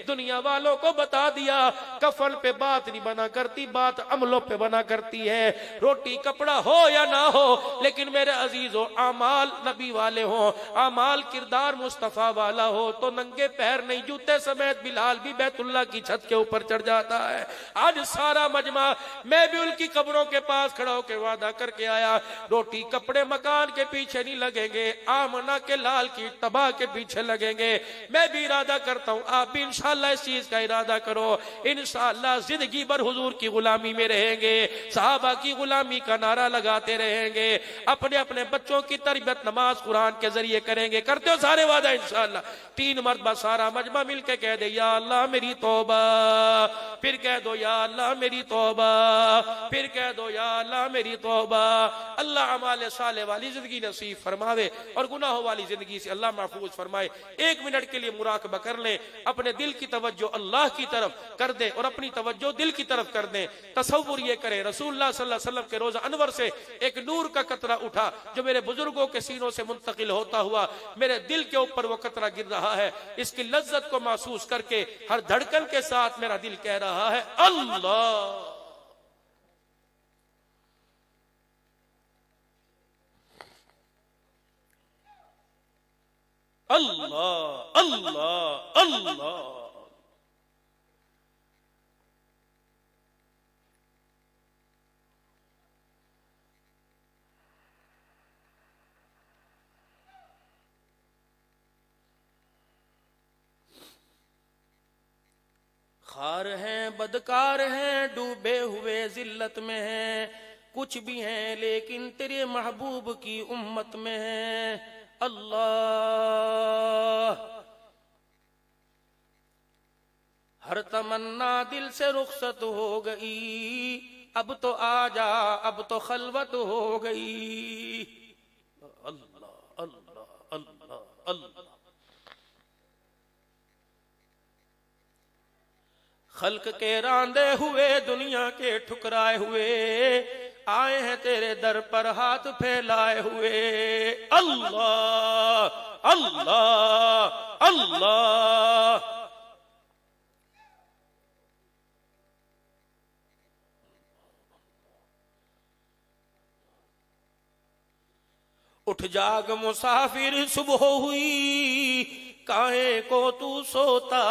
دنیا والوں کو بتا دیا کفن پہ بات نہیں بنا کرتی، بات عملوں پہ بنا کرتی ہے۔ روٹی کپڑا ہو یا نہ ہو، لیکن میرے عزیزو اعمال نبی والے ہوں، اعمال کردار مصطفیٰ والا ہو تو ننگے پیر نہیں، جوتے سمیت بلال بھی بیت اللہ کی چھت کے اوپر چڑھ جاتا ہے۔ آج سارا مجمع، میں بھی ان کی قبروں کے پاس کھڑا ہو کے وعدہ کر کے آیا، روٹی کپڑے مکان کے پیچھے نہیں لگیں گے، آمنہ کے لال کی تباہ کے پیچھے لگیں گے۔ میں بھی ارادہ کرتا ہوں، آپ بھی انشاءاللہ اس چیز کا ارادہ کرو، انشاءاللہ زندگی بھر حضور کی غلامی میں رہیں گے، صحابہ کی غلامی کا نعرہ لگاتے رہیں گے، اپنے اپنے بچوں کی تربیت نماز قرآن کے ذریعے کریں گے۔ کرتے ہو سارے وعدہ انشاءاللہ؟ 3 مرتبہ سارا مجمع مل کے کہہ دے یا اللہ میری توبہ، پھر کہہ دو یا اللہ میری توبہ، پھر کہہ دو یا اللہ میری توبہ۔ اللہ اعمال صالح والی زندگی نصیب فرماوے اور گناہوں والی زندگی سے اللہ محفوظ فرمائے۔ 1 منٹ کے لیے مراقبہ کر لیں، اپنے دل کی توجہ اللہ کی طرف کر دیں اور اپنی توجہ دل کی طرف کر دیں۔ تصور یہ کریں رسول اللہ صلی اللہ علیہ وسلم کے روزہ انور سے ایک نور کا قطرہ اٹھا جو میرے بزرگوں کے سینوں سے منتقل ہوتا ہوا میرے دل کے اوپر وہ قطرہ گر رہا ہے، اس کی لذت کو محسوس کر کے ہر دھڑکن کے ساتھ میرا دل کہہ رہا ہے اللہ۔ اللہ اللہ اللہ۔ خار ہیں بدکار ہیں ڈوبے ہوئے ذلت میں ہیں، کچھ بھی ہیں لیکن تیرے محبوب کی امت میں ہیں۔ اللہ ہر تمنا دل سے رخصت ہو گئی، اب تو آ جا اب تو خلوت ہو گئی۔ اللہ اللہ اللہ اللہ۔ خلق کے راندے ہوئے دنیا کے ٹھکرائے ہوئے آئے ہیں تیرے در پر ہاتھ پھیلائے ہوئے۔ اللہ اللہ اللہ۔ اٹھ جاگ مسافر صبح ہوئی، کاہے کو تو سوتا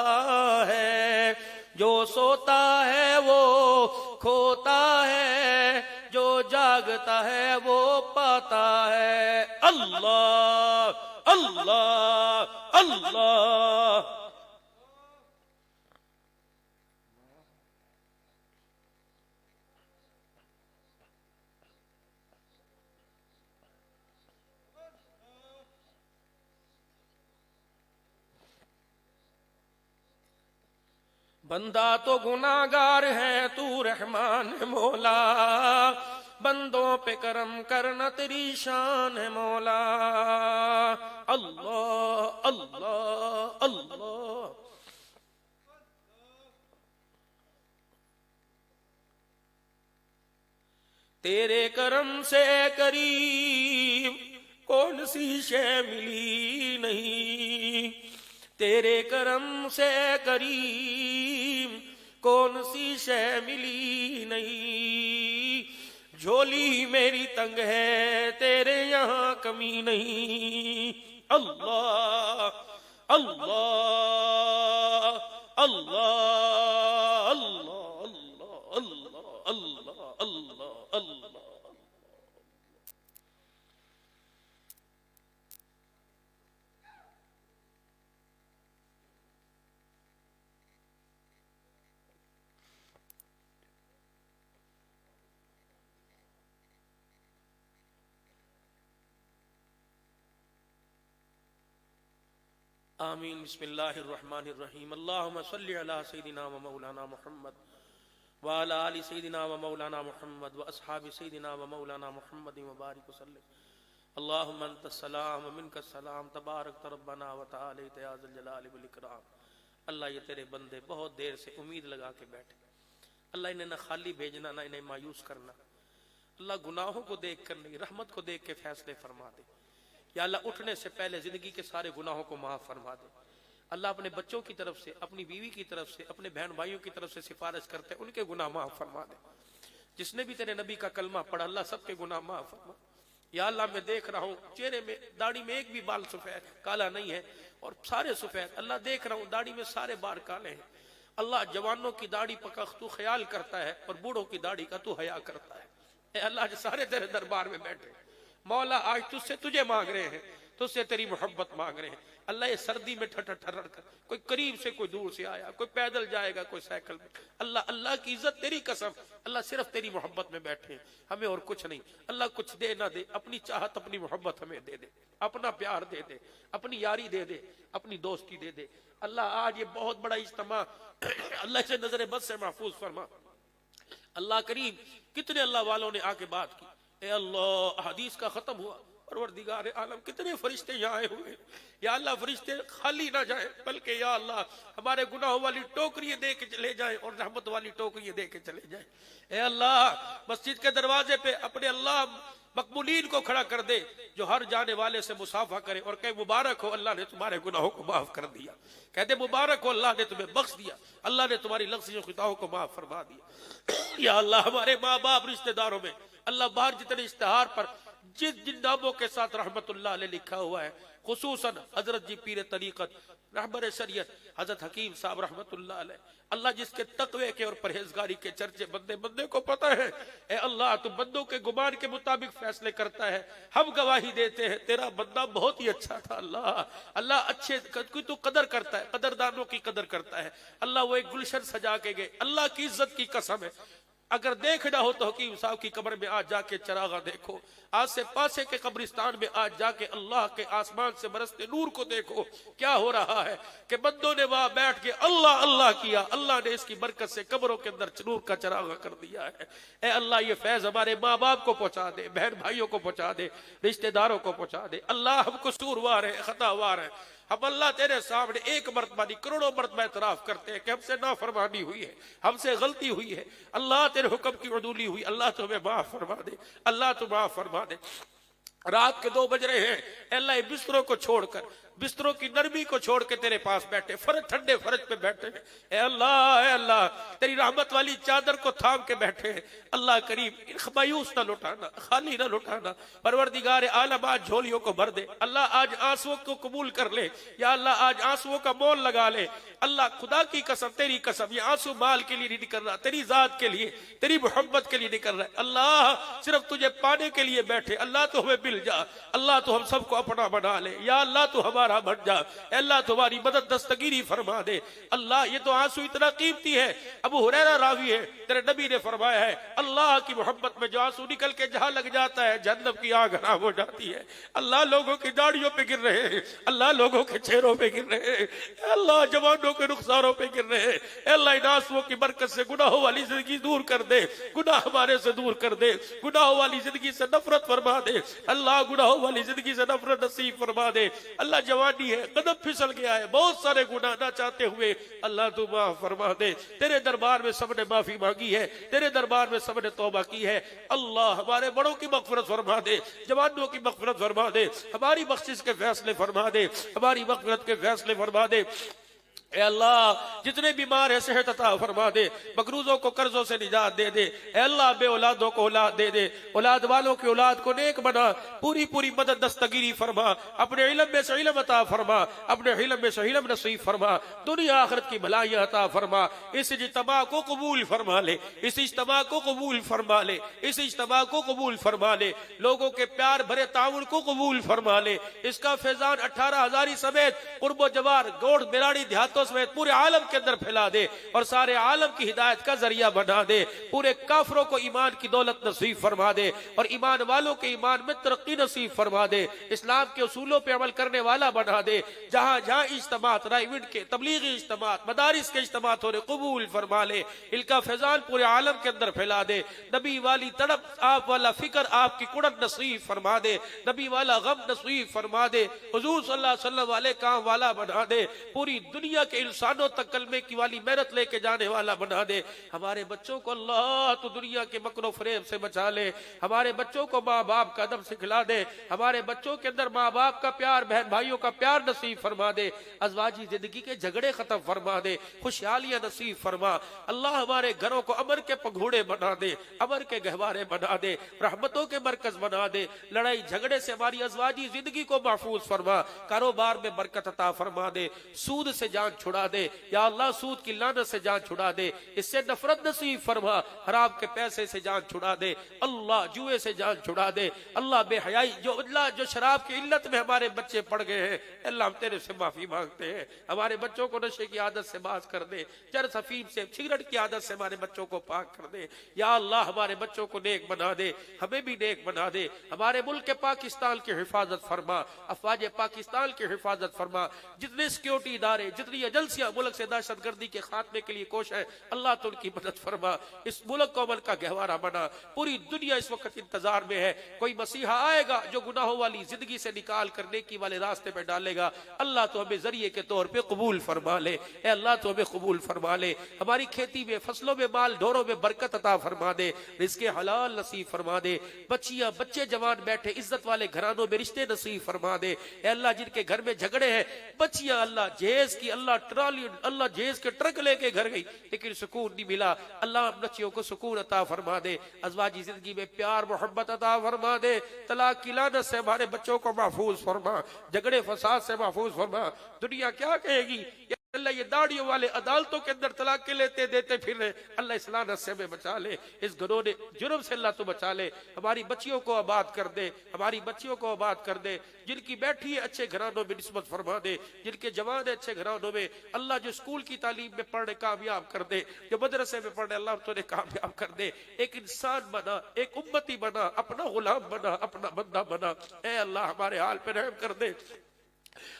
ہے، جو سوتا ہے وہ کھوتا ہے، جو جاگتا ہے وہ پاتا ہے۔ اللہ اللہ اللہ۔ بندہ تو گناہگار ہے تو رحمان ہے مولا، بندوں پہ کرم کرنا تیری شان ہے مولا۔ اللہ اللہ اللہ۔ تیرے کرم سے کریم کون سی شے ملی نہیں، تیرے کرم سے کریم کون سی شے ملی نہیں، جھولی میری تنگ ہے تیرے یہاں کمی نہیں۔ اللہ اللہ اللہ اللہ اللہ اللہ اللہ اللہ۔ آمین۔ بسم اللہ الرحمن الرحیم۔ اللہم صلی علی سیدنا و مولانا محمد وعلی آل سیدنا و مولانا محمد و اصحاب سیدنا و مولانا محمد وبارک وسلم۔ اللہم انت السلام و منک السلام، تبارک ربنا و تعالیت یا ذی الجلال والاکرام۔ اللہ یہ تیرے بندے بہت دیر سے امید لگا کے بیٹھے، اللہ انہیں نہ خالی بھیجنا نہ انہیں مایوس کرنا۔ اللہ گناہوں کو دیکھ کر نہیں، رحمت کو دیکھ کے فیصلے فرما دے۔ یا اللہ اٹھنے سے پہلے زندگی کے سارے گناہوں کو معاف فرما دے۔ اللہ اپنے بچوں کی طرف سے، اپنی بیوی کی طرف سے، اپنے بہن بھائیوں کی طرف سے سفارش کرتے ان کے گناہ معاف فرما دے۔ جس نے بھی تیرے نبی کا کلمہ پڑھا اللہ سب کے گناہ معاف فرما۔ یا اللہ میں دیکھ رہا ہوں چہرے میں داڑھی میں ایک بھی بال سفید کالا نہیں ہے اور سارے سفید، اللہ دیکھ رہا ہوں داڑھی میں سارے بال کالے ہیں۔ اللہ جوانوں کی داڑھی پکا تو خیال کرتا ہے اور بوڑھوں کی داڑھی کا تو حیا کرتا ہے۔ اے اللہ جو سارے تیرے دربار میں بیٹھے مولا آج تجھ سے تجھے مانگ رہے ہیں، تو سے تیری محبت مانگ رہے ہیں۔ اللہ یہ سردی میں ٹھٹر ٹھرر کر، کوئی قریب سے کوئی دور سے آیا، کوئی پیدل جائے گا کوئی سائیکل میں، اللہ اللہ کی عزت تیری قسم، اللہ صرف تیری محبت میں بیٹھے ہیں، ہمیں اور کچھ نہیں۔ اللہ کچھ دے نہ دے، اپنی چاہت اپنی محبت ہمیں دے دے، اپنا پیار دے دے، اپنی یاری دے دے، اپنی دوستی دے دے۔ اللہ آج یہ بہت بڑا اجتماع اللہ سے نظر بد سے محفوظ فرما۔ اللہ کریم کتنے اللہ والوں نے آ کے بات کی، اے اللہ حدیث کا ختم ہوا، پروردگار عالم کتنے فرشتے یہاں آئے ہوئے، یا اللہ فرشتے خالی نہ جائیں بلکہ یا اللہ ہمارے گناہوں والی ٹوکری دے کے چلے جائیں اور رحمت والی ٹوکری دے کے چلے جائیں۔ اے اللہ مسجد کے دروازے پہ اپنے اللہ مقبولین کو کھڑا کر دے جو ہر جانے والے سے مصافحہ کرے اور کہے مبارک ہو اللہ نے تمہارے گناہوں کو معاف کر دیا، کہتے مبارک ہو اللہ نے تمہیں بخش دیا، اللہ نے تمہاری لغزش و خطاؤں کو معاف فرما دیا۔ یا اللہ ہمارے ماں باپ رشتہ داروں میں اللہ باہر جتنے اشتہار پر جن ناموں کے ساتھ رحمت اللہ علیہ لکھا ہوا ہے، خصوصاً حضرت جی پیر طریقت رہبر شریعت حضرت حکیم صاحب رحمت اللہ علیہ، اللہ جس کے تقوی کے اور پرہیزگاری کے چرچے بندے کو پتہ ہے۔ اے اللہ تو بندوں کے گمان کے مطابق فیصلے کرتا ہے، ہم گواہی دیتے ہیں تیرا بندہ بہت ہی اچھا تھا۔ اللہ اچھے تو قدر کرتا ہے، قدردانوں کی قدر کرتا ہے۔ اللہ وہ ایک گلشن سجا کے گئے، اللہ کی عزت کی قسم ہے اگر دیکھنا ہو تو حکیم صاحب کی قبر میں آج جا کے چراغاں دیکھو، آج سے پاسے کے قبرستان میں آج جا کے اللہ کے آسمان سے برستے نور کو دیکھو، کیا ہو رہا ہے کہ بندوں نے وہاں بیٹھ کے اللہ اللہ کیا، اللہ نے اس کی برکت سے قبروں کے اندر نور کا چراغاں کر دیا ہے۔ اے اللہ یہ فیض ہمارے ماں باپ کو پہنچا دے، بہن بھائیوں کو پہنچا دے، رشتہ داروں کو پہنچا دے۔ اللہ ہم قصوروار ہیں، خطاوار ہیں، ہم اللہ تیرے سامنے ایک مرتبہ نہیں کروڑوں مرتبہ اعتراف کرتے ہیں کہ ہم سے نافرمانی ہوئی ہے، ہم سے غلطی ہوئی ہے، اللہ تیرے حکم کی عدولی ہوئی، اللہ تو ہمیں معاف فرما دے، اللہ تو معاف فرما دے۔ رات کے 2 بج رہے ہیں، اے اللہ بستروں کو چھوڑ کر، بستروں کی نرمی کو چھوڑ کے تیرے پاس بیٹھے، فرج ٹھنڈے فرج پہ بیٹھے ہیں۔ اے اللہ تیری رحمت والی چادر کو تھام کے بیٹھے ہیں۔ اللہ کریم مایوس نہ لٹانا، خالی نہ لٹانا، پروردگار عالم آج جھولیوں کو بھر دے۔ اللہ آج آنسوؤں کو قبول کر لے، یا اللہ آج آنسوؤں کا مول لگا لے۔ اللہ خدا کی قسم تیری قسم یہ آنسو مال کے لیے نہیں نکل رہا، تیری ذات کے لیے تیری محبت کے لیے نکل رہا ہے۔ اللہ صرف تجھے پانے کے لیے بیٹھے، اللہ تو ہمیں مل جا، اللہ تو ہم سب کو اپنا بنا لے، یا اللہ تو ہمارا بن جا، اے اللہ تمہاری مدد دستگیری فرما دے۔ اللہ یہ تو آنسو اتنا قیمتی ہے، ابو ہریرہ راوی ہے، تیرے نبی نے فرمایا ہے اللہ کی محبت میں جو آنسو نکل کے جہاں لگ جاتا ہے جہنم کی آگ حرام ہو جاتی ہے۔ اللہ لوگوں کی داڑھیوں پہ گر رہے ہیں، اللہ لوگوں کے چہروں پہ گر رہے ہیں، اے اللہ جوانوں کے رخساروں پہ گر رہے ہیں۔ اے اللہ ان آنسوؤں کی برکت سے گناہوں والی زندگی دور کر دے، گناہ ہمارے سے دور کر دے، گناہوں والی زندگی سے نفرت فرما دے، اللہ گناہوں والی زندگی سے نفرت نصیب فرما دے۔ اللہ جوانی ہے، قدم پھسل گیا ہے، بہت سارے گناہ نہ چاہتے ہوئے اللہ تو معاف فرما دے۔ تیرے دربار میں سب نے معافی مانگی ہے، تیرے دربار میں سب نے توبہ کی ہے۔ اللہ ہمارے بڑوں کی مغفرت فرما دے، جوانوں کی مغفرت فرما دے، ہماری بخشش کے فیصلے فرما دے، ہماری مغفرت کے فیصلے فرما دے۔ اے اللہ جتنے بیمار ہیں صحت عطا فرما دے، مقروضوں کو قرضوں سے نجات دے دے، اے اللہ بے اولادوں کو اولاد دے دے، اولاد والوں کی اولاد کو نیک بنا، پوری پوری مدد دستگیری فرما، اپنے علم میں سے علم عطا فرما، اپنے علم میں سے علم نصیب فرما، دنیا آخرت کی بھلائیاں عطا فرما، اس اجتماع کو قبول فرما لے، اس اجتماع کو قبول فرما لے، اس اجتماع کو قبول فرما لے، لوگوں کے پیار بھرے تعاون کو قبول فرما لے، اس کا فیضان 18,000 سمیت قرب و جوار گوڑ بیراڑی دیہاتوں سمیت پورے عالم کے اندر پھیلا دے اور سارے عالم کی ہدایت کا ذریعہ بنا دے، پورے کافروں کو ایمان کی دولت نصیب فرما دے اور ایمان والوں کے ایمان میں ترقی نصیب فرما دے، اسلام کے اصولوں پہ عمل کرنے والا بنا دے، جہاں جہاں اجتماعات رائیوڈ کے تبلیغی اجتماعات مدارس کے اجتماعات ہو رہے قبول فرما لے، ان کا فیضان پورے عالم کے اندر پھیلا دے، نبی والی تڑپ آپ والا فکر آپ کی کڑن نصیب فرما دے، نبی والا غم نصیب فرما دے، حضور صلی اللہ علیہ وسلم والے کام والا بنا دے، پوری دنیا کے انسانوں تک کلمے کی والی محنت لے کے جانے والا بنا دے، ہمارے بچوں کو اللہ تو دنیا کے مکر و فریب سے بچا لے، ہمارے بچوں کو ماں باپ کا ادب سکھلا دے، ہمارے بچوں کے اندر ماں باپ کا پیار بہن بھائیوں کا پیار نصیب فرما دے، ازواجی زندگی کے جھگڑے ختم فرما دے، خوشحالیاں نصیب فرما، اللہ ہمارے گھروں کو امن کے پگھوڑے بنا دے، امن کے گہوارے بنا دے، رحمتوں کے مرکز بنا دے، لڑائی جھگڑے سے ہماری ازواجی زندگی کو محفوظ فرما، کاروبار میں برکت عطا فرما دے، سود سے جان چھڑا دے، یا اللہ سود کی لعنت سے جان چھڑا دے، اس سے نفرت نصیب فرما، حرام کے پیسے سے جان چھڑا دے، اللہ جوئے سے جان چھڑا دے، اللہ بے حیائی جو شراب کی علت میں ہمارے بچے پڑ گئے ہیں، اللہ ہم تیرے سے معافی مانگتے ہیں، ہمارے بچوں کو نشے کی عادت سے باز کر دے، چرس افیم سے سگریٹ کی عادت سے ہمارے بچوں کو پاک کر دے، یا اللہ ہمارے بچوں کو نیک بنا دے، ہمیں بھی نیک بنا دے، ہمارے ملک پاکستان کی حفاظت فرما، افواج پاکستان کی حفاظت فرما، جتنے سیکیورٹی ادارے جتنی ایجنسیاں ملک سے دہشت گردی کے خاتمے کے لیے کوشش ہے، اللہ تو ان کی مدد فرما، اس ملک کو امن کا گہوارہ بنا، پوری دنیا اس وقت انتظار میں ہے، کوئی مسیحا آئے گا جو گناہوں والی زندگی سے نکال کر نیکی والے راستے پہ ڈالے گا، اللہ تو ہمیں ذریعے کے طور پہ قبول فرما لے، اے اللہ تو ہمیں قبول فرما لے، ہماری کھیتی میں فصلوں میں مال ڈھوروں میں برکت عطا فرما دے، رزق حلال نصیب فرما دے، بچیاں بچے جوان بیٹھے عزت والے گھرانوں میں رشتے نصیب فرما دے، اے اللہ جن کے گھر میں جھگڑے ہیں بچیاں اللہ جہیز کی اللہ ٹرالی اللہ جہیز کے ٹرک لے کے گھر گئی لیکن سکون نہیں ملا، اللہ بچیوں کو سکون عطا فرما دے، ازواجی زندگی میں پیار محبت عطا فرما دے، طلاق کی لعنت سے ہمارے بچوں کو محفوظ فرما، جھگڑے فساد سے محفوظ فرما، دنیا کیا کہے گی اللہ یہ داڑیوں والے عدالتوں کے اندر طلاق کے لیتے دیتے پھر رہے، اللہ اس لعنت سے ہمیں بچا لے، اس گناہ جرم سے اللہ تو بچا لے، ہماری بچیوں کو آباد کر دے، ہماری بچیوں کو آباد کر دے، جن کی بیٹھی ہے اچھے گھرانوں میں نسبت فرما دے، جن کے جوان ہے اچھے گھرانوں میں اللہ جو اسکول کی تعلیم میں پڑھنے کامیاب کر دے، جو مدرسے میں پڑھنے اللہ تو نے کامیاب کر دے، ایک انسان بنا، ایک امتی بنا، اپنا غلام بنا، اپنا بندہ بنا، اے اللہ ہمارے حال پہ رحم کر دے،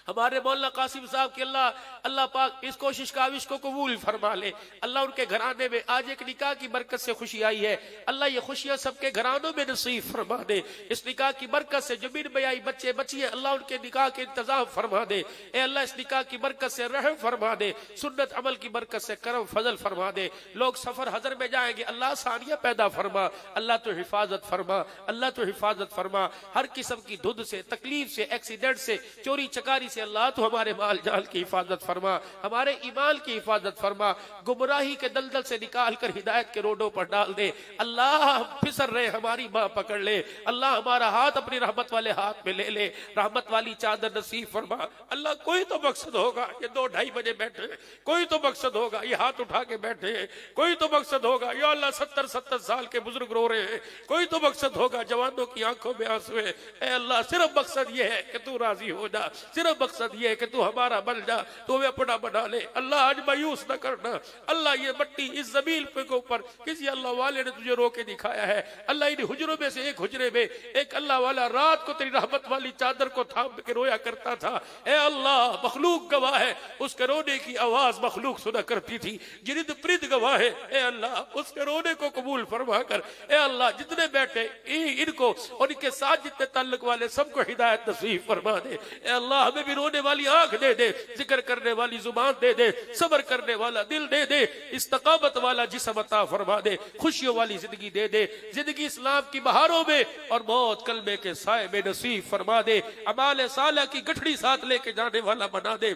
ہمارے مولانا قاسم صاحب کی اللہ پاک اس کوشش کاوش کو قبول فرما لے، اللہ ان کے گھرانے میں آج ایک نکاح کی برکت سے خوشی آئی ہے، اللہ یہ خوشیاں سب کے گھرانوں میں نصیب فرما دے، اس نکاح کی برکت سے زمین میں آئی بچے بچیے اللہ ان کے نکاح کے انتظام فرما دے، اے اللہ اس نکاح کی برکت سے رحم فرما دے، سنت عمل کی برکت سے کرم فضل فرما دے، لوگ سفر حضر میں جائیں گے اللہ آسانیاں پیدا فرما، اللہ تو حفاظت فرما، اللہ تو حفاظت فرما، ہر قسم کی دھند سے تکلیف سے ایکسیڈنٹ سے چوری چکاری سے اللہ تو ہمارے مال جال کی حفاظت فرما، ہمارے ایمان کی حفاظت فرما، گمراہی کے دلدل سے نکال کر ہدایت کے روڈوں پر ڈال دے، اللہ ہم پھسل رہے ہماری ماں پکڑ لے، اللہ ہمارا ہاتھ اپنی رحمت والے ہاتھ میں لے لے، رحمت والی چادر نصیب فرما، اللہ کوئی تو مقصد ہوگا یہ 2-2:30 بجے بیٹھے، کوئی تو مقصد ہوگا یہ ہاتھ اٹھا کے بیٹھے، کوئی تو مقصد ہوگا یا اللہ 70 سال کے بزرگ رو رہے ہیں، کوئی تو مقصد ہوگا جوانوں کی آنکھوں میں آنسو ہے، اے اللہ صرف مقصد یہ ہے کہ تو راضی ہو جا، صرف مقصد یہ ہے کہ تو ہمارا بن جا، تو ہمیں اپنا بنا لے، اللہ آج مایوس نہ کرنا، اللہ یہ مٹی اس زمین کے اوپر کسی اللہ والے نے تجھے رو کے دکھایا ہے، اللہ ان حجروں میں سے ایک حجرے میں ایک اللہ والا رات کو تیری رحمت والی چادر کو تھام کے رویا کرتا تھا، اے اللہ مخلوق گواہ ہے اس کے رونے کی آواز مخلوق سنا کرتی تھی، جرد پرد گواہ ہے، اے اللہ اس کے رونے کو قبول فرما کر، اے اللہ جتنے بیٹھے ان کو اور ان کے ساتھ جتنے تعلق والے سب کو ہدایت نصیب فرما دے، اے اللہ ہمیں بھی رونے والی آنکھ دے دے، ذکر کرنے والی زبان دے دے، صبر کرنے والا دل دے دے، استقامت والا جسم عطا فرما دے، خوشیوں والی زندگی دے دے، زندگی اسلام کی بہاروں میں اور موت کلمے کے سائے میں نصیب فرما دے، اعمال صالحہ کی گٹھڑی ساتھ لے کے جانے والا بنا دے،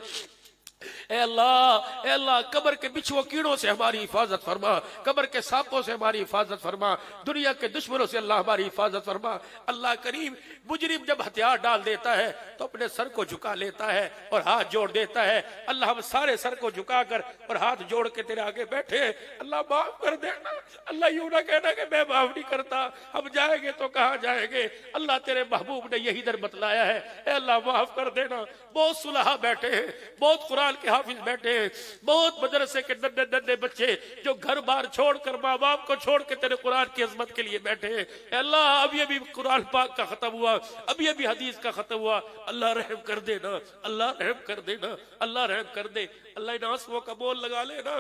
اے اللہ قبر کے بچھو کیڑوں سے ہماری حفاظت فرما، قبر کے سانپوں سے ہماری حفاظت فرما، دنیا کے دشمنوں سے اللہ ہماری حفاظت فرما۔ اللہ کریم، مجرم جب ہتھیار ڈال دیتا ہے تو اپنے سر کو جھکا لیتا ہے اور ہاتھ جوڑ دیتا ہے۔ اللہ ہم سارے سر کو جھکا کر اور ہاتھ جوڑ کے تیرے آگے بیٹھے، اللہ معاف کر دینا۔ اللہ یوں نہ کہنا کہ میں معاف نہیں کرتا، ہم جائیں گے تو کہاں جائیں گے؟ اللہ تیرے محبوب نے یہی در بتلایا ہے، اے اللہ معاف کر دینا۔ بہت صلحاء بیٹھے ہیں، بہت قرآن کے حافظ بیٹھے ہیں، بہت مدرسے کے ننھے ننھے بچے جو گھر بار چھوڑ کر ماں باپ کو چھوڑ کے تیرے قرآن کی عظمت کے لیے بیٹھے ہیں۔ اے اللہ اب یہ بھی قرآن پاک کا ختم ہوا، اب یہ بھی حدیث کا ختم ہوا، اللہ رحم کر دینا، اللہ رحم کر دینا، اللہ رحم کر دے۔ اللہ ان آنسوؤں کا بول لگا لینا،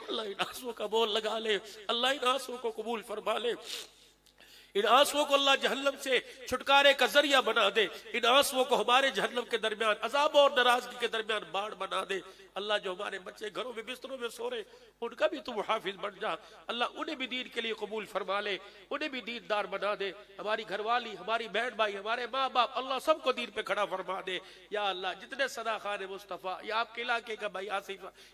اللہ ان آنسوؤں کا بول لگا لے، اللہ ان آنسوؤں کو قبول فرما لے۔ ان آنسوؤں کو اللہ جہنم سے چھٹکارے کا ذریعہ بنا دے، ان آنسوؤں کو ہمارے جہنم کے درمیان عذاب اور ناراضگی کے درمیان باڑ بنا دے۔ اللہ جو ہمارے بچے گھروں میں بستروں میں سو رہے ان کا بھی تو حافظ بن جا، اللہ انہیں بھی دین کے لیے قبول فرما لے، انہیں بھی دین دار بنا دے۔ ہماری گھر والی، ہماری بہن بھائی، ہمارے ماں باپ، اللہ سب کو دین پہ کھڑا فرما دے۔ یا اللہ جتنے ثنا خان مصطفیٰ، یا آپ کے علاقے کا بھائی آصف،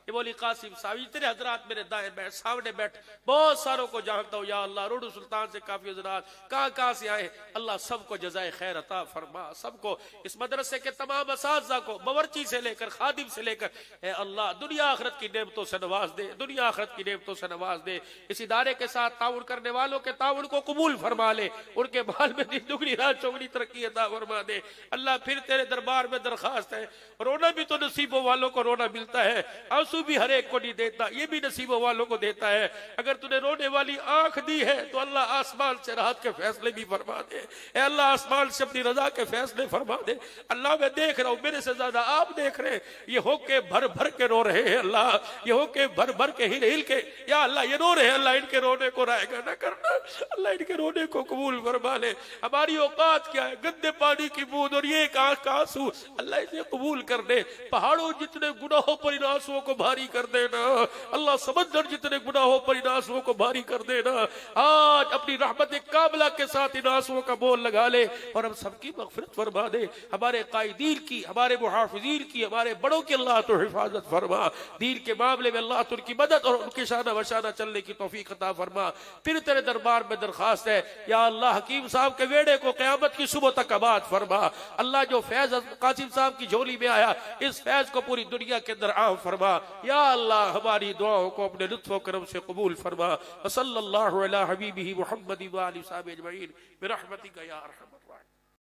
یہ مولی قاسم صاحب، جتنے حضرات میرے دائیں بیٹھ سامنے بیٹھ، بہت ساروں کو جانتا ہوں یا اللہ، روڈ سلطان سے کافی حضرات کہاں سے آئے، اللہ سب کو جزائے خیر عطا فرما، سب کو، اس مدرسے کے تمام اساتذہ کو، باورچی سے لے کر خادم سے لے کر، اے اللہ دنیا آخرت کی نعمتوں سے نواز دے، دنیا آخرت کی نعمتوں سے نواز دے۔ اس ادارے کے ساتھ تعاون کرنے والوں کے تعاون کو قبول فرما لے، ان کے مال میں دگنی رات چوگنی ترقی عطا فرما دے۔ اللہ پھر تیرے دربار میں درخواست ہے، رونا بھی تو نصیبوں والوں کو رونا ملتا ہے، آنسو بھی ہر ایک کو نہیں دیتا، یہ بھی نصیبوں والوں کو دیتا ہے۔ اگر تو نے رونے والی آنکھ دی ہے تو اللہ آسمان سے راحت کے فیصلے بھی فرما دے، اے اللہ آسمان سے اپنی رضا کے فیصلے فرما دے۔ اللہ میں دیکھ رہا ہوں، میرے سے زیادہ آپ دیکھ رہے ہیں، یہ ہو کے بھر بھر کے رو رہے ہیں، اللہ یہ ہو کے بھر بھر کے ہل ہل کے، یا اللہ یہ رو رہے ہیں، اللہ ان کے رونے کو رائے گا نہ کرنا، اللہ ان کے رونے کو قبول فرما لے۔ ہماری اوقات کیا ہے، گندے پانی کی بوند اور یہ ایک آنکھ کا آنسو، اللہ اسے قبول کر دے۔ پہاڑوں جتنے گناہوں پر ان آنسوؤں کو بھاری کر دینا، اللہ سمندر جتنے گناہوں پر ان آنسوؤں کو بھاری کر دینا۔ آج اپنی رحمت کاملہ کے ساتھ ان آنسوؤں کا بول لگا لے اور ہم سب کی مغفرت فرما دے، ہمارے قائدین کی، ہمارے محافظین کی، ہمارے بڑوں کی اللہ تو حفاظت فرما، دین کے معاملے میں اللہ تو ان کی مدد اور ان کے شانہ بشانہ چلنے کی توفیق عطا فرما۔ پھر تیرے دربار میں درخواست ہے یا اللہ حکیم صاحب کے ویڑے کو قیامت کی صبح تک آباد فرما۔ اللہ جو فیض قاسم صاحب کی جھولی میں آیا، اس فیض کو پوری دنیا کے اندر عام فرما۔ یا اللہ ہماری دعاؤں کو اپنے لطف و کرم سے قبول فرما۔ صلی اللہ علی حبیبہ محمد و آلہ وصحبہ اجمعین برحمتک یا ارحم الراحمین۔